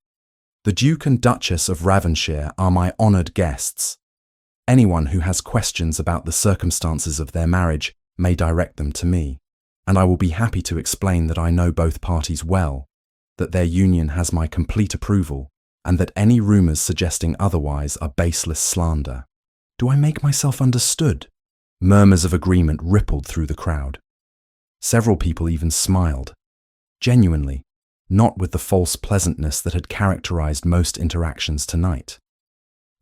The Duke and Duchess of Ravenshire are my honoured guests. Anyone who has questions about the circumstances of their marriage may direct them to me, and I will be happy to explain that I know both parties well, that their union has my complete approval, and that any rumours suggesting otherwise are baseless slander." "Do I make myself understood?" Murmurs of agreement rippled through the crowd. Several people even smiled. Genuinely, not with the false pleasantness that had characterized most interactions tonight.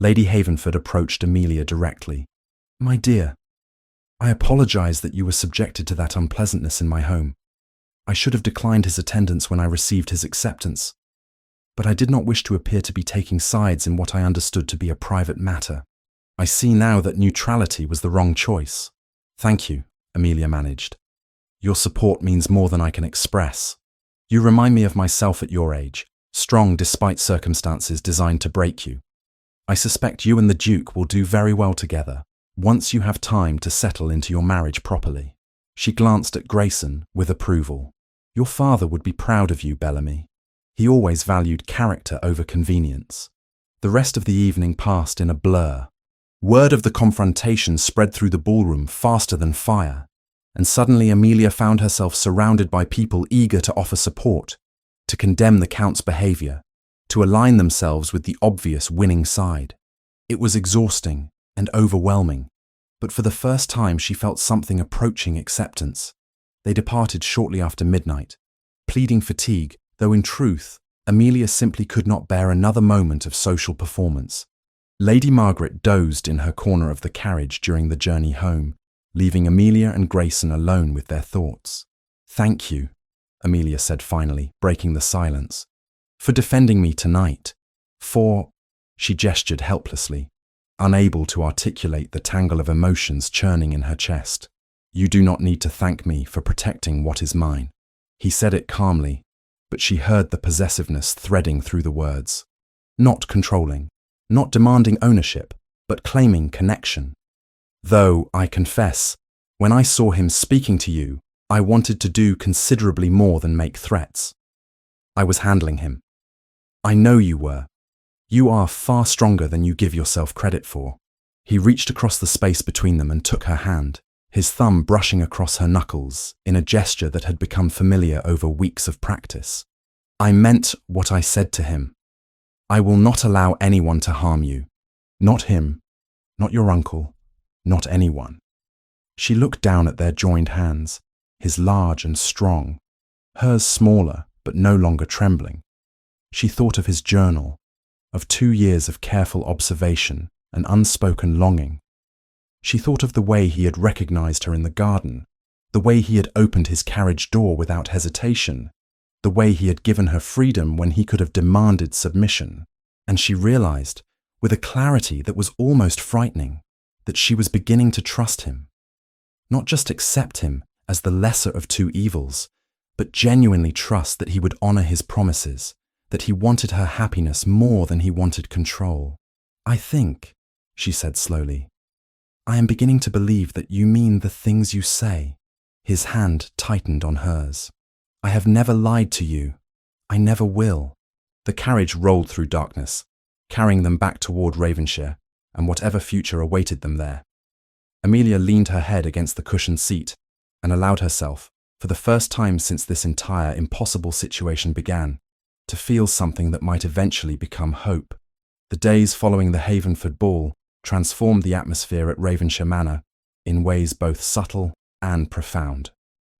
Lady Havenford approached Amelia directly. "My dear, I apologize that you were subjected to that unpleasantness in my home. I should have declined his attendance when I received his acceptance, but I did not wish to appear to be taking sides in what I understood to be a private matter. I see now that neutrality was the wrong choice." "Thank you," Amelia managed. "Your support means more than I can express. You remind me of myself at your age, strong despite circumstances designed to break you. I suspect you and the Duke will do very well together, once you have time to settle into your marriage properly." She glanced at Grayson with approval. "Your father would be proud of you, Bellamy. He always valued character over convenience." The rest of the evening passed in a blur. Word of the confrontation spread through the ballroom faster than fire, and suddenly Amelia found herself surrounded by people eager to offer support, to condemn the Count's behaviour, to align themselves with the obvious winning side. It was exhausting and overwhelming, but for the first time she felt something approaching acceptance. They departed shortly after midnight, pleading fatigue, though in truth, Amelia simply could not bear another moment of social performance. Lady Margaret dozed in her corner of the carriage during the journey home, leaving Amelia and Grayson alone with their thoughts. "Thank you," Amelia said finally, breaking the silence, "for defending me tonight. For—" She gestured helplessly, unable to articulate the tangle of emotions churning in her chest. "You do not need to thank me for protecting what is mine." He said it calmly, but she heard the possessiveness threading through the words. Not controlling, not demanding ownership, but claiming connection. "Though, I confess, when I saw him speaking to you, I wanted to do considerably more than make threats. I was handling him. I know you were. You are far stronger than you give yourself credit for." He reached across the space between them and took her hand, his thumb brushing across her knuckles in a gesture that had become familiar over weeks of practice. "I meant what I said to him. I will not allow anyone to harm you. Not him, not your uncle, not anyone." She looked down at their joined hands, his large and strong, hers smaller but no longer trembling. She thought of his journal, of 2 years of careful observation and unspoken longing, She thought of the way he had recognized her in the garden, the way he had opened his carriage door without hesitation, the way he had given her freedom when he could have demanded submission. And she realized, with a clarity that was almost frightening, that she was beginning to trust him. Not just accept him as the lesser of two evils, but genuinely trust that he would honor his promises, that he wanted her happiness more than he wanted control. "I think," she said slowly, "I am beginning to believe that you mean the things you say." His hand tightened on hers. "I have never lied to you. I never will." The carriage rolled through darkness, carrying them back toward Ravenshire and whatever future awaited them there. Amelia leaned her head against the cushioned seat and allowed herself, for the first time since this entire impossible situation began, to feel something that might eventually become hope. The days following the Havenford ball transformed the atmosphere at Ravenshire Manor in ways both subtle and profound.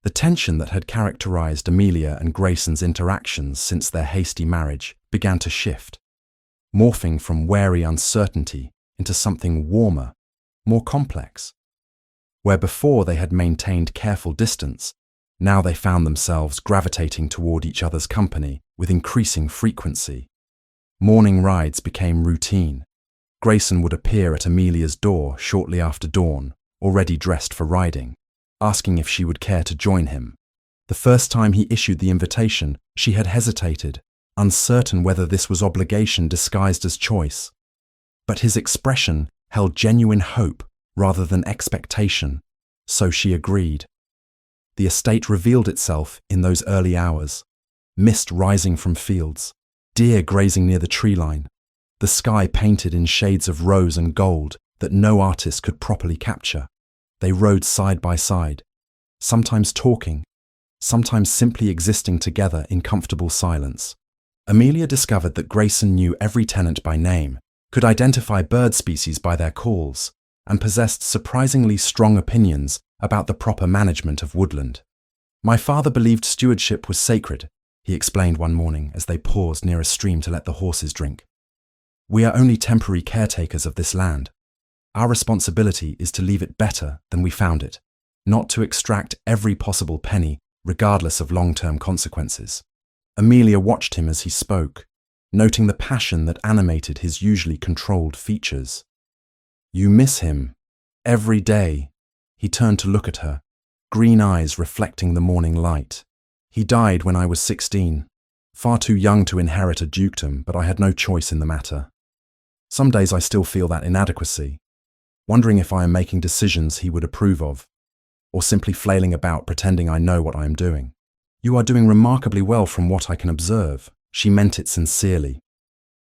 The tension that had characterized Amelia and Grayson's interactions since their hasty marriage began to shift, morphing from wary uncertainty into something warmer, more complex. Where before they had maintained careful distance, now they found themselves gravitating toward each other's company with increasing frequency. Morning rides became routine. Grayson would appear at Amelia's door shortly after dawn, already dressed for riding, asking if she would care to join him. The first time he issued the invitation, she had hesitated, uncertain whether this was obligation disguised as choice. But his expression held genuine hope rather than expectation, so she agreed. The estate revealed itself in those early hours, mist rising from fields, deer grazing near the tree line, the sky painted in shades of rose and gold that no artist could properly capture. They rode side by side, sometimes talking, sometimes simply existing together in comfortable silence. Amelia discovered that Grayson knew every tenant by name, could identify bird species by their calls, and possessed surprisingly strong opinions about the proper management of woodland. "My father believed stewardship was sacred," he explained one morning as they paused near a stream to let the horses drink. "We are only temporary caretakers of this land. Our responsibility is to leave it better than we found it, not to extract every possible penny, regardless of long-term consequences." Amelia watched him as he spoke, noting the passion that animated his usually controlled features. "You miss him. Every day." He turned to look at her, green eyes reflecting the morning light. "He died when I was 16, far too young to inherit a dukedom, but I had no choice in the matter. Some days I still feel that inadequacy, wondering if I am making decisions he would approve of, or simply flailing about pretending I know what I am doing." "You are doing remarkably well from what I can observe." She meant it sincerely.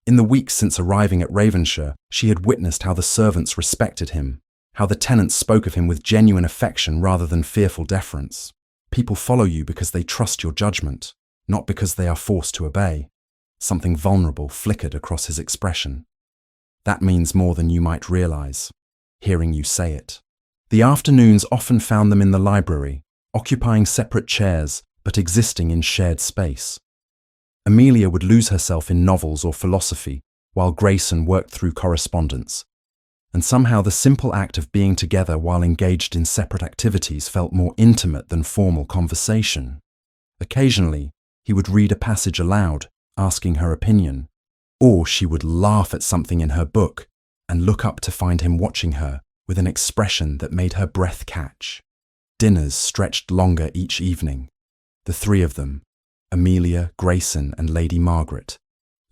In the weeks since arriving at Ravenshire, she had witnessed how the servants respected him, how the tenants spoke of him with genuine affection rather than fearful deference. People follow you because they trust your judgment, not because they are forced to obey. Something vulnerable flickered across his expression. "That means more than you might realize," hearing you say it. The afternoons often found them in the library, occupying separate chairs but existing in shared space. Amelia would lose herself in novels or philosophy, while Grayson worked through correspondence. And somehow the simple act of being together while engaged in separate activities felt more intimate than formal conversation. Occasionally, he would read a passage aloud, asking her opinion, or she would laugh at something in her book and look up to find him watching her with an expression that made her breath catch. Dinners stretched longer each evening, the three of them, Amelia, Grayson, and Lady Margaret,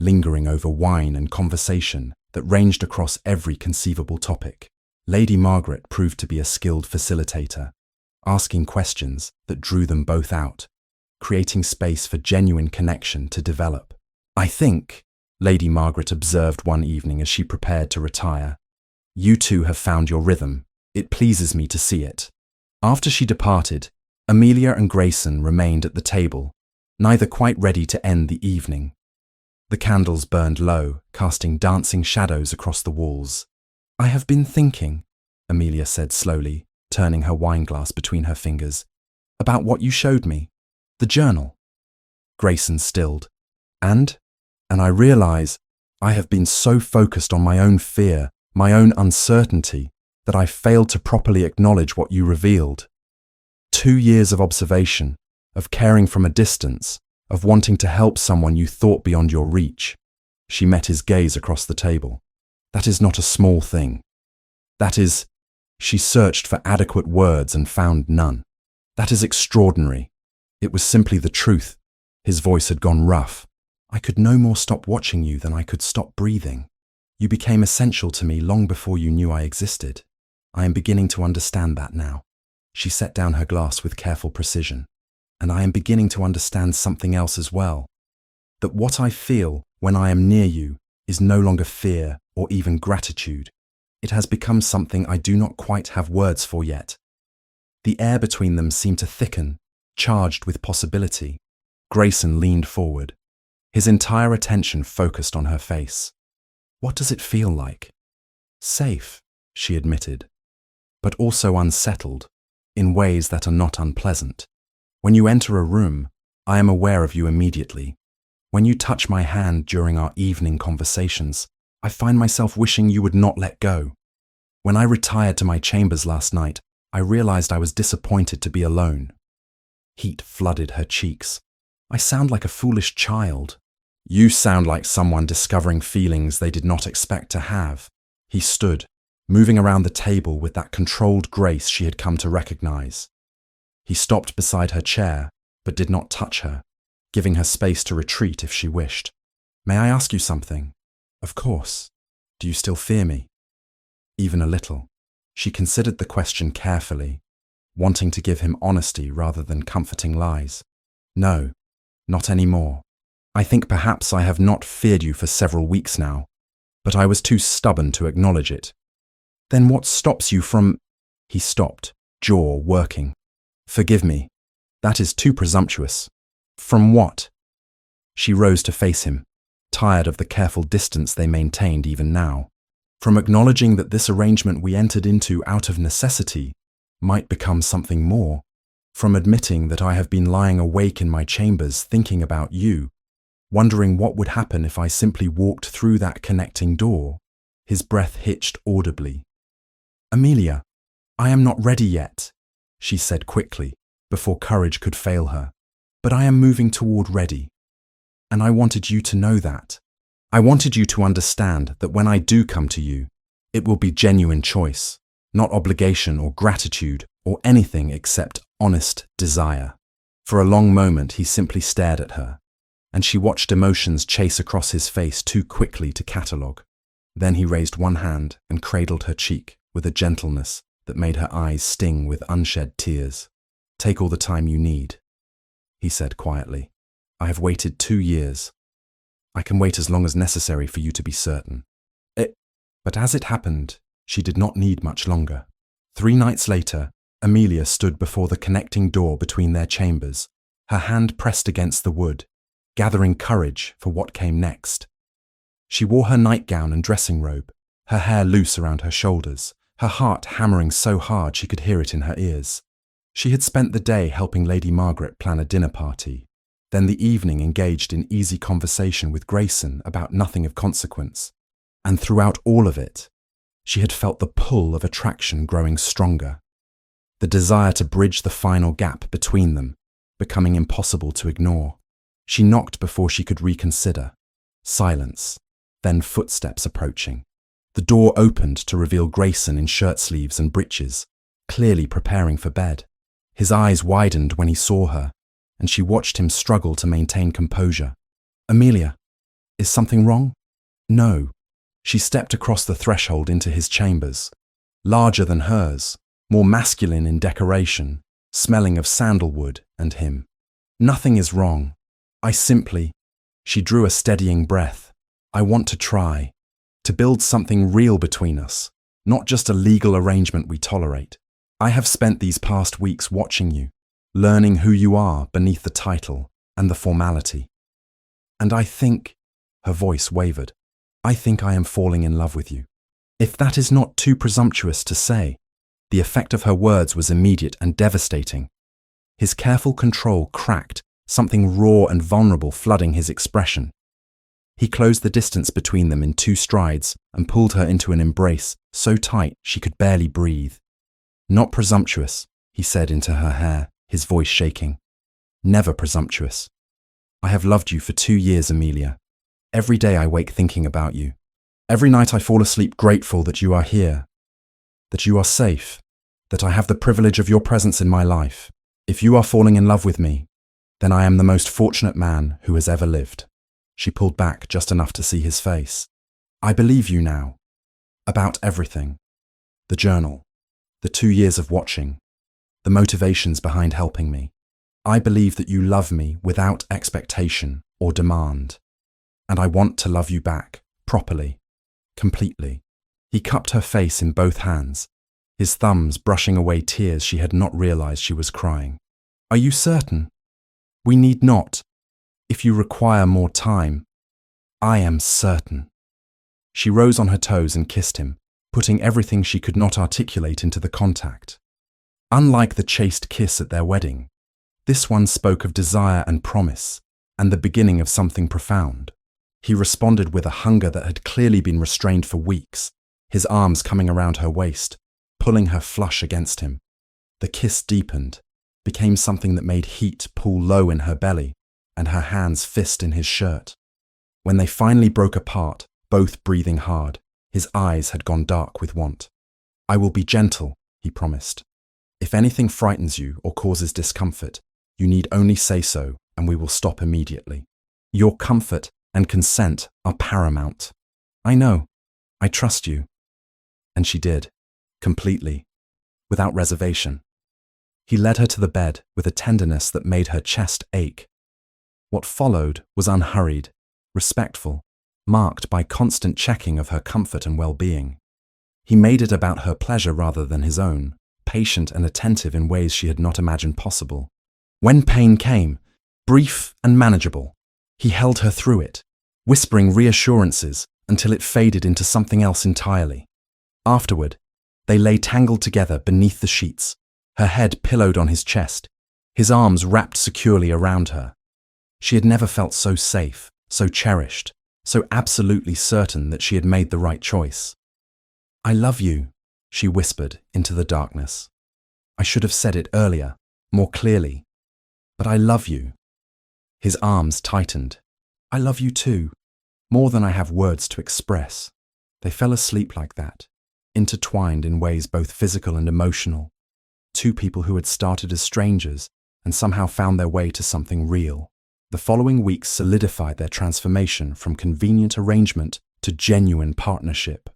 lingering over wine and conversation that ranged across every conceivable topic. Lady Margaret proved to be a skilled facilitator, asking questions that drew them both out, creating space for genuine connection to develop. "I think," Lady Margaret observed one evening as she prepared to retire, "you two have found your rhythm. It pleases me to see it." After she departed, Amelia and Grayson remained at the table, neither quite ready to end the evening. The candles burned low, casting dancing shadows across the walls. "I have been thinking," Amelia said slowly, turning her wineglass between her fingers, "about what you showed me, the journal." Grayson stilled. And I realize I have been so focused on my own fear, my own uncertainty, that I failed to properly acknowledge what you revealed. 2 years of observation, of caring from a distance, of wanting to help someone you thought beyond your reach. She met his gaze across the table. That is not a small thing. That is, she searched for adequate words and found none. That is extraordinary. It was simply the truth. His voice had gone rough. I could no more stop watching you than I could stop breathing. You became essential to me long before you knew I existed. I am beginning to understand that now. She set down her glass with careful precision. And I am beginning to understand something else as well. That what I feel when I am near you is no longer fear or even gratitude. It has become something I do not quite have words for yet. The air between them seemed to thicken, charged with possibility. Grayson leaned forward. His entire attention focused on her face. What does it feel like? Safe, she admitted, but also unsettled, in ways that are not unpleasant. When you enter a room, I am aware of you immediately. When you touch my hand during our evening conversations, I find myself wishing you would not let go. When I retired to my chambers last night, I realized I was disappointed to be alone. Heat flooded her cheeks. I sound like a foolish child. You sound like someone discovering feelings they did not expect to have. He stood, moving around the table with that controlled grace she had come to recognize. He stopped beside her chair, but did not touch her, giving her space to retreat if she wished. May I ask you something? Of course. Do you still fear me? Even a little. She considered the question carefully, wanting to give him honesty rather than comforting lies. No, not anymore. I think perhaps I have not feared you for several weeks now, but I was too stubborn to acknowledge it. Then what stops you from… He stopped, jaw working. Forgive me. That is too presumptuous. From what? She rose to face him, tired of the careful distance they maintained even now. From acknowledging that this arrangement we entered into out of necessity might become something more. From admitting that I have been lying awake in my chambers thinking about you, wondering what would happen if I simply walked through that connecting door. His breath hitched audibly. Amelia, I am not ready yet, she said quickly, before courage could fail her. But I am moving toward ready. And I wanted you to know that. I wanted you to understand that when I do come to you, it will be genuine choice, not obligation or gratitude or anything except honest desire. For a long moment he simply stared at her, and she watched emotions chase across his face too quickly to catalogue. Then he raised one hand and cradled her cheek with a gentleness that made her eyes sting with unshed tears. Take all the time you need, he said quietly. I have waited 2 years. I can wait as long as necessary for you to be certain. But as it happened, she did not need much longer. 3 nights later, Amelia stood before the connecting door between their chambers, her hand pressed against the wood, gathering courage for what came next. She wore her nightgown and dressing robe, her hair loose around her shoulders, her heart hammering so hard she could hear it in her ears. She had spent the day helping Lady Margaret plan a dinner party, then the evening engaged in easy conversation with Grayson about nothing of consequence. And throughout all of it, she had felt the pull of attraction growing stronger, the desire to bridge the final gap between them, becoming impossible to ignore. She knocked before she could reconsider. Silence, then footsteps approaching. The door opened to reveal Grayson in shirt sleeves and breeches, clearly preparing for bed. His eyes widened when he saw her, and she watched him struggle to maintain composure. Amelia, is something wrong? No. She stepped across the threshold into his chambers, larger than hers, more masculine in decoration, smelling of sandalwood and him. Nothing is wrong. I simply… She drew a steadying breath. I want to try, to build something real between us, not just a legal arrangement we tolerate. I have spent these past weeks watching you, learning who you are beneath the title and the formality. And I think, her voice wavered, I think I am falling in love with you. If that is not too presumptuous to say, the effect of her words was immediate and devastating. His careful control cracked, something raw and vulnerable flooding his expression. He closed the distance between them in 2 strides and pulled her into an embrace so tight she could barely breathe. "Not presumptuous," he said into her hair, his voice shaking. "Never presumptuous. I have loved you for 2 years, Amelia. Every day I wake thinking about you. Every night I fall asleep grateful that you are here, that you are safe, that I have the privilege of your presence in my life. If you are falling in love with me, then I am the most fortunate man who has ever lived." She pulled back just enough to see his face. "I believe you now. About everything. The journal, the 2 years of watching, the motivations behind helping me. I believe that you love me without expectation or demand. And I want to love you back, properly, completely." He cupped her face in both hands, his thumbs brushing away tears she had not realized she was crying. "Are you certain? We need not. If you require more time, I am certain." She rose on her toes and kissed him, putting everything she could not articulate into the contact. Unlike the chaste kiss at their wedding, this one spoke of desire and promise, and the beginning of something profound. He responded with a hunger that had clearly been restrained for weeks, his arms coming around her waist, pulling her flush against him. The kiss deepened, became something that made heat pool low in her belly, and her hands fist in his shirt. When they finally broke apart, both breathing hard, his eyes had gone dark with want. "I will be gentle," he promised. "If anything frightens you or causes discomfort, you need only say so, and we will stop immediately. Your comfort and consent are paramount. I know. I trust you." And she did, completely, without reservation. He led her to the bed with a tenderness that made her chest ache. What followed was unhurried, respectful, marked by constant checking of her comfort and well-being. He made it about her pleasure rather than his own, patient and attentive in ways she had not imagined possible. When pain came, brief and manageable, he held her through it, whispering reassurances until it faded into something else entirely. Afterward, they lay tangled together beneath the sheets, her head pillowed on his chest, his arms wrapped securely around her. She had never felt so safe, so cherished, so absolutely certain that she had made the right choice. "I love you," she whispered into the darkness. "I should have said it earlier, more clearly. But I love you." His arms tightened. "I love you too, more than I have words to express." They fell asleep like that, intertwined in ways both physical and emotional. 2 people who had started as strangers and somehow found their way to something real. The following weeks solidified their transformation from convenient arrangement to genuine partnership.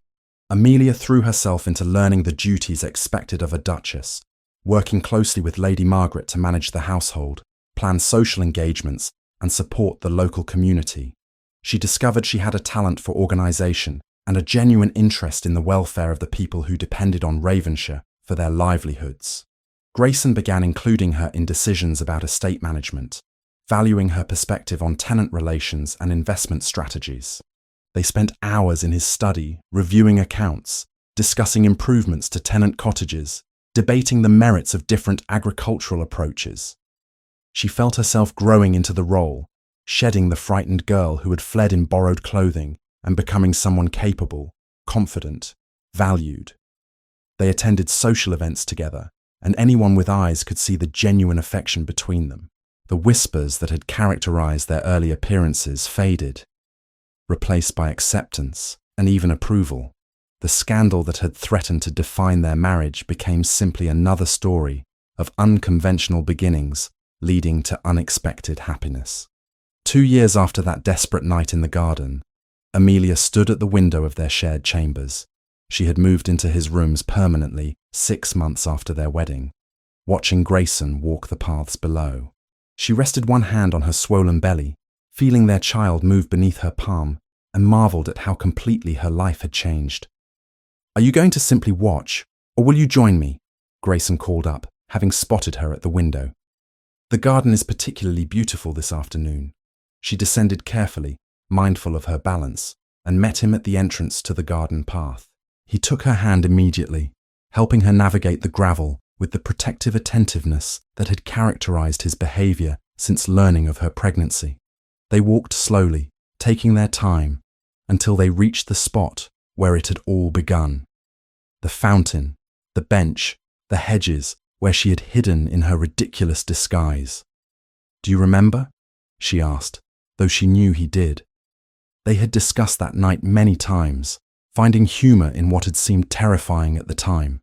Amelia threw herself into learning the duties expected of a duchess, working closely with Lady Margaret to manage the household, plan social engagements, and support the local community. She discovered she had a talent for organisation and a genuine interest in the welfare of the people who depended on Ravenshire for their livelihoods. Grayson began including her in decisions about estate management, valuing her perspective on tenant relations and investment strategies. They spent hours in his study, reviewing accounts, discussing improvements to tenant cottages, debating the merits of different agricultural approaches. She felt herself growing into the role, shedding the frightened girl who had fled in borrowed clothing and becoming someone capable, confident, valued. They attended social events together, and anyone with eyes could see the genuine affection between them. The whispers that had characterized their early appearances faded, replaced by acceptance and even approval. The scandal that had threatened to define their marriage became simply another story of unconventional beginnings leading to unexpected happiness. 2 years after that desperate night in the garden, Amelia stood at the window of their shared chambers. She had moved into his rooms permanently 6 months after their wedding, watching Grayson walk the paths below. She rested one hand on her swollen belly, feeling their child move beneath her palm, and marveled at how completely her life had changed. "Are you going to simply watch, or will you join me?" Grayson called up, having spotted her at the window. "The garden is particularly beautiful this afternoon." She descended carefully, mindful of her balance, and met him at the entrance to the garden path. He took her hand immediately, helping her navigate the gravel with the protective attentiveness that had characterized his behavior since learning of her pregnancy. They walked slowly, taking their time until they reached the spot where it had all begun. The fountain, the bench, the hedges where she had hidden in her ridiculous disguise. "Do you remember?" she asked, though she knew he did. They had discussed that night many times, finding humor in what had seemed terrifying at the time.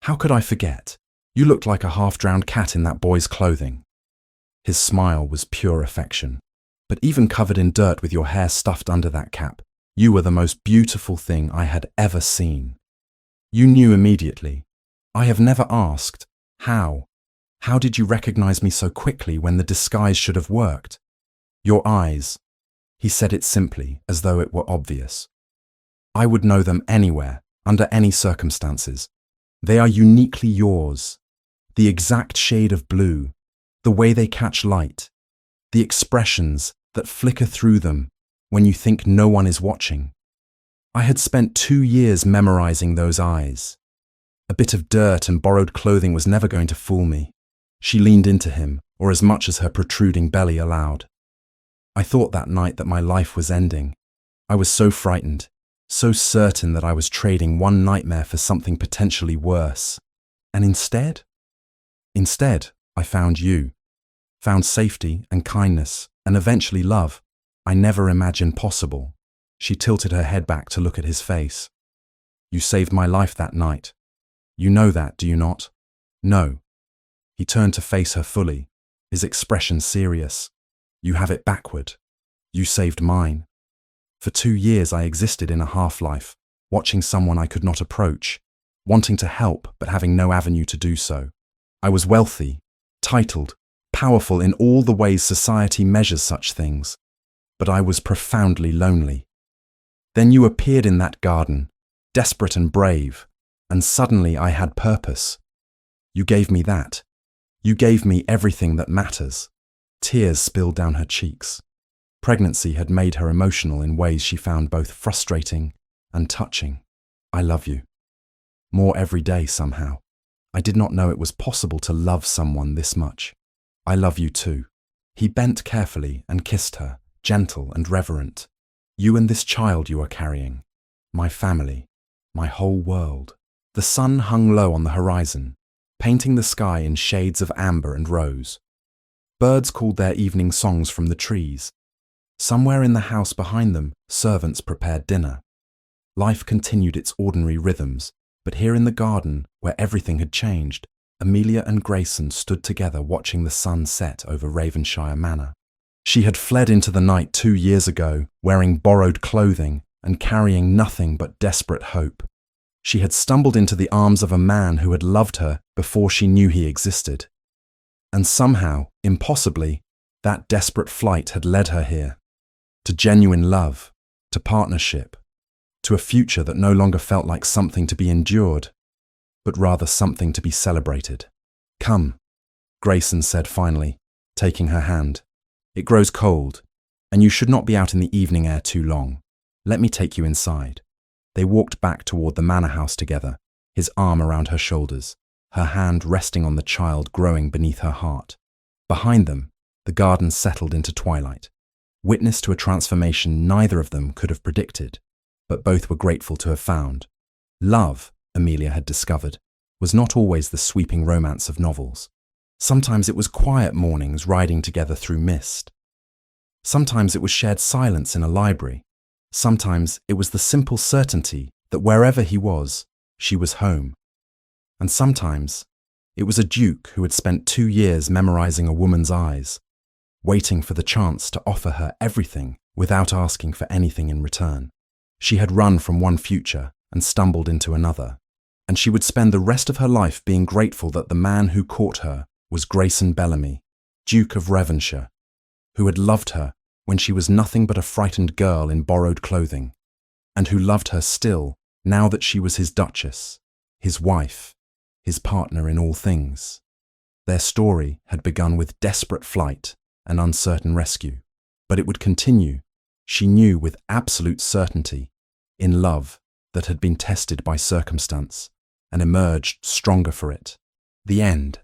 "How could I forget? You looked like a half-drowned cat in that boy's clothing." His smile was pure affection. "But even covered in dirt with your hair stuffed under that cap, you were the most beautiful thing I had ever seen. You knew immediately. I have never asked, how? How did you recognize me so quickly when the disguise should have worked? Your eyes." He said it simply, as though it were obvious. "I would know them anywhere, under any circumstances. They are uniquely yours. The exact shade of blue, the way they catch light, the expressions that flicker through them when you think no one is watching. I had spent 2 years memorizing those eyes. A bit of dirt and borrowed clothing was never going to fool me." She leaned into him, or as much as her protruding belly allowed. "I thought that night that my life was ending. I was so frightened, so certain that I was trading one nightmare for something potentially worse. And instead, I found you. Found safety and kindness, and eventually love I never imagined possible." She tilted her head back to look at his face. "You saved my life that night. You know that, do you not?" "No." He turned to face her fully, his expression serious. "You have it backward. You saved mine. For 2 years I existed in a half-life, watching someone I could not approach, wanting to help but having no avenue to do so. I was wealthy, titled, powerful in all the ways society measures such things, but I was profoundly lonely. Then you appeared in that garden, desperate and brave, and suddenly I had purpose. You gave me that. You gave me everything that matters." Tears spilled down her cheeks. Pregnancy had made her emotional in ways she found both frustrating and touching. "I love you. More every day somehow. I did not know it was possible to love someone this much. I love you too." He bent carefully and kissed her, gentle and reverent. "You and this child you are carrying. My family. My whole world." The sun hung low on the horizon, painting the sky in shades of amber and rose. Birds called their evening songs from the trees. Somewhere in the house behind them, servants prepared dinner. Life continued its ordinary rhythms, but here in the garden, where everything had changed, Amelia and Grayson stood together watching the sun set over Ravenshire Manor. She had fled into the night 2 years ago, wearing borrowed clothing and carrying nothing but desperate hope. She had stumbled into the arms of a man who had loved her before she knew he existed. And somehow, impossibly, that desperate flight had led her here. To genuine love, to partnership, to a future that no longer felt like something to be endured, but rather something to be celebrated. "Come," Grayson said finally, taking her hand. "It grows cold, and you should not be out in the evening air too long. Let me take you inside." They walked back toward the manor house together, his arm around her shoulders, her hand resting on the child growing beneath her heart. Behind them, the garden settled into twilight, witness to a transformation neither of them could have predicted, but both were grateful to have found. Love, Amelia had discovered, was not always the sweeping romance of novels. Sometimes it was quiet mornings riding together through mist. Sometimes it was shared silence in a library. Sometimes it was the simple certainty that wherever he was, she was home. And sometimes it was a duke who had spent 2 years memorizing a woman's eyes, waiting for the chance to offer her everything without asking for anything in return. She had run from one future and stumbled into another, and she would spend the rest of her life being grateful that the man who caught her was Grayson Bellamy, Duke of Ravenshire, who had loved her when she was nothing but a frightened girl in borrowed clothing, and who loved her still now that she was his Duchess, his wife, his partner in all things. Their story had begun with desperate flight and uncertain rescue, but it would continue, she knew with absolute certainty, in love that had been tested by circumstance and emerged stronger for it. The end.